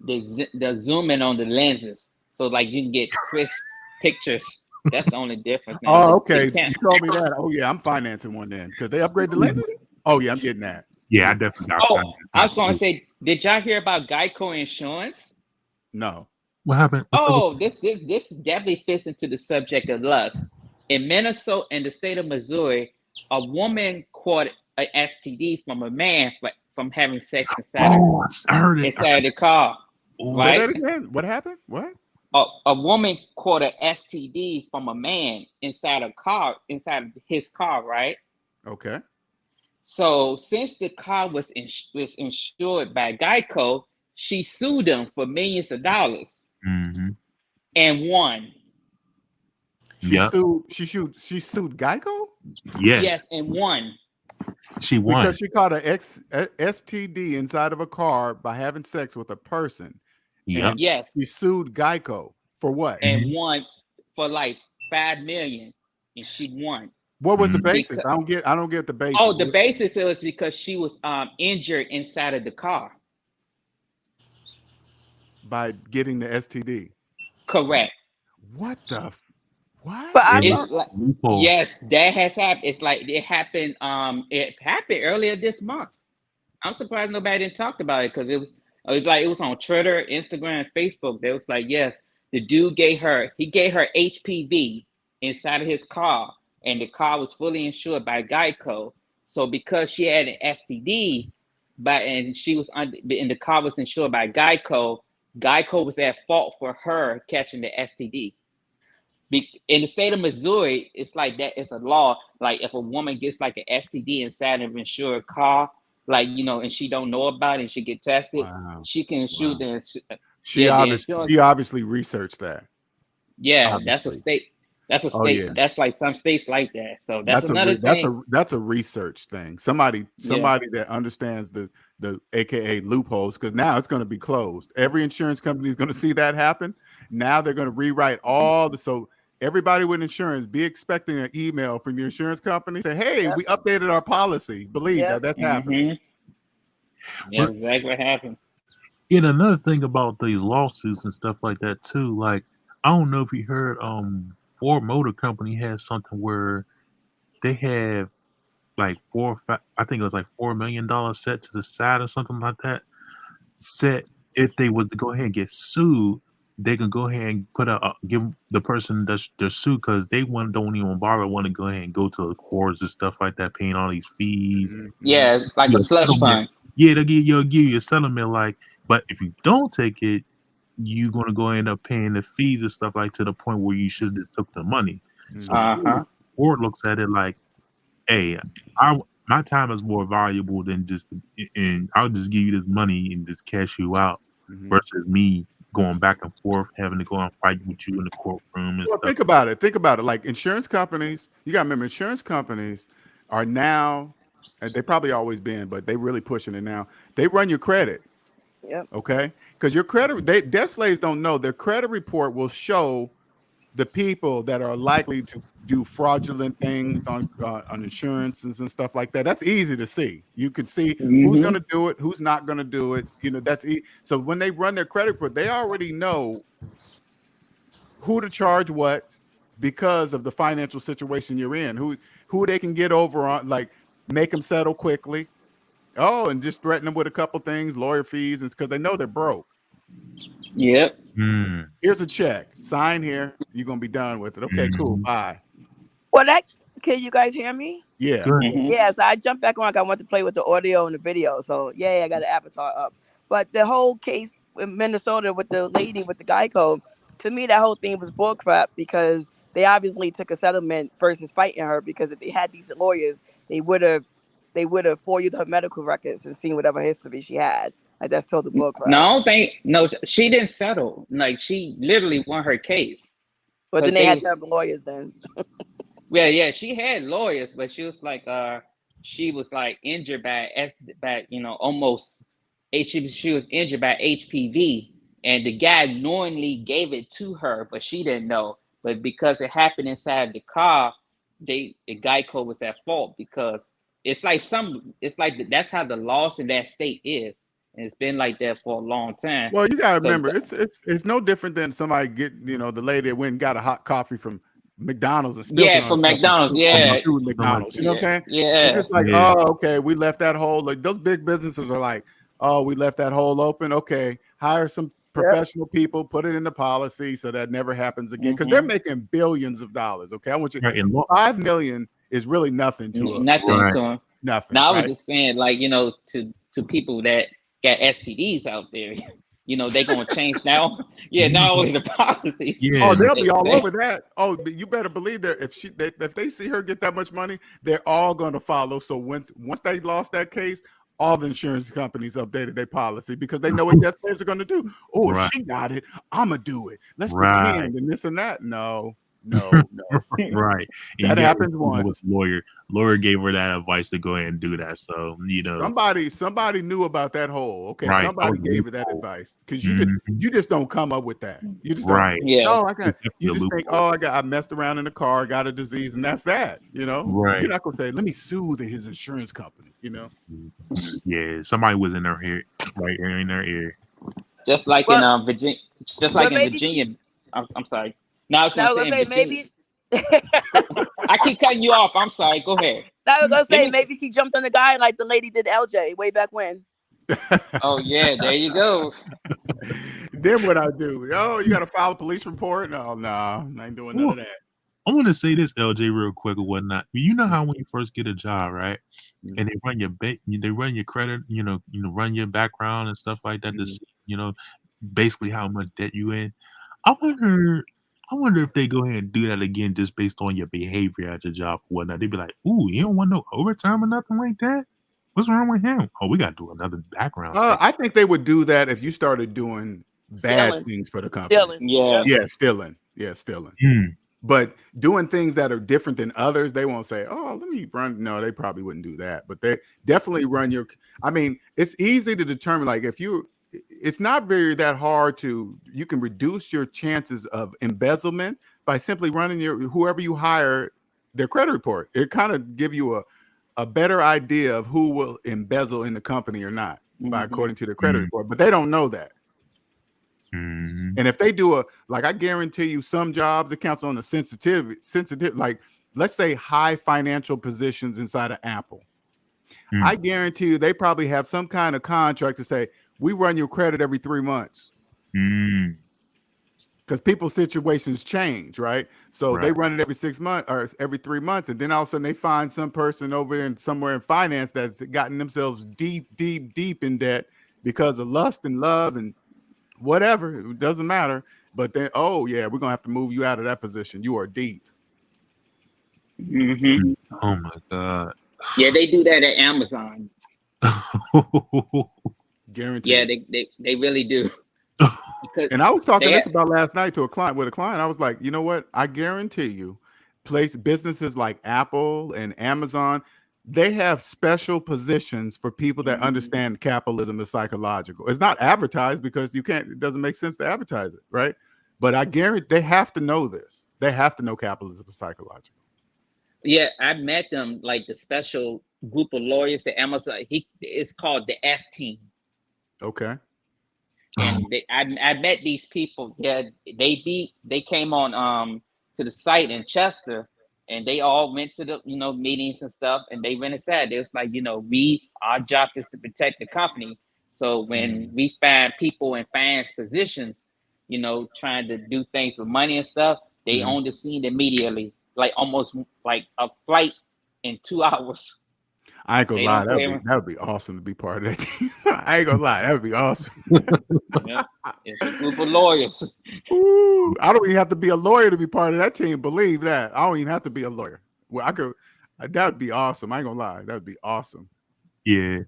the zoom in on the lenses, so like you can get crisp pictures. That's the only difference. Now. Oh, okay. You told me that. Oh, yeah, I'm financing one then because they upgrade the lenses. Oh, yeah, I'm getting that. Yeah, I definitely got. Oh, I was going to say, did y'all hear about Geico Insurance? No. What happened? This definitely fits into the subject of lust. In Minnesota, in the state of Missouri, a woman caught an STD from a man from having sex inside the car. Say that again. What happened? What? A woman caught an STD from a man inside his car, right? Okay. So since the car was insured by Geico, she sued them for millions of dollars and won. She sued Geico? Yes, and won. She won because she caught an STD inside of a car by having sex with a person. Yep. Yes. She sued Geico for what? And won for like $5 million, and she won. What was the basis? I don't get the basis. Oh, the basis was because she was injured inside of the car by getting the STD. Correct. What the? What? But yes, that has happened. It's like it happened. It happened earlier this month. I'm surprised nobody didn't talk about it because it was on Twitter, Instagram, and Facebook. They was like, yes, the dude gave her HPV inside of his car, and the car was fully insured by Geico. So because she had an STD, and she was and the car was insured by Geico, Geico was at fault for her catching the STD. In the state of Missouri, it's like that. It's a law. Like if a woman gets like an STD inside of an insured car, like and she don't know about it, and she get tested, she can sue the She obviously researched that. Yeah, obviously. that's a state. That's a Oh, state. yeah. That's like some states like that. So that's another thing. That's a research thing. Somebody that understands the AKA loopholes, because now it's going to be closed. Every insurance company is going to see that happen. Now they're going to rewrite so everybody with insurance, be expecting an email from your insurance company say, "Hey, we updated our policy." Believe that's happening. Yeah, exactly what happened. And another thing about these lawsuits and stuff like that too, like I don't know if you heard, Ford Motor Company has something where they have like I think it was like $4 million set to the side or something like that. Set if they was to go ahead and get sued, they can go ahead and give the person that's they're sued, because they don't even want to go ahead and go to the courts and stuff like that, paying all these fees. Yeah, like a slush fund. Yeah, they'll give you a settlement, like, but if you don't take it, you're gonna go end up paying the fees and stuff, like, to the point where you should have just took the money. So Ford looks at it like, hey, my time is more valuable than and I'll just give you this money and just cash you out, versus me going back and forth, having to go and fight with you in the courtroom and stuff. Think about it. Like insurance companies, you gotta remember, insurance companies are now, and they probably always been, but they really pushing it now. They run your credit. Yep. Okay. Because your credit, debt slaves don't know, their credit report will show the people that are likely to do fraudulent things on insurances and stuff like that. That's easy to see. You can see who's going to do it, who's not going to do it. That's so when they run their credit report, they already know who to charge what because of the financial situation you're in, who they can get over on, like make them settle quickly. Oh, and just threaten them with a couple things, lawyer fees, and because they know they're broke. Yep. Here's a check. Sign here. You're gonna be done with it. Okay, cool. Bye. Well, can you guys hear me? Yeah. Yeah. So I jumped back on. I want to play with the audio and the video. So I got an avatar up. But the whole case in Minnesota with the lady with the Geico, to me, that whole thing was bullcrap, because they obviously took a settlement versus fighting her, because if they had decent lawyers, they would have FOIA'd her medical records and seen whatever history she had. Like, that's total bullcrap. No, she didn't settle. Like, she literally won her case. But then they had to have lawyers then. Yeah, she had lawyers, but she was like injured by almost she was injured by HPV, and the guy knowingly gave it to her, but she didn't know. But because it happened inside the car, the Geico was at fault, because it's like that's how the laws in that state is. And it's been like that for a long time. Well, you gotta remember, it's no different than somebody get, the lady that went and got a hot coffee from McDonald's and spilled it on from McDonald's, McDonald's. You know what I'm saying? Yeah. It's just like, oh, okay, we left that hole. Like, those big businesses are like, oh, we left that hole open. Okay, hire some professional people, put it in the policy so that never happens again. Because they're making billions of dollars. Okay, I want you. $5 million is really nothing to them. Nothing to them. Nothing. Now I was just saying, like, to people that got STDs out there, they're gonna change now. Yeah, not only the policies. Yeah. Oh, they'll be all over that. Oh, you better believe that if they see her get that much money, they're all gonna follow. So once they lost that case, all the insurance companies updated their policy, because they know what debt slaves are gonna do. Oh, if she got it, I'ma do it. Let's pretend and this and that. No. Right. That happens once. Lawyer gave her that advice to go ahead and do that. So somebody knew about that hole. Okay, somebody gave her that advice, because you just don't come up with that. You just don't. Yeah. Oh, you just think, I messed around in the car, got a disease, and that's that. Right. You're not gonna say, let me sue his insurance company. Yeah, somebody was in their ear, right in their ear. Just like in Virginia. Just like in Virginia. I'm sorry. Now I was gonna say maybe. I keep cutting you off. I'm sorry. Go ahead. I was gonna say maybe she jumped on the guy like the lady did LJ way back when. Oh yeah, there you go. Then what I do? Oh, you got to file a police report? No, I ain't doing none of that. I want to say this, LJ, real quick or whatnot. You know how when you first get a job, right, and they run your credit, run your background and stuff like that. To see, basically how much debt you in. I wonder if they go ahead and do that again just based on your behavior at the job or whatnot. They'd be like, "Ooh, you don't want no overtime or nothing like that? What's wrong with him? Oh, we got to do another background check." I think they would do that if you started doing bad Stealing. things for the company. Stealing. Yeah. Yeah, stealing. Yeah, stealing. Mm, But doing things that are different than others, they won't say, "Oh, let me run." No, they probably wouldn't do that. But they definitely run your. I mean, it's easy to determine. Like if you, it's not very that hard to. You can reduce your chances of embezzlement by simply running your whoever you hire their credit report. It kind of give you a better idea of who will embezzle in the company or not by according to the credit report. But they don't know that. mm, And if they do I guarantee you some jobs, it counts on the sensitivity, like let's say high financial positions inside of Apple. I guarantee you they probably have some kind of contract to say, we run your credit every 3 months. Because people's situations change, right? So they run it every 6 months or every 3 months. And then all of a sudden they find some person over there somewhere in finance that's gotten themselves deep in debt because of lust and love and whatever, it doesn't matter. But then, oh yeah, we're gonna have to move you out of that position. You are deep. Oh my God. Yeah, they do that at Amazon. Guaranteed. Yeah, they really do. And I was talking this about last night to a client. I was like, you know what? I guarantee you, businesses like Apple and Amazon, they have special positions for people that understand capitalism is psychological. It's not advertised because it doesn't make sense to advertise it, right? But I guarantee they have to know this. They have to know capitalism is psychological. Yeah, I met them, like the special group of lawyers that Amazon, it's called the S team. Okay. And I met these people. Yeah, they came on to the site in Chester, and they all went to the meetings and stuff, and they went inside. They was like, our job is to protect the company. So when we find people in finance positions, trying to do things with money and stuff, they on the scene immediately, like almost like a flight in 2 hours. I ain't gonna lie, that would be awesome to be part of that team. I ain't gonna lie, that would be awesome. It's a group of lawyers. Ooh, I don't even have to be a lawyer to be part of that team. Believe that. I don't even have to be a lawyer. Well, that would be awesome. I ain't gonna lie, that would be awesome. Yeah.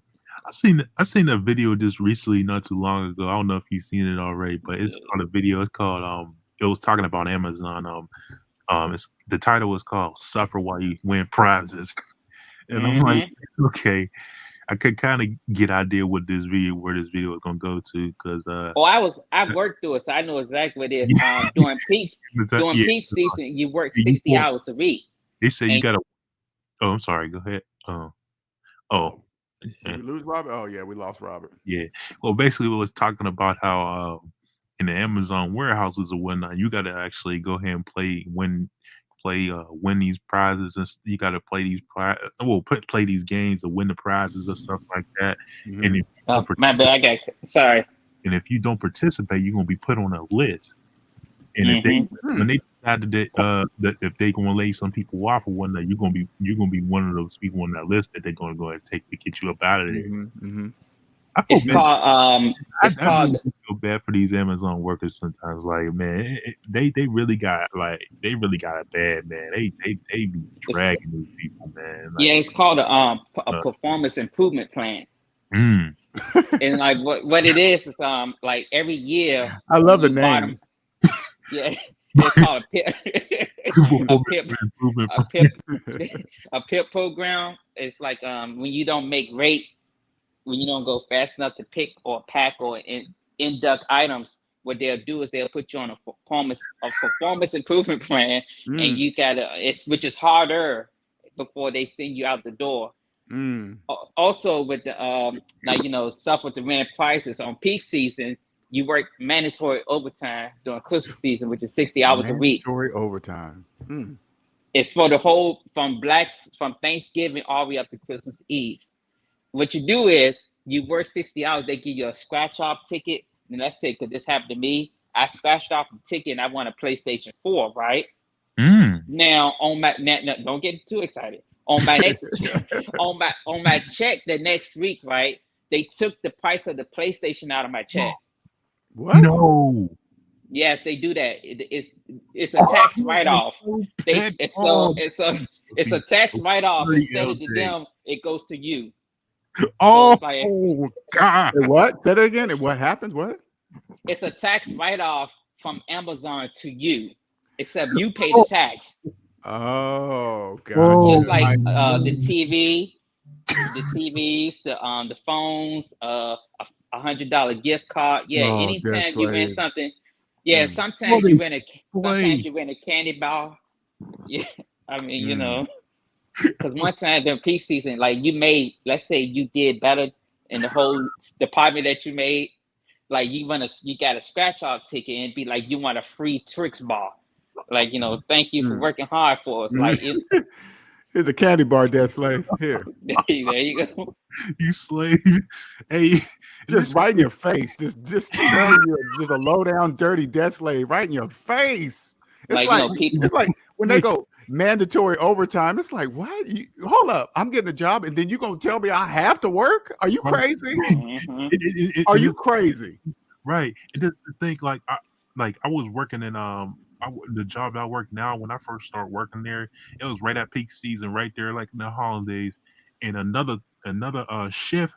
I seen a video just recently, not too long ago. I don't know if you've seen it already, but it's called a video. It's called it was talking about Amazon. The title was called "Suffer While You Win Prizes." And I'm like, okay, I could kind of get an idea where this video is gonna go to, because I worked through it, so I know exactly what it is. During peak season, you work 60 hours a week. They say you gotta. Oh, I'm sorry. Go ahead. Did we lose Robert? Oh yeah, we lost Robert. Yeah. Well, basically, it was talking about how in the Amazon warehouses or whatnot, you got to actually go ahead and win these prizes, and you got to play these play these games to win the prizes and stuff like that. And if my bad, sorry. And if you don't participate, you're gonna be put on a list. And if when they decided that if they're gonna lay some people off or whatnot, you're gonna be one of those people on that list that they're gonna go ahead and take to get you up out of there. I feel bad for these Amazon workers sometimes. Like, man, they really got it bad, man. They be dragging these people, man. Like, yeah, it's called a performance improvement plan. And like what it is like every year. I love the name. Yeah, it's called a PIP program. It's like when you don't make rate, when you don't go fast enough to pick or pack or induct items, what they'll do is they'll put you on a performance improvement plan, and you gotta which is harder before they send you out the door. Also with the stuff with the rent prices on peak season, you work mandatory overtime during Christmas season, which is 60 hours a week. Mandatory overtime. It's for the whole from Thanksgiving all the way up to Christmas Eve. What you do is you work 60 hours. They give you a scratch off ticket. And let's say, because this happened to me, I scratched off the ticket and I won a PlayStation 4, right? Now don't get too excited. On my next on my check the next week, right? They took the price of the PlayStation out of my check. What? No. Yes, they do that. It's a tax write-off. It's a tax write-off. Instead of to them, it goes to you. Oh, So like, God. What? Say that again. And what happens? What? It's a tax write-off from Amazon to you, except you pay the tax. Oh, God. Just like the TVs, the phones, $100 gift card. Yeah, anytime you win something. Yeah, sometimes you win a candy bar. Yeah, I mean, you know, because one time during peak season, like you made, let's say you did better in the whole department that you made. Like you got a scratch off ticket and be like, you want a free Trix bar. Like, you know, thank you for working hard for us. Like here's a candy bar, dead slave. Here. There you go. You slave. Hey, just right in your face. Just telling you, just a low down, dirty dead slave right in your face. It's it's like when they go mandatory overtime. It's like, what? Hold up. I'm getting a job and then you're going to tell me I have to work? Are you crazy? Are you crazy? Right. And just to think like I was working in the job I work now, when I first started working there, it was right at peak season, right there, like in the holidays. And another shift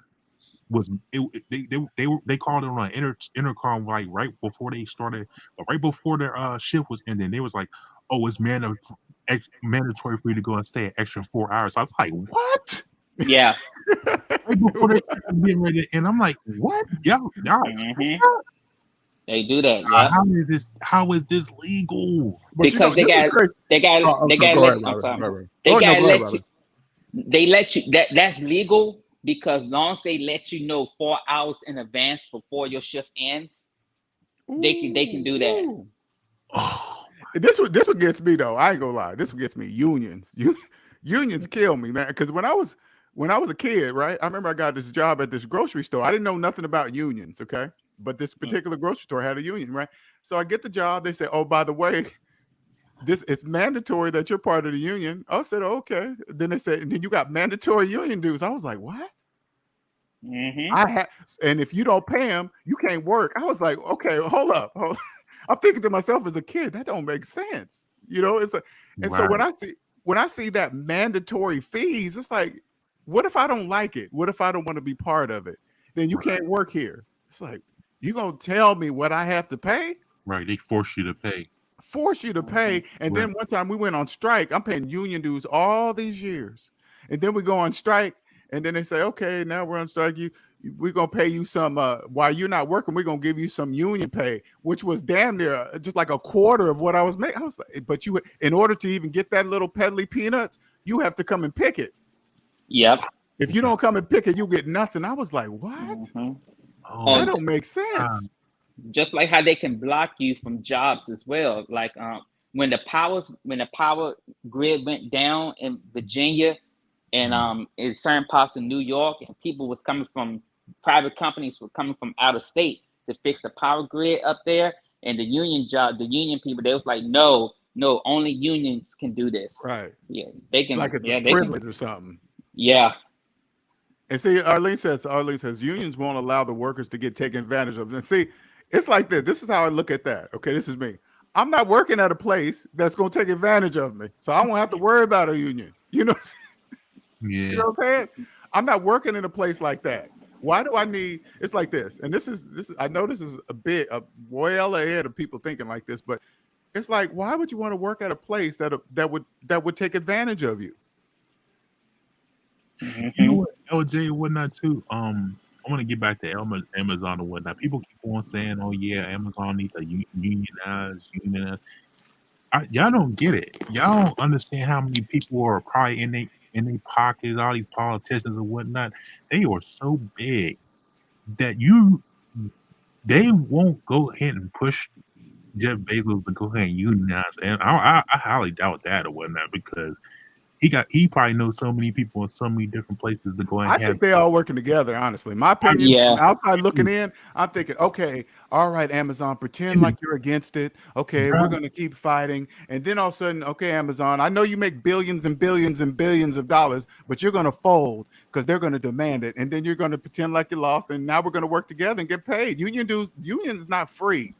was they called it on an intercom like right before they started, right before their shift was ending. They was like, "Oh, it's mandatory for you to go and stay an extra 4 hours." I was like, "What?" Yeah. Right before they getting ready, and I'm like, "What? Y'all They do that. Yeah. How is this legal?" Because they got they let you that's legal because long as they let you know 4 hours in advance before your shift ends, they can do that. Oh. This what gets me though. I ain't gonna lie. This what gets me. Unions kill me, man. Because when I was a kid, right? I remember I got this job at this grocery store. I didn't know nothing about unions, okay? But this particular grocery store had a union, right? So I get the job. They say, "Oh, by the way, it's mandatory that you're part of the union." I said, "Oh, okay." Then they said, "And then you got mandatory union dues." I was like, "What?" And if you don't pay them, you can't work. I was like, "Okay, hold up." I'm thinking to myself as a kid, that don't make sense. You know, it's like, and so when I see that mandatory fees, it's like, what if I don't like it? What if I don't want to be part of it? Then you can't work here. It's like, you gonna tell me what I have to pay? Right. They force you to pay. And then one time we went on strike. I'm paying union dues all these years. And then we go on strike. And then they say, "Okay, now we're on strike. We're gonna pay you some while you're not working, we're gonna give you some union pay," which was damn near just like a quarter of what I was making. I was like, but you, in order to even get that little peddly peanuts, you have to come and pick it. Yep. If you don't come and pick it, you get nothing. I was like, what? That don't make sense. Just like how they can block you from jobs as well. Like when the power grid went down in Virginia and in certain parts of New York, and people was coming from private companies were coming from out of state to fix the power grid up there, and the union people, they was like, no, only unions can do this. Right. Yeah, they can, like it's a privilege or something. Yeah. And see, Arlene says unions won't allow the workers to get taken advantage of. And see, it's like this. This is how I look at that. Okay, this is me. I'm not working at a place that's going to take advantage of me, so I won't have to worry about a union. You know what I'm saying? Yeah. You know what I'm saying? I'm not working in a place like that. Why do I need? It's like this, and this is. I know this is a bit well ahead of people thinking like this, but it's like, why would you want to work at a place that would take advantage of you? You know what, LJ and whatnot too. I want to get back to Amazon and whatnot. People keep on saying, "Oh yeah, Amazon needs to unionize." Y'all don't get it. Y'all don't understand how many people are probably in their pockets. All these politicians and whatnot, they are so big that they won't go ahead and push Jeff Bezos to go ahead and unionize. And I highly doubt that or whatnot, because he probably knows so many people in so many different places to go and I have. think they all working together, honestly. My opinion, Yeah. from outside looking in, I'm thinking, okay, all right, Amazon, pretend like you're against it. Okay, we're going to keep fighting. And then all of a sudden, okay, Amazon, I know you make billions and billions and billions of dollars, but you're going to fold because they're going to demand it. And then you're going to pretend like you lost. And now we're going to work together and get paid. Union is not free.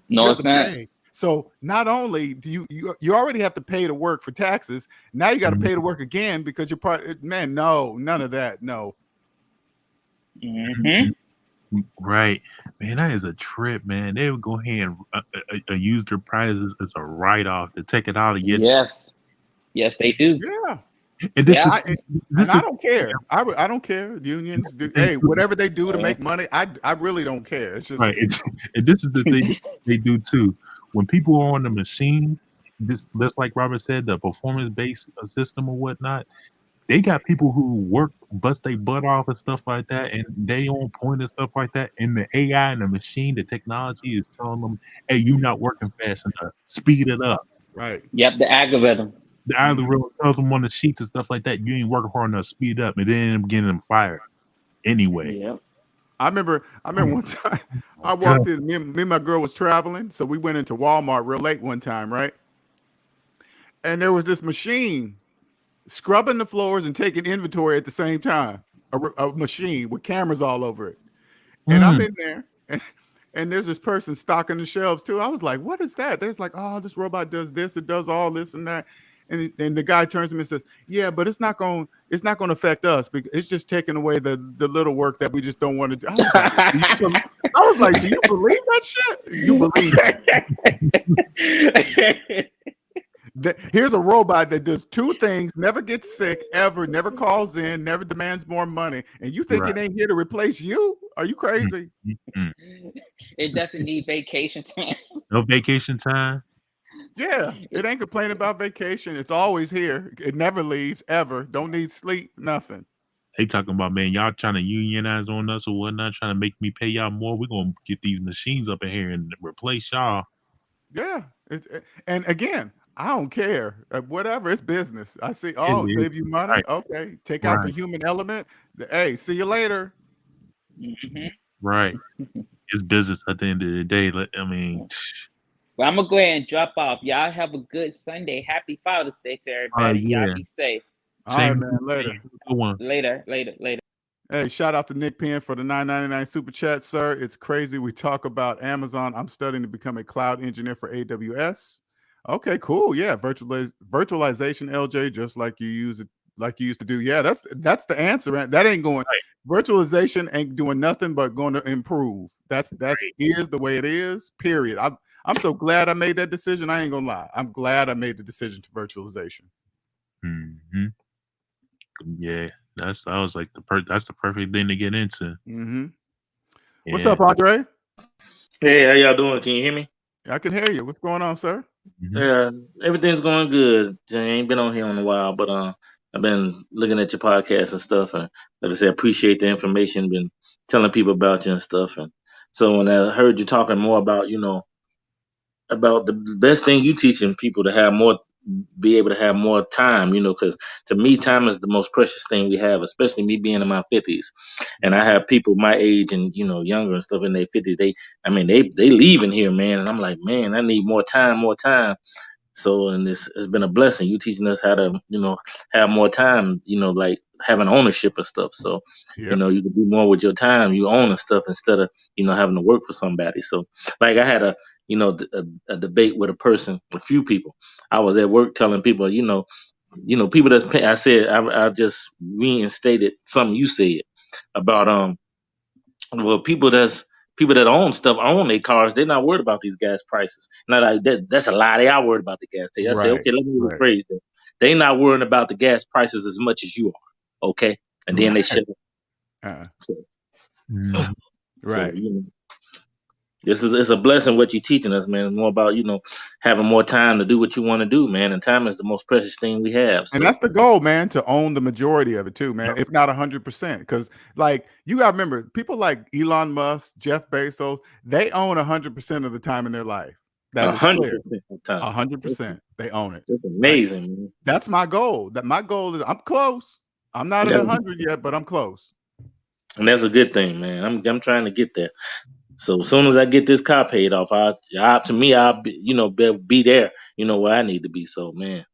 No, You it's have to not. pay. So not only do you already have to pay to work for taxes, now you got to pay to work again because you're part. Man, no, none of that. No. Right, man, that is a trip, man. They would go ahead and use their prizes as a write-off to take it out and get. Yes, they do. Yeah. And this Yeah, is I don't care. I don't care. Unions do. Hey, whatever they do to make money, I really don't care. It's just right. And this is the thing they do too. When people are on the machines, just like Robert said, the performance-based system or whatnot, they got people who work, bust their butt off and stuff like that, and they on point and stuff like that. And the AI and the machine, the technology is telling them, "Hey, you're not working fast enough. Speed it up." right. Yep, the algorithm. The algorithm tells them on the sheets and stuff like that, you ain't working hard enough. Speed up, and then end up getting them fired anyway. Yep. I remember one time I walked in. Me and my girl was traveling, so we went into Walmart real late one time, right? And there was this machine scrubbing the floors and taking inventory at the same time. A machine with cameras all over it. And I'm in there, and there's this person stocking the shelves too. I was like, "What is that?" There's like, "Oh, this robot does this. It does all this and that." And the guy turns to me and says, "Yeah, but it's not going to affect us because it's just taking away the little work that we just don't want to do." I was like, "Do you believe that shit? You believe it?" Here's a robot that does two things, never gets sick, ever, never calls in, never demands more money, and you think it ain't here to replace you? Are you crazy? It doesn't need vacation time. No vacation time. Yeah, it ain't complaining about vacation. It's always here. It never leaves, ever. Don't need sleep, nothing. They talking about, man, y'all trying to unionize on us or whatnot, trying to make me pay y'all more. We're going to get these machines up in here and replace y'all. Yeah. And again, I don't care. Whatever, it's business. I see, save you money. Right. Okay, take out the human element. Hey, see you later. Right. It's business at the end of the day. I mean... Well, I'm going to go ahead and drop off. Y'all have a good Sunday. Happy Father's Day to everybody. Y'all be safe. All right, man. Later. Later. Hey, shout out to Nick Penn for the $9.99 super chat, sir. It's crazy. We talk about Amazon. I'm studying to become a cloud engineer for AWS. Okay, cool. Yeah, virtualization, LJ, just like you used to do. Yeah, that's the answer. Right? That ain't going. Right. Virtualization ain't doing nothing but going to improve. That's is the way it is. Period. I'm so glad I made that decision. I ain't gonna lie. I'm glad I made the decision to virtualization. Yeah, that's the perfect thing to get into. Yeah. What's up, Andre? Hey, how y'all doing? Can you hear me? I can hear you. What's going on, sir? Yeah, everything's going good. I ain't been on here in a while, but I've been looking at your podcast and stuff, and like I said, appreciate the information. Been telling people about you and stuff, and so when I heard you talking more about about the best thing you teaching people to be able to have more time, because to me, time is the most precious thing we have, especially me being in my 50s. And I have people my age and, younger and stuff in their 50s. They leaving here, man. And I'm like, man, I need more time. So, and it's been a blessing. You teaching us how to, have more time, like having ownership and stuff. So, you can do more with your time. You own and stuff instead of, having to work for somebody. So like I had a debate with a few people. I was at work telling people, people that's pay, I said, I just reinstated something you said about, people that own stuff, own their cars. They're not worried about these gas prices. Not like that's a lie. They are worried about the gas. I say, okay, let me rephrase that. They not worrying about the gas prices as much as you are. Okay. And then they shut up. Right. It's a blessing what you're teaching us, man. More about, having more time to do what you want to do, man. And time is the most precious thing we have. So. And that's the goal, man, to own the majority of it too, man, if not 100%. Because like you got to remember, people like Elon Musk, Jeff Bezos, they own 100% of the time in their life. That is 100% clear. time. 100%. They own it. It's amazing, man. That's my goal. My goal is I'm close. I'm not at 100 yet, but I'm close. And that's a good thing, man. I'm trying to get there. So as soon as I get this car paid off, I'll be there, where I need to be. So man,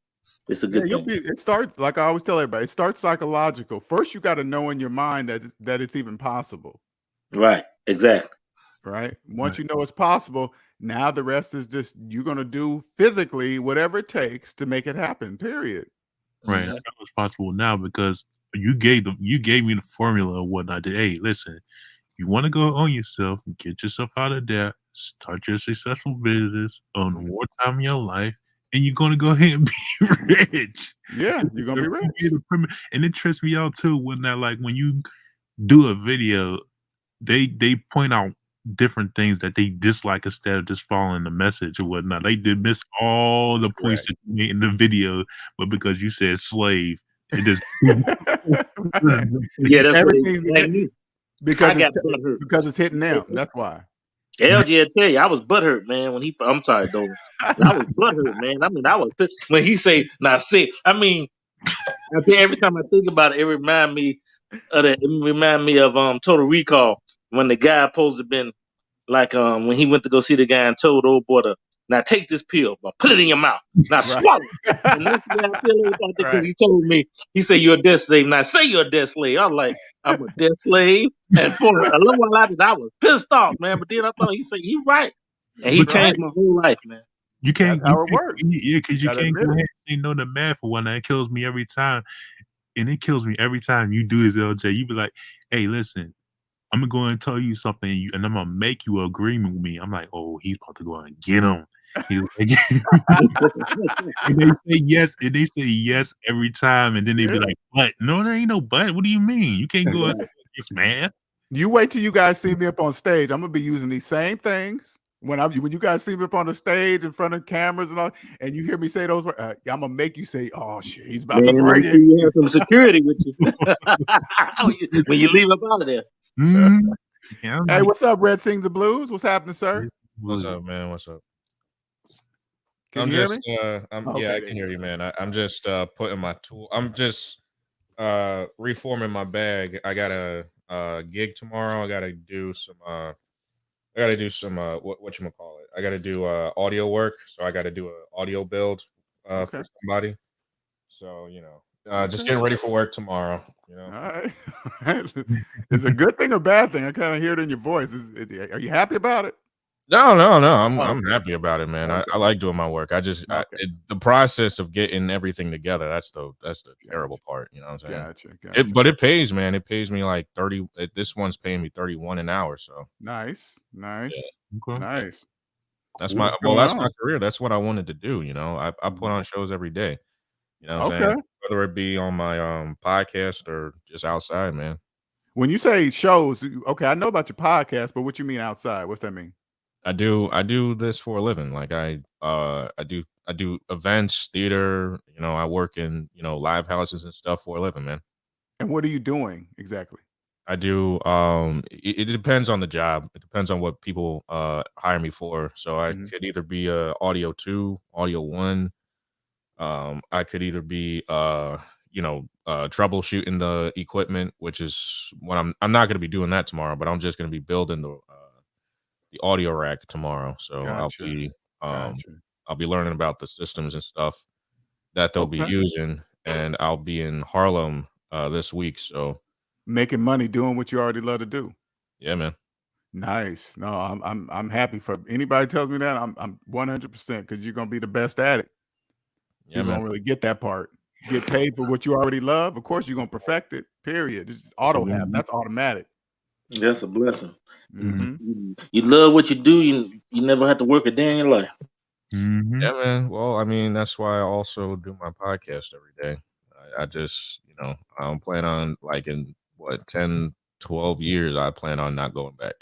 it's a good thing. It starts, like I always tell everybody, it starts psychological. First, you got to know in your mind that it's even possible. Right. Exactly. Right. Once you know it's possible, now the rest is just you're gonna do physically whatever it takes to make it happen. Period. Right. That was possible now because you gave me the formula of what I did. Hey, listen, you want to go on yourself, get yourself out of debt, start your successful business, own more time in your life, and you're gonna go ahead and be rich. Yeah, you're gonna be rich. And it trips me out too when when you do a video, they point out different things that they dislike instead of just following the message or whatnot. They did miss all the points that you made in the video, but because you said slave, it just yeah, that's everything because it's hitting them. That's why. LG, tell you, I was butthurt, man. When I'm sorry, though. I was butthurt, man. I mean, I was when he say, "Now, sick." I mean, every time I think about it, it remind me of Total Recall when the guy supposed to been like when he went to go see the guy and told the old boy to now take this pill, but put it in your mouth, now swallow it. And that's the way I feel about it because he told me, he said, "You're a death slave." Now say you're a death slave. I'm like, I'm a death slave. And for a little while after that, I was pissed off, man. But then I thought he said, "He's right," and he changed my whole life, man. You can't. That's how it works. Yeah, because you can't go ahead and say no to math for one. It kills me every time, and it kills me every time you do this, LJ. You be like, "Hey, listen, I'm gonna go and tell you something, and I'm gonna make you agree with me." I'm like, "Oh, he's about to go and get him." He's like, and they say yes every time, and then they be like, "But no, there ain't no but. What do you mean? You can't go against this man." You wait till you guys see me up on stage. I'm gonna be using these same things when you guys see me up on the stage in front of cameras and all, and you hear me say those words. I'm gonna make you say, "Oh shit, he's about to bring it." You have some security with you when you leave up out of there. Yeah, hey, what's up, Red Sing the Blues? What's happening, sir? What's up, man? What's up? Can you hear me? Yeah, I can hear you, man. I'm just putting my tool. I'm just reforming my bag. I got a gig tomorrow. I gotta do some what you call it. I gotta do audio work. So I gotta do an audio build for somebody. So just getting ready for work tomorrow. All right. Is it a good thing or bad thing? I kind of hear it in your voice. Are you happy about it? No. I'm happy about it, man. I like doing my work. I just the process of getting everything together. That's the terrible part. You know what I'm saying? Gotcha. But it pays, man. It pays me like 30. This one's paying me 31 an hour. So nice. Yeah. Okay. Nice. That's my career. That's what I wanted to do. I put on shows every day. You know what I'm saying? Whether it be on my podcast or just outside, man. When you say shows, okay, I know about your podcast, but what you mean outside? What's that mean? I do this for a living. Like I do events, theater. I work in live houses and stuff for a living, man. And what are you doing exactly? I do. It depends on the job. It depends on what people hire me for. So I could either be audio 2, audio 1. I could either be troubleshooting the equipment, which is what I'm not going to be doing that tomorrow, but I'm just going to be building the audio rack tomorrow. So Gotcha. I'll be learning about the systems and stuff that they'll be using, and I'll be in Harlem this week. So making money doing what you already love to do. Yeah, man. Nice. No, I'm happy for anybody tells me that. I'm 100% because you're gonna be the best at it. Yeah, you don't really get that part. Get paid for what you already love. Of course, you're gonna perfect it. Period. It's just auto have. That's automatic. That's a blessing. You love what you do. You never have to work a day in your life. Yeah, man. Well, I mean, that's why I also do my podcast every day. I just, I don't plan on like in 10, 12 years, I plan on not going back.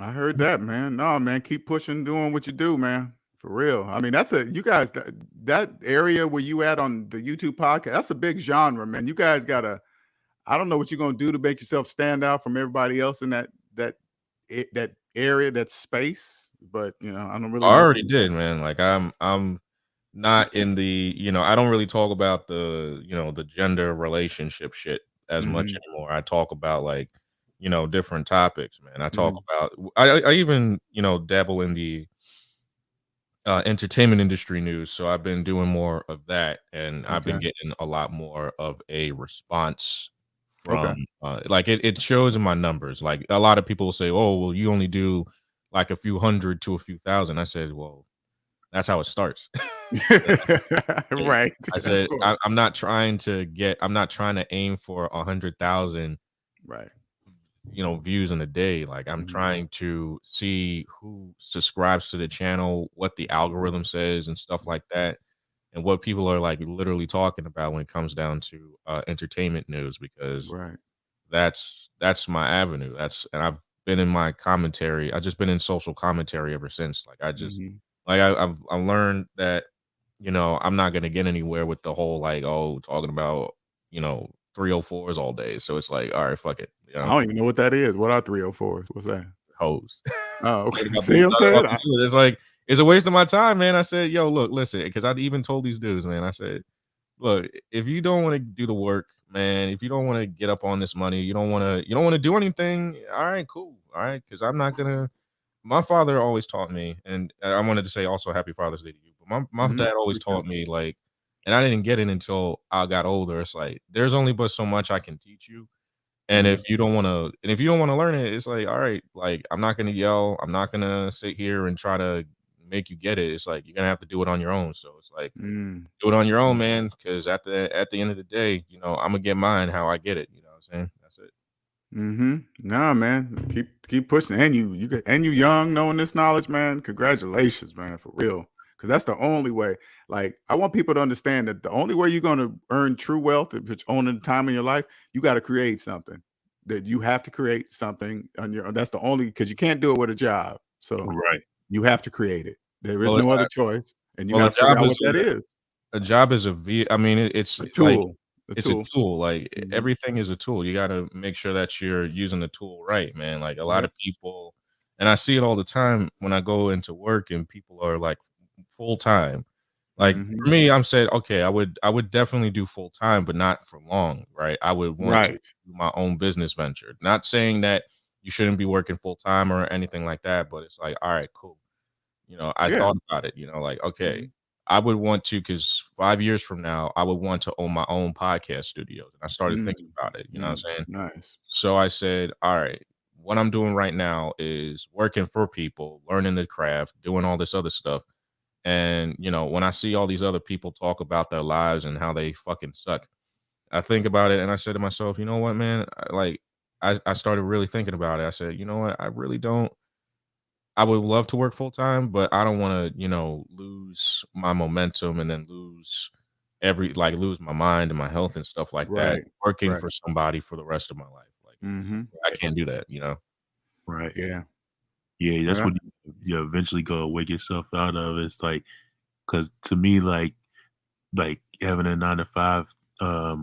I heard that, man. No, man, keep pushing, doing what you do, man. For real. I mean, you guys, that area where you at on the YouTube podcast, that's a big genre, man. You guys I don't know what you're going to do to make yourself stand out from everybody else in that area, that space, but you know, I don't really I know. already did, man. Like I'm not in the, you know, I don't really talk about the, you know, the gender relationship shit as much anymore. I talk about like, you know, different topics, man. I talk about I even, you know, dabble in the entertainment industry news. So I've been doing more of that, and I've been getting a lot more of a response from like it shows in my numbers. Like a lot of people will say, oh, well, you only do like a few hundred to a few thousand. I said, well, that's how it starts. Right. I said, I'm not trying to aim for 100,000 right, you know, views in a day. Like I'm trying to see who subscribes to the channel, what the algorithm says and stuff like that, and what people are like literally talking about when it comes down to entertainment news, because that's my avenue. And I've been in my commentary. I've just been in social commentary ever since. Like I just like I've learned that, you know, I'm not gonna get anywhere with the whole like, oh, talking about, you know, 304s all day. So it's like, all right, fuck it. You know? I don't even know what that is. What are 304s? What's that? Hoes. Oh, okay. See what I'm saying? It's like, it's a waste of my time, man. I said, yo, look, listen, because I even told these dudes, man, I said, look, if you don't want to do the work, man, if you don't want to get up on this money, you don't want to do anything, all right, cool. All right. Because I'm not gonna, my father always taught me, and I wanted to say also happy Father's Day to you, but my dad always taught me, like, and I didn't get it until I got older. It's like there's only but so much I can teach you. And if you don't want to learn it, it's like, all right, like I'm not gonna yell, I'm not gonna sit here and try to make you get it. It's like you're gonna have to do it on your own. So it's like do it on your own, man. Because at the end of the day, you know, I'm gonna get mine how I get it. You know what I'm saying? That's it. Nah, man. Keep pushing. And you young knowing this knowledge, man. Congratulations, man, for real. Because that's the only way. Like, I want people to understand that the only way you're going to earn true wealth, if it's owning the time in your life, you got to create something. That you have to create something on your own. That's the only, because you can't do it with a job. So you have to create it. There is no other choice. And you got to figure out what that is. A job is I mean, it's a tool. Like, it's a tool. Like everything is a tool. You got to make sure that you're using the tool right, man. Like a lot of people, and I see it all the time when I go into work and people are like full time. Like for me, I'm saying, okay, I would definitely do full time, but not for long, right? I would want to do my own business venture. Not saying that you shouldn't be working full time or anything like that, but it's like, all right, cool. You know, I thought about it, you know, like, okay, I would want to, because 5 years from now, I would want to own my own podcast studios. And I started thinking about it, you know what I'm saying? Nice. So I said, all right, what I'm doing right now is working for people, learning the craft, doing all this other stuff. And, you know, when I see all these other people talk about their lives and how they fucking suck, I think about it and I said to myself, you know what, man? I started really thinking about it. I said, you know what? I would love to work full time, but I don't want to, you know, lose my momentum and then lose my mind and my health and stuff like that. Working for somebody for the rest of my life. Like I can't do that, you know? Right. Yeah. Yeah, that's what you eventually go wake yourself out of. It's like, because to me, like having a 9 to 5,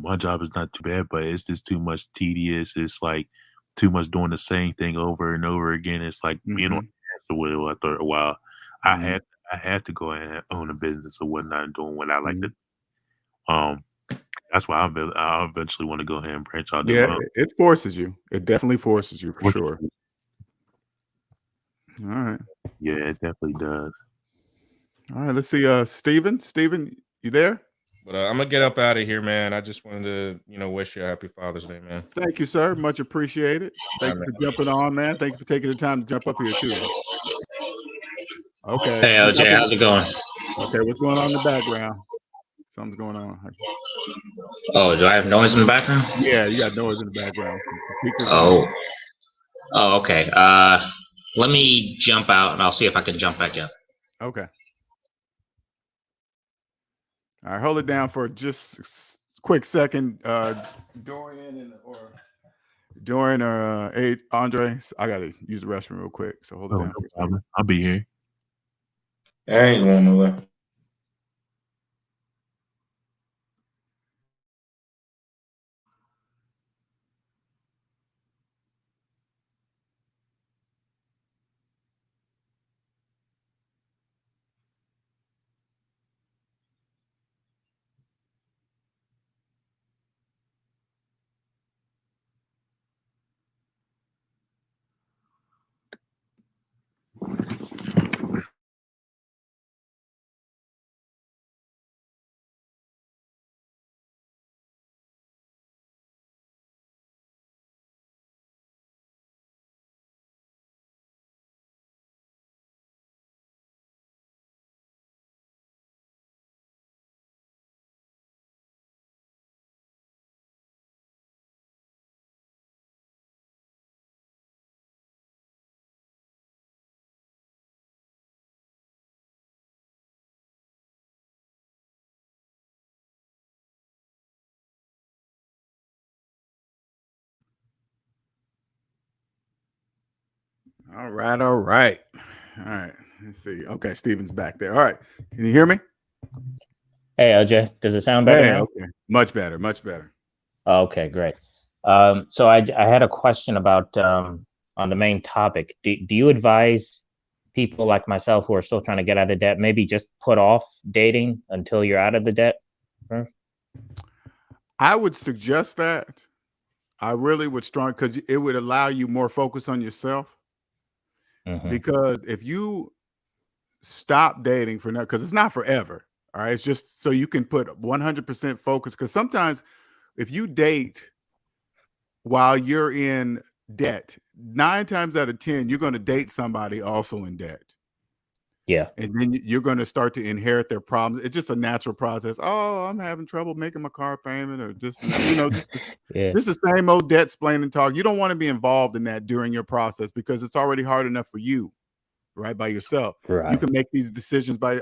my job is not too bad, but it's just too much tedious. It's like too much doing the same thing over and over again. It's like being on the wheel after a while. I had to go and own a business or whatnot and doing what I like to. That's why I eventually want to go ahead and branch out. Yeah, it forces you. It definitely forces you for sure. All right. Yeah, it definitely does. All right, let's see. Steven, you there? But I'm gonna get up out of here, man. I just wanted to, you know, wish you a happy Father's Day, man. Thank you, sir. Much appreciated. Thank you for jumping on, man. Thank you for taking the time to jump up here too. Okay. Hey, LJ, how's it going? Okay, what's going on in the background? Something's going on. Oh, do I have noise in the background? Yeah, you got noise in the background. Oh, okay. Let me jump out and I'll see if I can jump back in. Okay. All right, hold it down for just a quick second. Dorian or Andre, I gotta use the restroom real quick. So hold it down for a second. I'll be here. I ain't going nowhere. All right. All right. Let's see. Okay, Steven's back there. All right. Can you hear me? Hey, LJ. Does it sound better now? Okay. Much better. Much better. Okay, great. So I had a question about on the main topic. Do you advise people like myself who are still trying to get out of debt, maybe just put off dating until you're out of the debt? I would suggest that. I really would because it would allow you more focus on yourself. Because if you stop dating for now, because it's not forever, all right, it's just so you can put 100% focus. Because sometimes if you date while you're in debt, 9 times out of 10, you're going to date somebody also in debt. Yeah. And then you're going to start to inherit their problems. It's just a natural process. Oh, I'm having trouble making my car payment, or just, this is the same old debt explaining talk. You don't want to be involved in that during your process because it's already hard enough for you, right? By yourself. Right. You can make these decisions by,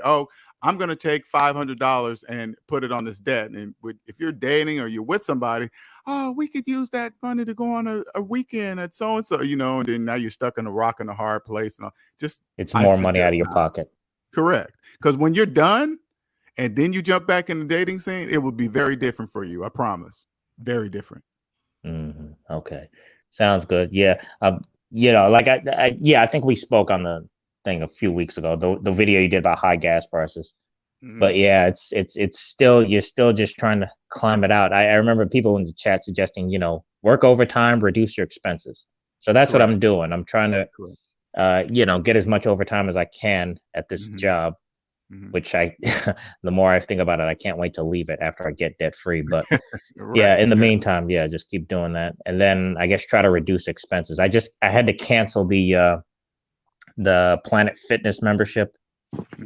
I'm going to take $500 and put it on this debt. And if you're dating or you're with somebody, we could use that money to go on a weekend at so-and-so, and then now you're stuck in a rock and a hard place. And it's more money out of your pocket. Correct. Because when you're done and then you jump back in the dating scene, it will be very different for you. I promise. Very different. Okay. Sounds good. Yeah. Like I think we spoke on the thing a few weeks ago, the video you did about high gas prices. But yeah, it's still, you're still just trying to climb it out. I remember people in the chat suggesting, work overtime, reduce your expenses. So that's what I'm doing. I'm trying to, get as much overtime as I can at this job, which the more I think about it, I can't wait to leave it after I get debt free. But in the meantime, just keep doing that. And then I guess try to reduce expenses. I had to cancel the Planet Fitness membership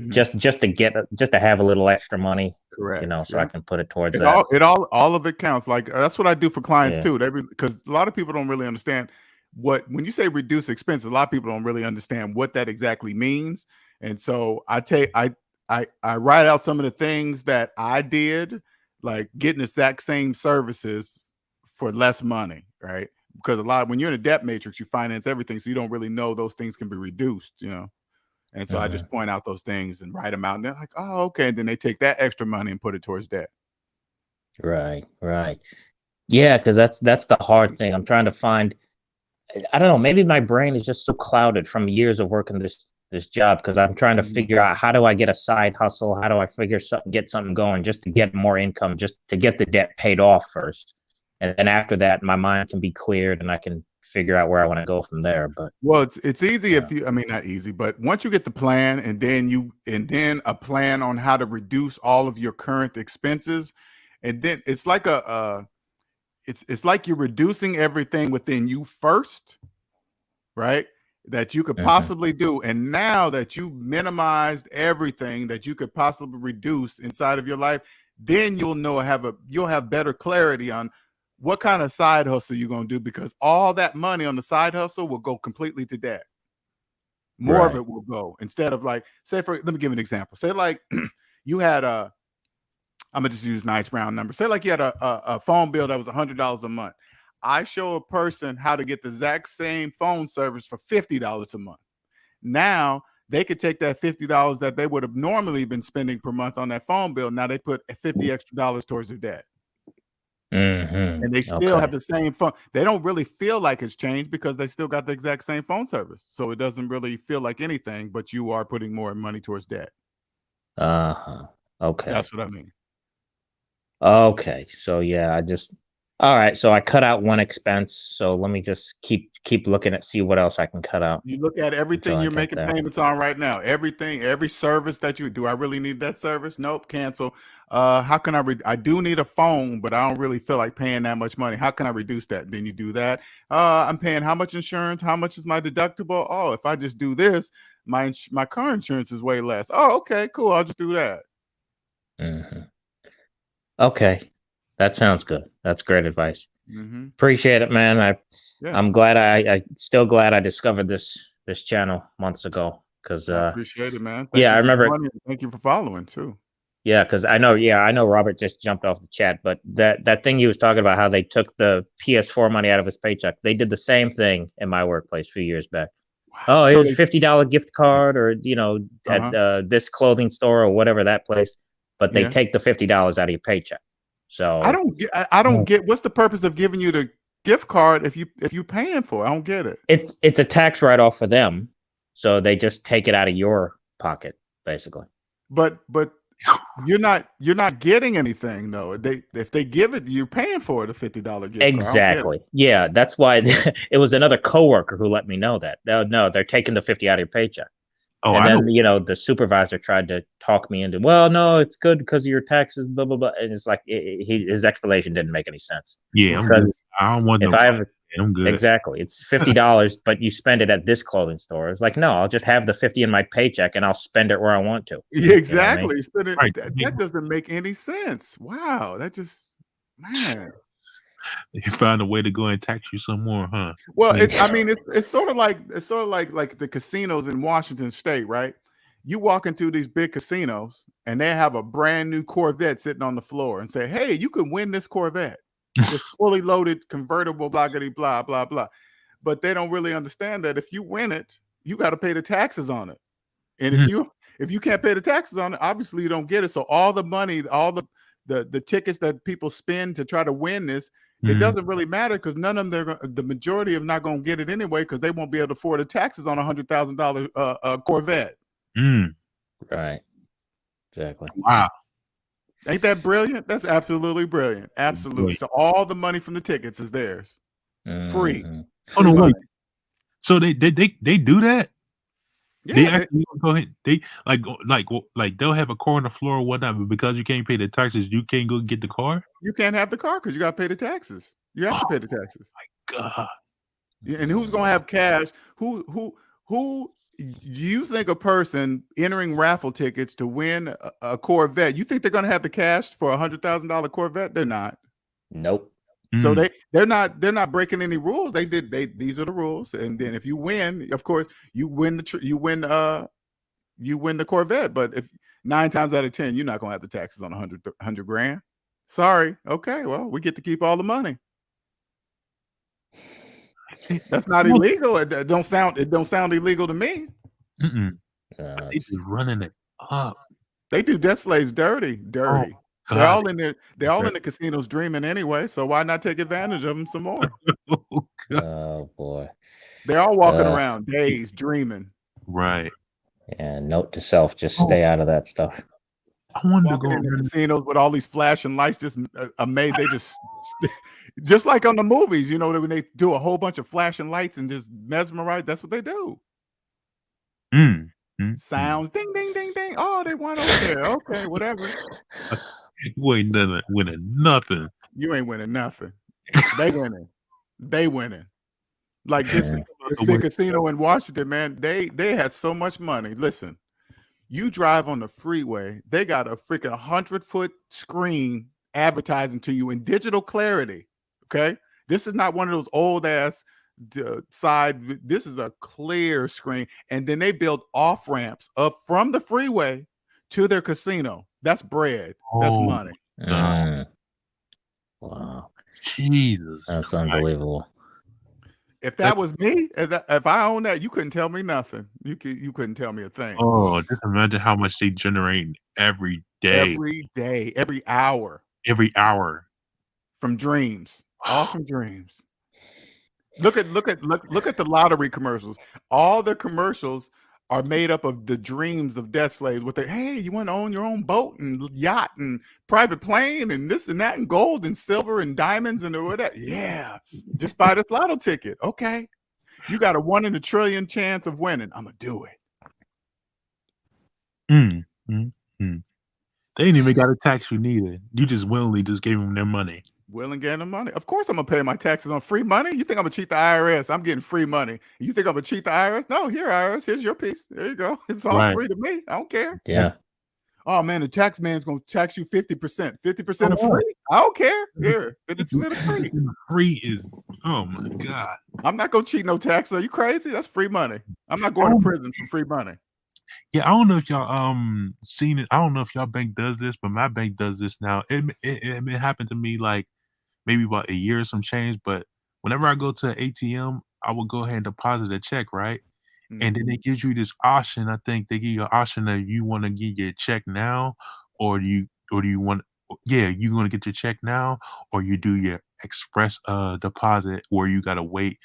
just to have a little extra money. Correct. So I can put it towards that. All of it counts. Like that's what I do for clients too. Because a lot of people don't really understand when you say reduce expenses, a lot of people don't really understand what that exactly means. And so I write out some of the things that I did, like getting the exact same services for less money, right? Because when you're in a debt matrix, you finance everything, so you don't really know those things can be reduced, And so I just point out those things and write them out, and they're like, "Oh, okay." And then they take that extra money and put it towards debt. Right. Yeah, because that's the hard thing. I'm trying to find. I don't know. Maybe my brain is just so clouded from years of working this job, because I'm trying to figure out, how do I get a side hustle? How do I get something going just to get more income, just to get the debt paid off first, and then after that, my mind can be cleared and I can figure out where I want to go from there. But it's easy if you, not easy, but once you get the plan and then a plan on how to reduce all of your current expenses, and then it's like it's like you're reducing everything within you first, right? That you could possibly do. And now that you minimized everything that you could possibly reduce inside of your life, then you'll have better clarity on what kind of side hustle you're going to do, because all that money on the side hustle will go completely to debt. More of it will go, instead of let me give an example. Say like you had I'm gonna just use nice round numbers. Say like you had a phone bill that was $100 a month. I show a person how to get the exact same phone service for $50 a month. Now they could take that $50 that they would have normally been spending per month on that phone bill. Now they put $50 extra towards their debt. And they still have the same phone. They don't really feel like it's changed because they still got the exact same phone service. So it doesn't really feel like anything, but you are putting more money towards debt. Okay. That's what I mean. Okay. So all right. So I cut out one expense. So let me just keep looking see what else I can cut out. You look at everything you're making payments on right now. Every service that do I really need that service? Nope. Cancel. How can I do need a phone, but I don't really feel like paying that much money. How can I reduce that? Then you do that. I'm paying how much insurance? How much is my deductible? Oh, if I just do this, my car insurance is way less. Oh, okay, cool. I'll just do that. Okay. That sounds good. That's great advice. Appreciate it, man. I'm glad I still glad I discovered this channel months ago, because I appreciate it, man. I remember. Thank you for following too. Yeah, because I know Robert just jumped off the chat, but that thing he was talking about, how they took the PS4 money out of his paycheck, they did the same thing in my workplace a few years back. Oh, So it's $50 gift card, or at this clothing store or whatever that place, but they Yeah. take the $50 out of your paycheck. So I don't get what's the purpose of giving you the gift card if you paying for it? I don't get it. It's a tax write-off for them, so they just take it out of your pocket, basically. But you're not getting anything though. If they give it, you're paying for it, a $50 gift card. Exactly. Yeah, that's why it was another coworker who let me know that. No, they're taking the 50 out of your paycheck. Oh, and I then know. the supervisor tried to talk me into, well, no, it's good because of your taxes, blah blah blah. And it's like his explanation didn't make any sense. Yeah, I'm good. I don't want if no. I have I'm good. Exactly, it's $50, but you spend it at this clothing store. It's like, no, I'll just have the 50 in my paycheck and I'll spend it where I want to. Yeah, exactly. You know what I mean? Right. That doesn't make any sense. Wow, that just man. You find a way to go and tax you some more, huh? Well, it's sort of like the casinos in Washington State, right? You walk into these big casinos and they have a brand new Corvette sitting on the floor and say, "Hey, you can win this Corvette, this fully loaded convertible, blah blah blah blah." But they don't really understand that if you win it, you got to pay the taxes on it, and if you can't pay the taxes on it, obviously you don't get it. So all the money, all the tickets that people spend to try to win this. It doesn't really matter because none of them, the majority of them not going to get it anyway because they won't be able to afford the taxes on $100,000 Corvette. Right. Exactly. Wow. Ain't that brilliant? That's absolutely brilliant. Absolutely. So all the money from the tickets is theirs. Free. Oh no, wait. So they do that? Yeah, they actually go ahead. They like they'll have a car on the floor or whatnot, but because you can't pay the taxes, you can't go get the car. You can't have the car because you got to pay the taxes. You have to pay the taxes. My God. Yeah, and who's gonna have cash? Who you think a person entering raffle tickets to win a Corvette? You think they're gonna have the cash for $100,000 Corvette? They're not. Nope. So they're not breaking any rules. These are the rules. And then if you win, of course, you win the Corvette. But if 9 times out of 10, you're not gonna have the taxes on 100 grand. Sorry. Okay. Well, we get to keep all the money. That's not illegal. It don't sound illegal to me. They just running it up. They do debt slaves dirty. Oh, they're all in there. They're all in the casinos dreaming anyway. So why not take advantage of them some more? Oh boy. They're all walking around days dreaming. Right. And note to self: just stay out of that stuff. I wanted to go in the casinos with all these flashing lights, just amazed. They just like on the movies, when they do a whole bunch of flashing lights and just mesmerize. That's what they do. Sounds, ding, ding, ding, ding. Oh, they won over there. Okay, whatever. You ain't winning nothing. You ain't winning nothing. They winning. Like this big casino in Washington, man. They had so much money. Listen, you drive on the freeway, they got a freaking 100-foot screen advertising to you in digital clarity. Okay, this is not one of those old ass side. This is a clear screen, and then they build off ramps up from the freeway to their casino. That's bread. That's money. Wow. Jesus. That's unbelievable. If that was me, if I owned that, you couldn't tell me nothing. You couldn't tell me a thing. Oh, just imagine how much they generate every day. Every day, every hour. Every hour. From dreams. All from dreams. Look at the lottery commercials. All the commercials are made up of the dreams of debt slaves. Hey, you want to own your own boat and yacht and private plane and this and that and gold and silver and diamonds and whatever. Yeah, just buy this lotto ticket. Okay, you got a 1 in a trillion chance of winning. I'm gonna do it. They ain't even got to tax you neither. You just willingly just gave them their money. Willing getting the money. Of course I'm gonna pay my taxes on free money. You think I'm gonna cheat the IRS? I'm getting free money. You think I'm gonna cheat the IRS? No, here, IRS, here's your piece. There you go. It's all free to me. I don't care. Yeah. Oh man, the tax man's gonna tax you 50%. 50% of free. I don't care. Here, 50% of free. Free is, oh my God. I'm not gonna cheat no tax. Are you crazy? That's free money. I'm not going to prison for free money. Yeah, I don't know if y'all seen it. I don't know if y'all bank does this, but my bank does this now. It happened to me like maybe about a year or some change, but whenever I go to an ATM, I will go ahead and deposit a check, right? And then they give you this option. I think they give you an option that you want to get your check now, or do you want you want to get your check now, or you do your express deposit where you gotta wait.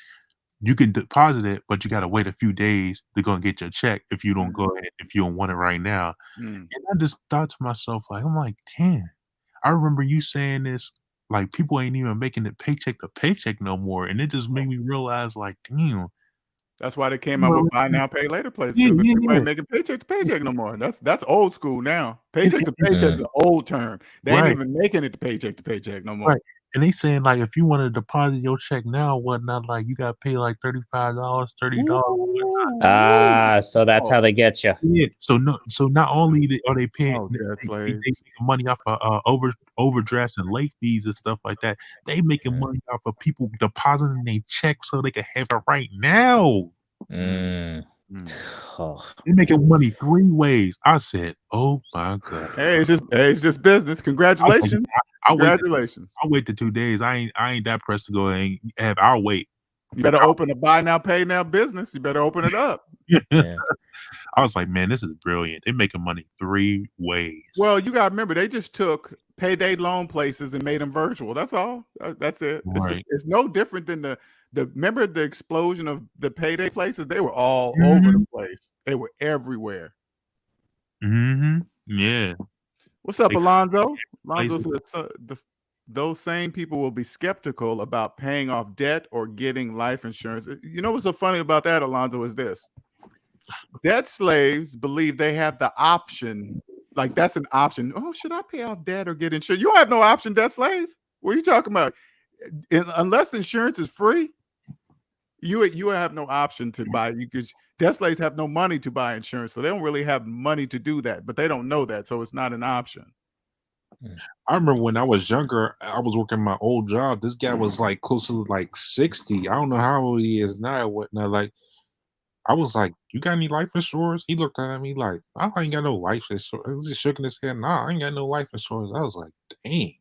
You can deposit it, but you gotta wait a few days to go and get your check if you don't go ahead, if you don't want it right now. And I just thought to myself, like, I'm like, damn, I remember you saying this, like people ain't even making it paycheck to paycheck no more. And it just made me realize, like, damn. That's why they came out with buy now, pay later places. Yeah, Because yeah, people yeah. ain't making paycheck to paycheck no more. That's old school now. Paycheck to paycheck is an old term. They ain't Right. even making it to paycheck no more. Right. And they saying, like, if you want to deposit your check now, whatnot, like you gotta pay like $35, $30. So that's how they get you. Yeah. So not only are they paying, Oh, they debt slaves. making money off of overdrafts and late fees and stuff like that. They making money off of people depositing their check so they can have it right now. Oh. They're making money 3 ways. I said, "Oh my god!" Hey, it's just business. Congratulations. Congratulations. I'll wait the 2 days. I ain't that pressed to go and have. I'll wait. You better open a buy now, pay now business. You better open it up. Yeah. I was like, man, this is brilliant. They're making money 3 ways. Well, you got to remember, they just took payday loan places and made them virtual. That's all. That's it. Right. It's no different than the remember the explosion of the payday places? They were all over the place. They were everywhere. Yeah. What's up, Alonzo? Alonzo says those same people will be skeptical about paying off debt or getting life insurance. You know what's so funny about that, Alonzo, is this. Debt slaves believe they have the option. Like that's an option. Oh, should I pay off debt or get insurance? You don't have no option, debt slave. What are you talking about? Unless insurance is free, you have no option to buy. Because debt slaves have no money to buy insurance, so they don't really have money to do that. But they don't know that, so it's not an option. I remember when I was younger, I was working my old job. This guy was like close to like 60. I don't know how old he is now or whatnot. Like, I was like, "You got any life insurance?" He looked at me like, "I ain't got no life insurance." He was just shaking his head. "Nah, I ain't got no life insurance." I was like, "Dang,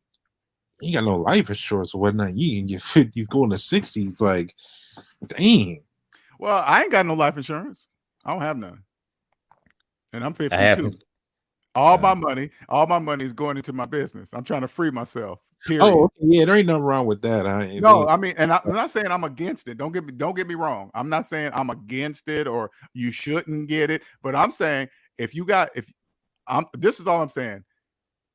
you got no life insurance or whatnot. You can get 50s going to 60s." Like, dang. Well, I ain't got no life insurance. I don't have none. And I'm 52. All my money is going into my business. I'm trying to free myself. Period. Oh, okay. Yeah, there ain't nothing wrong with that. No, I mean, and I'm not saying I'm against it. Don't get me wrong. I'm not saying I'm against it or you shouldn't get it. But I'm saying this is all I'm saying.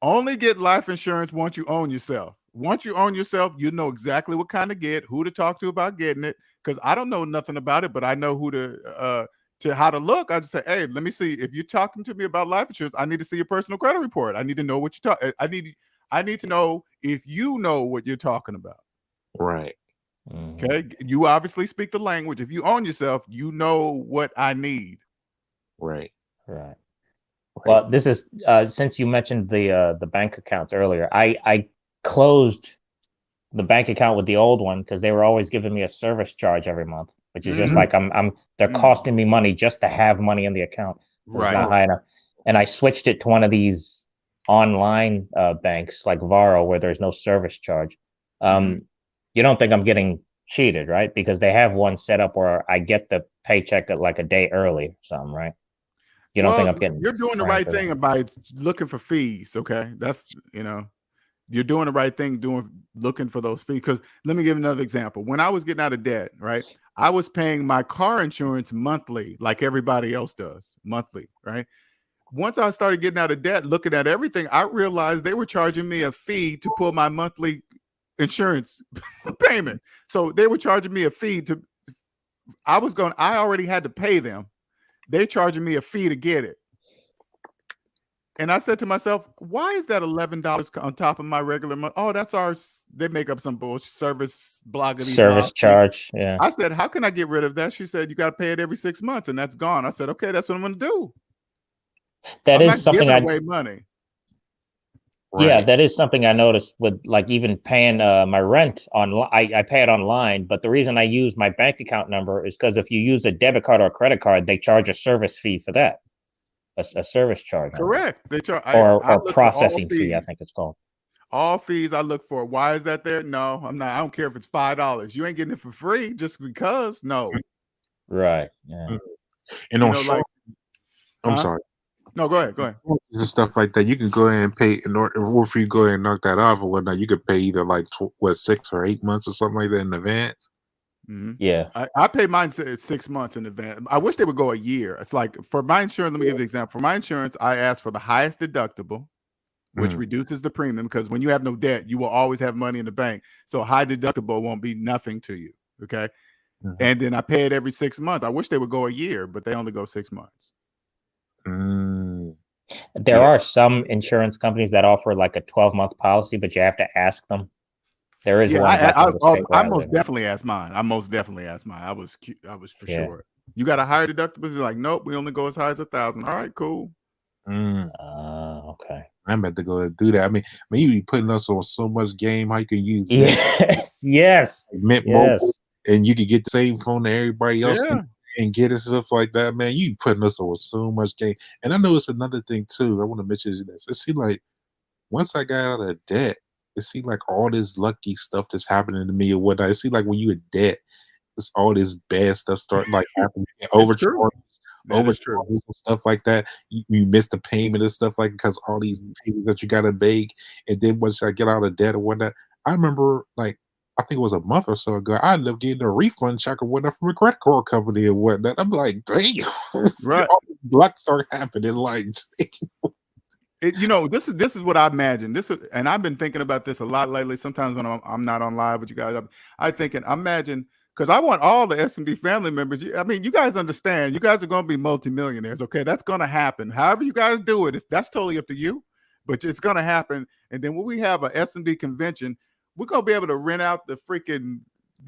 Only get life insurance once you own yourself. Once you own yourself, you know exactly what kind to get, who to talk to about getting it. Because I don't know nothing about it, but I know who to how to look. I just say, hey, let me see. If you're talking to me about life insurance, I need to see your personal credit report. I need to know what you're talking. I need to know if you know what you're talking about. Right. Okay. You obviously speak the language. If you own yourself, you know what I need. Right. Right. Well, this is since you mentioned the bank accounts earlier. I closed the bank account with the old one because they were always giving me a service charge every month, which is just like they're costing me money just to have money in the account. It's not high enough. And I switched it to one of these online banks like Varo where there's no service charge. You don't think I'm getting cheated, right? Because they have one set up where I get the paycheck at like a day early or something, right? You don't think I'm getting? You're doing the right thing by looking for fees. Okay, that's you're doing the right thing looking for those fees. Because let me give another example. When I was getting out of debt, right, I was paying my car insurance monthly, like everybody else does, monthly, right? Once I started getting out of debt, looking at everything, I realized they were charging me a fee to pull my monthly insurance payment. So they were charging me a fee I already had to pay them. They charging me a fee to get it. And I said to myself, why is that $11 on top of my regular month? Oh, that's they make up some bullshit service charge. Yeah. I said, how can I get rid of that? She said, you got to pay it every 6 months and that's gone. I said, okay, that's what I'm going to do. That I'm is something away money. Yeah, that is something I noticed with like even paying my rent online. I pay it online, but the reason I use my bank account number is because if you use a debit card or a credit card, they charge a service fee for that, a service charge. Correct. They charge or processing fee, I think it's called. All fees I look for. Why is that there? No, I'm not. I don't care if it's $5. You ain't getting it for free just because. No. Right. Yeah. And on short, I'm sorry. No, go ahead. Go ahead. And stuff like that, you can go ahead and pay in order. Or if you go ahead and knock that off or whatnot, you could pay either like 6 or 8 months or something like that in advance. Mm-hmm. Yeah, I pay mine 6 months in advance. I wish they would go a year. It's like for my insurance. Let me give you an example. For my insurance, I ask for the highest deductible, which reduces the premium because when you have no debt, you will always have money in the bank. So a high deductible won't be nothing to you. Okay. And then I pay it every 6 months. I wish they would go a year, but they only go 6 months. There are some insurance companies that offer like a 12-month policy, but you have to ask them. There is one. I most definitely asked mine. I was for sure. You got a higher deductible? You're like, nope, we only go as high as 1,000. All right, cool. Okay. I'm about to go and do that. I mean, you be putting us on so much game. How you can use yes, Mint Mobile, and you can get the same phone that everybody else and get it, stuff like that, man. You putting us on so much game. And I know it's another thing too. I want to mention this. It seemed like once I got out of debt, it seemed like all this lucky stuff that's happening to me or whatnot. It seemed like when you in debt, it's all this bad stuff start like happening. Overcharges and stuff like that. You miss the payment and stuff like because all these payments that you gotta make. And then once I get out of debt or whatnot, I remember like I think it was a month or so ago, I ended up getting a refund check or whatnot from a credit card company and whatnot. I'm like, damn, right? All this luck started happening. Like, this is what I imagine. And I've been thinking about this a lot lately. Sometimes when I'm not on live with you guys, imagine because I want all the SMB family members. I mean, you guys understand. You guys are going to be multimillionaires. Okay, that's going to happen. However you guys do it, that's totally up to you. But it's going to happen. And then when we have a SMB convention, we're going to be able to rent out the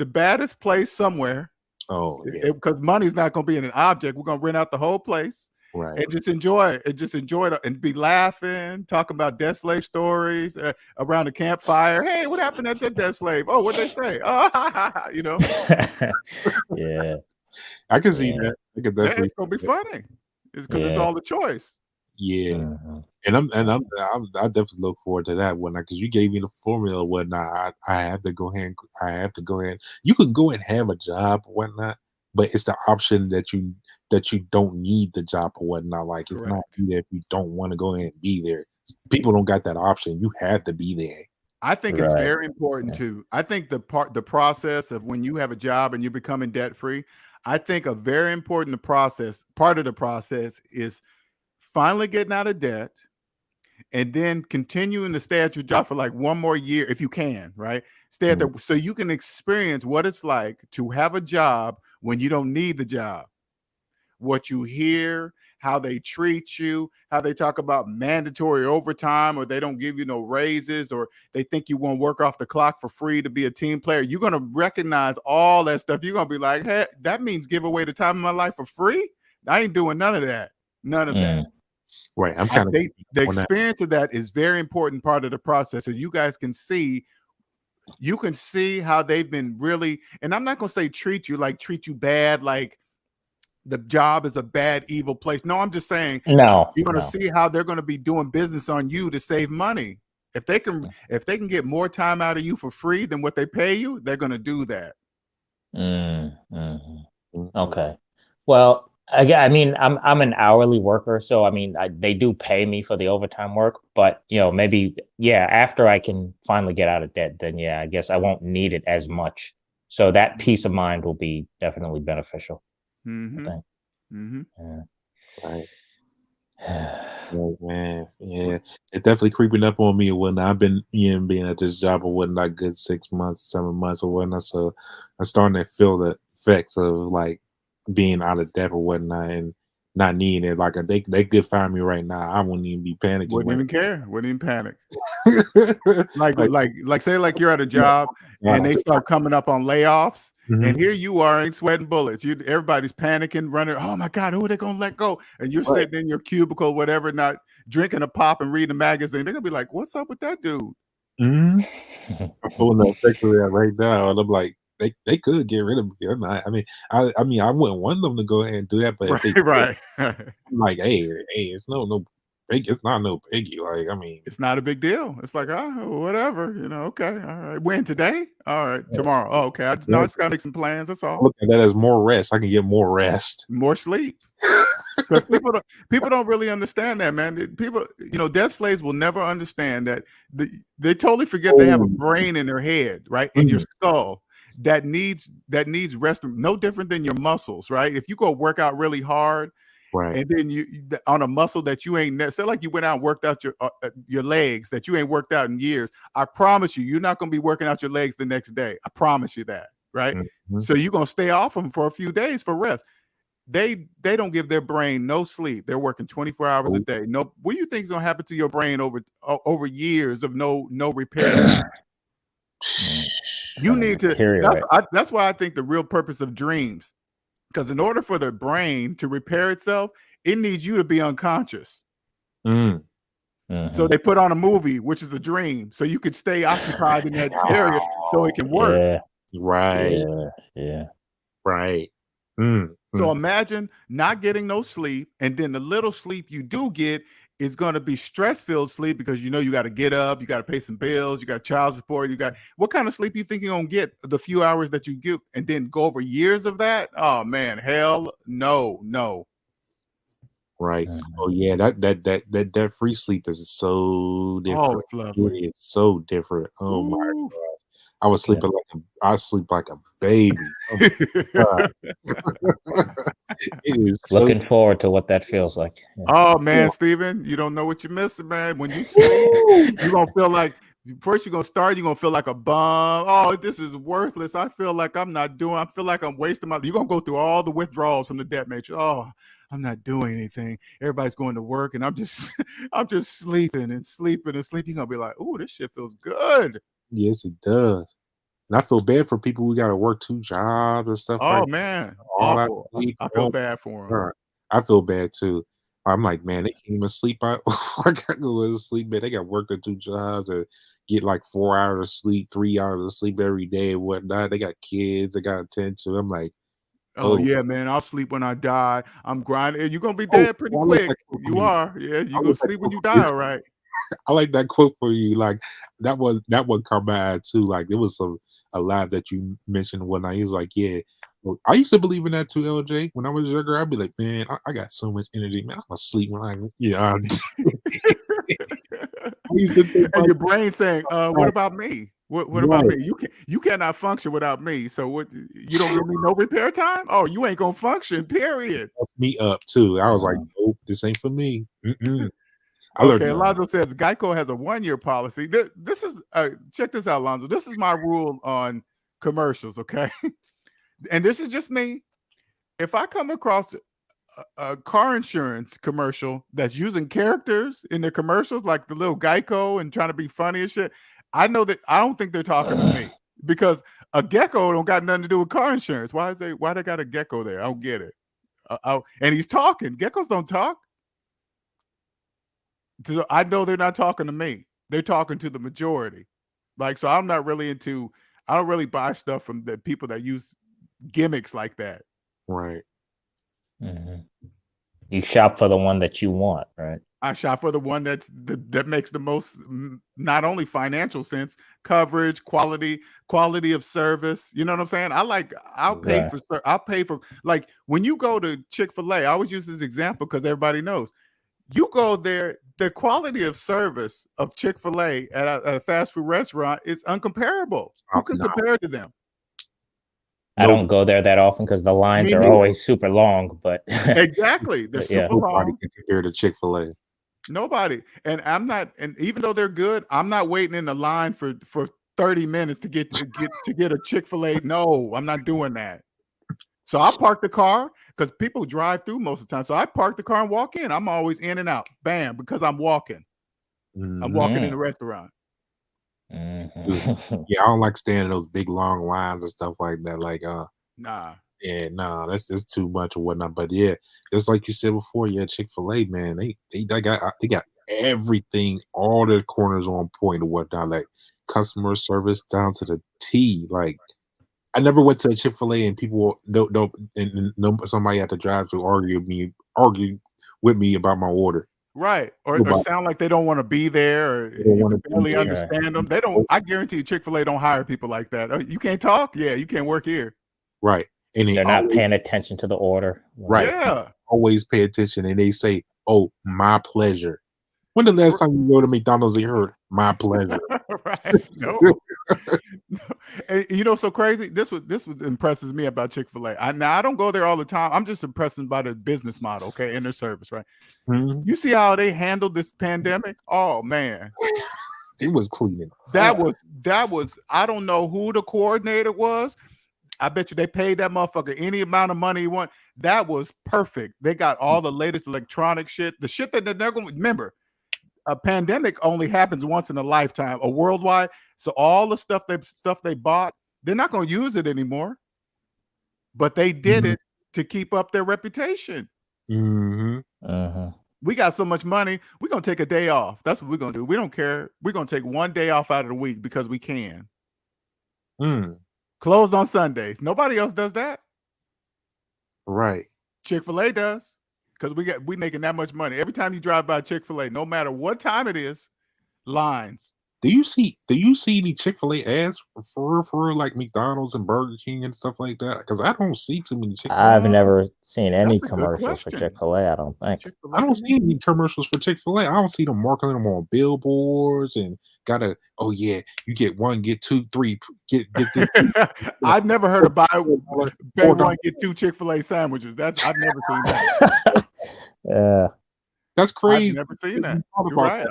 baddest place somewhere. Oh, because money's not going to be in an object. We're going to rent out the whole place. Right. And just enjoy it. And just enjoy it and be laughing, talk about death slave stories around the campfire. Hey, what happened at that death slave? Oh, what'd they say? Oh, Yeah. I can see that. I can definitely. It's going to be funny. It's because it's all the choice. Yeah. And I definitely look forward to that one because you gave me the formula and whatnot. I have to go ahead. You can go and have a job or whatnot, but it's the option that you don't need the job or whatnot. Like it's not there if you don't want to go ahead and be there. People don't got that option. You have to be there. I think it's very important too. I think the process of when you have a job and you're becoming debt free, I think a very important part of the process is finally getting out of debt and then continuing to stay at your job for like one more year if you can, right? Stay at there so you can experience what it's like to have a job when you don't need the job. What you hear, how they treat you, how they talk about mandatory overtime, or they don't give you no raises, or they think you won't work off the clock for free to be a team player. You're going to recognize all that stuff. You're going to be like, hey, that means give away the time of my life for free? I ain't doing none of that. None of that. Right. I'm kind of the experience of that is very important part of the process. So you guys can see, how they've been really, and I'm not going to say treat you bad, like the job is a bad, evil place. No, I'm just saying you're going to see how they're going to be doing business on you to save money. If they can get more time out of you for free than what they pay you, they're going to do that. Okay. Well, I mean, I'm an hourly worker, so I mean, they do pay me for the overtime work, but maybe after I can finally get out of debt, then I guess I won't need it as much. So that peace of mind will be definitely beneficial. I think. Right. Oh, man, it's definitely creeping up on me or whatnot. I've been being at this job or whatnot, good 6 months, 7 months or whatnot. So I'm starting to feel the effects of like being out of debt or whatnot and not needing it. Like they could find me right now. I wouldn't even be panicking. Wouldn't even care. Wouldn't even panic. like say like you're at a job and they start coming up on layoffs. And here you are, ain't sweating bullets. Everybody's panicking, running. Oh my God, who are they gonna let go? And you're sitting in your cubicle, whatever, not drinking a pop and reading a magazine. They're gonna be like, "What's up with that dude?" I'm pulling the effect of that right now, and I'm like, they could get rid of me. I mean, I wouldn't want them to go ahead and do that, but if they right. I'm like, hey, it's no big. It's not no biggie. Like, I mean, it's not a big deal. It's like, whatever, okay, all right. When today? All right, tomorrow. Oh, okay. I just gotta make some plans. That's all. Look at that as more rest. I can get more rest, more sleep. Because people don't really understand that, man. People, dead slaves will never understand that. They totally forget they have a brain in their head, right, in your skull that needs rest. No different than your muscles, right? If you go work out really hard, right, and then you on a muscle that you ain't say, like you went out and worked out your legs that you ain't worked out in years. I promise you're not going to be working out your legs the next day. I promise you that, right? So you're going to stay off them for a few days for rest. They don't give their brain no sleep. They're working 24 hours a day. No, what do you think is gonna happen to your brain over years of no repair? You need to. That's why I think the real purpose of dreams, because in order for the brain to repair itself, it needs you to be unconscious. So they put on a movie, which is a dream, so you could stay occupied in that area, so it can work. Yeah. Right. Yeah. Right. So imagine not getting no sleep, and then the little sleep you do get is going to be stress-filled sleep because you got to get up, you got to pay some bills, you got child support, what kind of sleep you think you're going to get the few hours that you get, and then go over years of that? Oh man, hell no. Right. Oh yeah, that free sleep is so different. Oh, it's lovely. It's so different. Oh my God. I was sleeping I sleep like a baby. Oh, it is looking forward to what that feels like. Yeah. Oh man, Steven, you don't know what you're missing, man. When you sleep, you're gonna feel like first you're gonna feel like a bum. Oh, this is worthless. I feel like I feel like I'm wasting you're gonna go through all the withdrawals from the debt matrix. Oh, I'm not doing anything. Everybody's going to work and I'm just sleeping and sleeping and sleeping. You're gonna be like, oh, this shit feels good. Yes, it does. And I feel bad for people who got to work 2 jobs and stuff. Oh man, awful. I feel bad for them. I feel bad too. I'm like, man, they can't even sleep. I gotta go to sleep, man. They got work at 2 jobs and get like 4 hours of sleep, 3 hours of sleep every day and whatnot. They got kids they got to attend to. I'm like, oh yeah, man, I'll sleep when I die. I'm grinding. You're gonna be dead pretty quick. You are. Yeah, you gonna sleep when you die, all right. I like that quote for you. Like that one caught my eye too. Like it was a lie that you mentioned when I was like, yeah. Well, I used to believe in that too, LJ. When I was younger, I'd be like, man, I got so much energy, man. I'm gonna sleep when I used to think and your brain saying, what about me? What about me? You cannot function without me. So what? You don't give me no repair time? Oh, you ain't gonna function. Period. That's me up too. I was like, nope, this ain't for me. Okay, Alonzo says Geico has a 1-year policy. This is check this out, Alonzo. This is my rule on commercials, okay? And this is just me. If I come across a car insurance commercial that's using characters in their commercials, like the little Geico and trying to be funny and shit, I know that I don't think they're talking to me because a gecko don't got nothing to do with car insurance. Why they got a gecko there? I don't get it. And he's talking. Geckos don't talk. I know they're not talking to me. They're talking to the majority. Like, so I'm not really I don't really buy stuff from the people that use gimmicks like that. Right. Mm-hmm. You shop for the one that you want, right? I shop for the one that makes the most, not only financial sense, coverage, quality of service. You know what I'm saying? I'll pay for like when you go to Chick-fil-A, I always use this example because everybody knows. You go there, the quality of service of Chick-fil-A at a fast food restaurant is uncomparable. Who can compare to them? I don't go there that often because the lines are always super long. But exactly, they're super long. Nobody can compare to Chick-fil-A. Nobody, and I'm not. And even though they're good, I'm not waiting in the line for 30 minutes to get a Chick-fil-A. No, I'm not doing that. So I park the car because people drive through most of the time. So I park the car and walk in. I'm always in and out. Bam, because I'm walking. Mm-hmm. I'm walking in the restaurant. Mm-hmm. Yeah, I don't like standing in those big long lines and stuff like that. Like, nah. Yeah, that's just too much or whatnot. But yeah, just like you said before, yeah, Chick-fil-A, man, they got everything, all the corners on point or whatnot, like customer service down to the T. Like, I never went to a Chick-fil-A and people don't somebody had to drive to argue with me about my order. Right. Or sound like they don't want to be there, or you can barely understand them. They don't. I guarantee you, Chick-fil-A don't hire people like that. Oh, you can't talk? Yeah, you can't work here. Right. And they're not paying attention to the order. Right. Yeah. Always pay attention, and they say, "Oh, my pleasure." When the last time you go to McDonald's and you heard "my pleasure"? Right. No. And you know, so crazy. This was impresses me about Chick-fil-A. Now I don't go there all the time. I'm just impressed by the business model, okay, and their service, right? Mm-hmm. You see how they handled this pandemic? Oh man, it was cleaning. That was. I don't know who the coordinator was. I bet you they paid that motherfucker any amount of money he want. That was perfect. They got all the latest electronic shit, the shit that they're going to remember. A pandemic only happens once in a lifetime, a worldwide. So all the stuff they bought, they're not going to use it anymore. But they did it to keep up their reputation. We got so much money, we're going to take a day off. That's what we're going to do. We don't care. We're going to take one day off out of the week because we can. Closed on Sundays. Nobody else does that. Right. Chick-fil-A does. Because we making that much money. Every time you drive by Chick-fil-A, no matter what time it is, lines. Do you see any Chick-fil-A ads for real, like McDonald's and Burger King and stuff like that? Because I don't see too many Chick-fil-A. I've never seen any commercials for Chick-fil-A, I don't think. I don't see any commercials for Chick-fil-A. I don't see them marketing them on billboards and oh yeah, you get one, get two, three, get this. I've never heard of buy one, get two Chick-fil-A sandwiches. I've never seen that. Yeah. That's crazy. I've never seen that. You're right.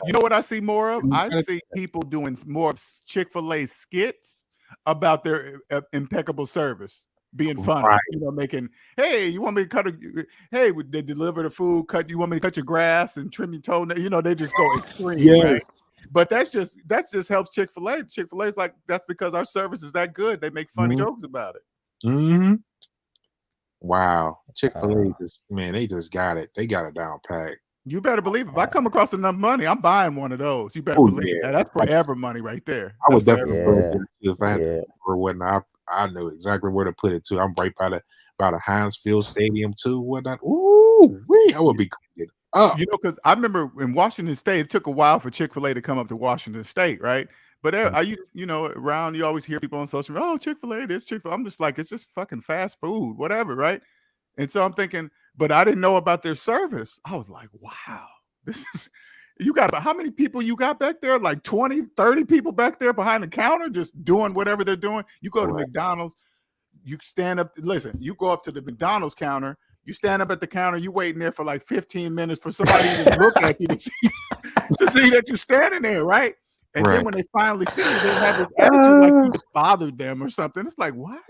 You know what I see more of? I see people doing more of Chick-fil-A skits about their impeccable service, being funny. Right. You know, making, hey, you want me to hey, they deliver the food, you want me to cut your grass and trim your toenail? You know, they just go extreme, right? But that just helps Chick-fil-A. Chick-fil-A is like, that's because our service is that good. They make funny jokes about it. Wow. Chick-fil-A they just got it. They got it down pat. You better believe if I come across enough money, I'm buying one of those. You better believe that. That's forever money right there. I would definitely if I had or whatnot. I know exactly where to put it too. I'm right by the Heinz Field Stadium too, whatnot. Ooh, I would be cleaning up. You know, because I remember in Washington State, it took a while for Chick-fil-A to come up to Washington State, right? But around, you always hear people on social media, oh, Chick-fil-A, this Chick-fil-A. I'm just like, it's just fucking fast food, whatever, right? And so I'm thinking, but I didn't know about their service. I was like, wow, how many people you got back there? Like 20, 30 people back there behind the counter just doing whatever they're doing. You go to McDonald's, you stand up, listen, you go up to the McDonald's counter, you stand up at the counter, you waiting there for like 15 minutes for somebody to look at you to see that you're standing there, right? And then when they finally see you, they have this attitude like you bothered them or something. It's like, what?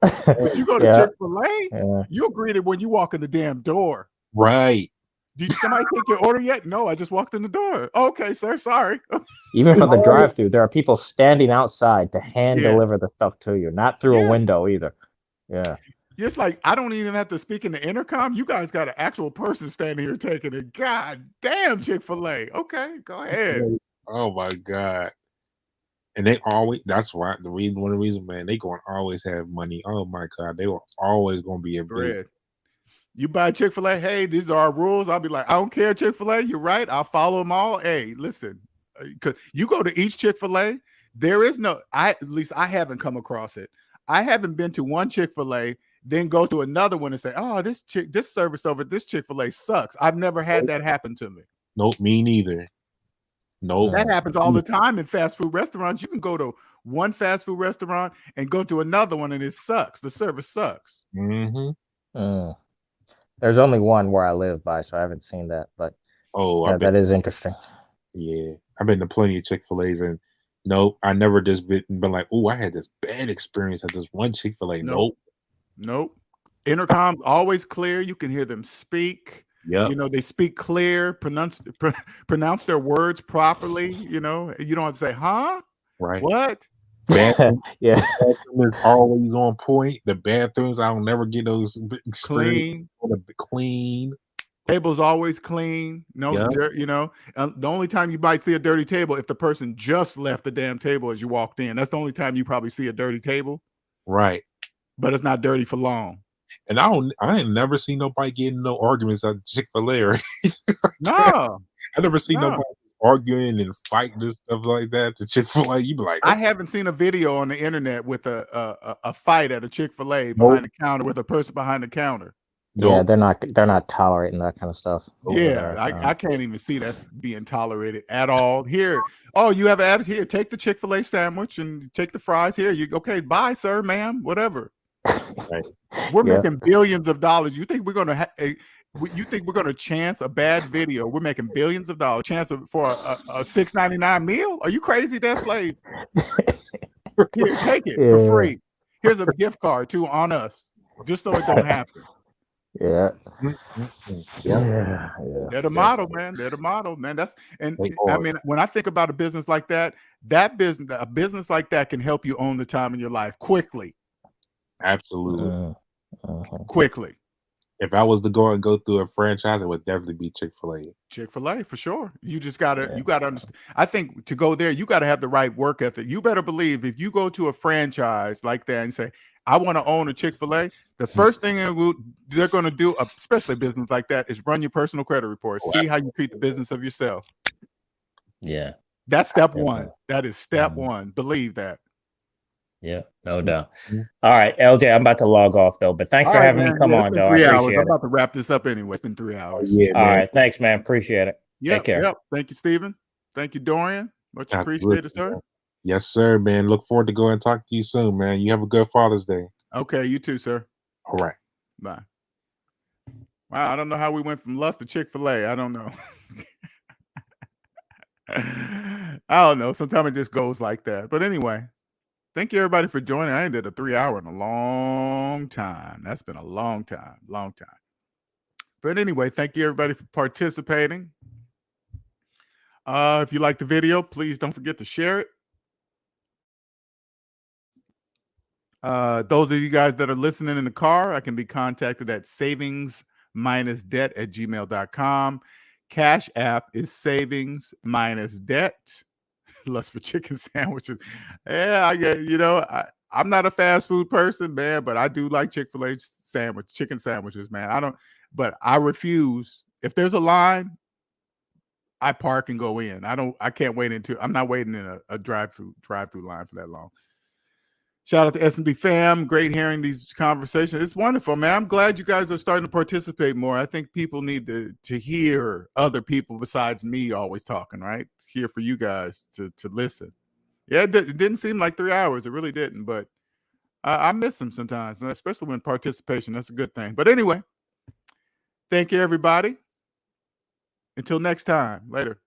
But you go to Chick-fil-A, you're greeted when you walk in the damn door. Right. Did somebody take your order yet? No, I just walked in the door. Okay, sir, sorry. Even for the drive-thru, there are people standing outside to hand deliver the stuff to you, not through a window either. Yeah. It's like, I don't even have to speak in the intercom. You guys got an actual person standing here taking it. God damn, Chick-fil-A. Okay, go ahead. Oh my God. And they always, that's why one of the reasons, man, they gonna always have money. Oh my God, they were always gonna be in business. You buy Chick-fil-A, hey, these are our rules. I'll be like, I don't care, Chick-fil-A, you're right. I'll follow them all. Hey, listen, because you go to each Chick-fil-A, there is no, at least I haven't come across it. I haven't been to one Chick-fil-A, then go to another one and say, oh, this service over this Chick-fil-A sucks. I've never had that happen to me. Nope, me neither. No, that happens all the time in fast food restaurants. You can go to one fast food restaurant and go to another one, and it sucks. The service sucks. There's only one where I live by, so I haven't seen that. But that is interesting. Yeah, I've been to plenty of Chick-fil-A's, and nope, I never just been like, oh, I had this bad experience at this one Chick-fil-A. Nope. Intercom's always clear. You can hear them speak. Yeah, you know, they speak clear, pronounce their words properly. You know, you don't have to say, huh? Right. What? Bathroom is always on point. The bathrooms, I don't never get those clean. Table's always clean. No dirt, you know. The only time you might see a dirty table if the person just left the damn table as you walked in. That's the only time you probably see a dirty table. Right. But it's not dirty for long. And I ain't never seen nobody getting no arguments at Chick-fil-A. No, I never seen nobody arguing and fighting and stuff like that to Chick-fil-A. You be like, I haven't seen a video on the internet with a fight at a Chick-fil-A behind the counter with a person behind the counter. Yeah, they're not tolerating that kind of stuff. Yeah, I can't even see that's being tolerated at all. Here, oh, you have an attitude. Here, take the Chick-fil-A sandwich and take the fries. Here, you okay? Bye, sir, ma'am, whatever. Right. We're making billions of dollars. You think we're gonna? You think we're gonna chance a bad video? We're making billions of dollars. Chance for a $6.99 meal? Are you crazy, that slave? Here, take it for free. Here's a gift card too on us, just so it don't happen. Yeah. They're the model, man. They're the model, man. I mean, when I think about a business like that, a business like that can help you own the time in your life quickly. Absolutely. Quickly. If I was to go through a franchise, it would definitely be Chick-fil-A. Chick-fil-A for sure. You just gotta understand. I think to go there, you gotta have the right work ethic. You better believe if you go to a franchise like that and say, I want to own a Chick-fil-A, the first thing they're going to do, especially a business like that, is run your personal credit report. See how you treat the business of yourself. Yeah. That's step one. That is step one. Believe that. Yeah, no doubt. All right, LJ, I'm about to log off though, but thanks for having me come on, though. 3 hours. I'm about to wrap this up anyway. It's been 3 hours. All right, thanks, man. Appreciate it. Take care. Yep. Thank you, Stephen. Thank you, Dorian. Much appreciated, sir. Yes, sir, man. Look forward to going and talk to you soon, man. You have a good Father's Day. Okay, you too, sir. All right. Bye. Wow, I don't know how we went from Lust to Chick-fil-A. I don't know. I don't know. Sometimes it just goes like that. But anyway, thank you everybody for joining. I ain't did a 3 hour in a long time. That's been a long time. But anyway, thank you everybody for participating. If you like the video, please don't forget to share it. Those of you guys that are listening in the car, I can be contacted at savings-debt@gmail.com. Cash App is savings-debt. Lust for chicken sandwiches. Yeah, I'm not a fast food person, man, but I do like Chick-fil-A chicken sandwiches, man. But I refuse. If there's a line, I park and go in. I can't wait I'm not waiting in a drive-through line for that long. Shout out to S&B fam. Great hearing these conversations. It's wonderful, man. I'm glad you guys are starting to participate more. I think people need to hear other people besides me always talking, right? Here for you guys to listen. Yeah, it didn't seem like 3 hours. It really didn't, but I miss them sometimes, especially when participation. That's a good thing. But anyway, thank you, everybody. Until next time. Later.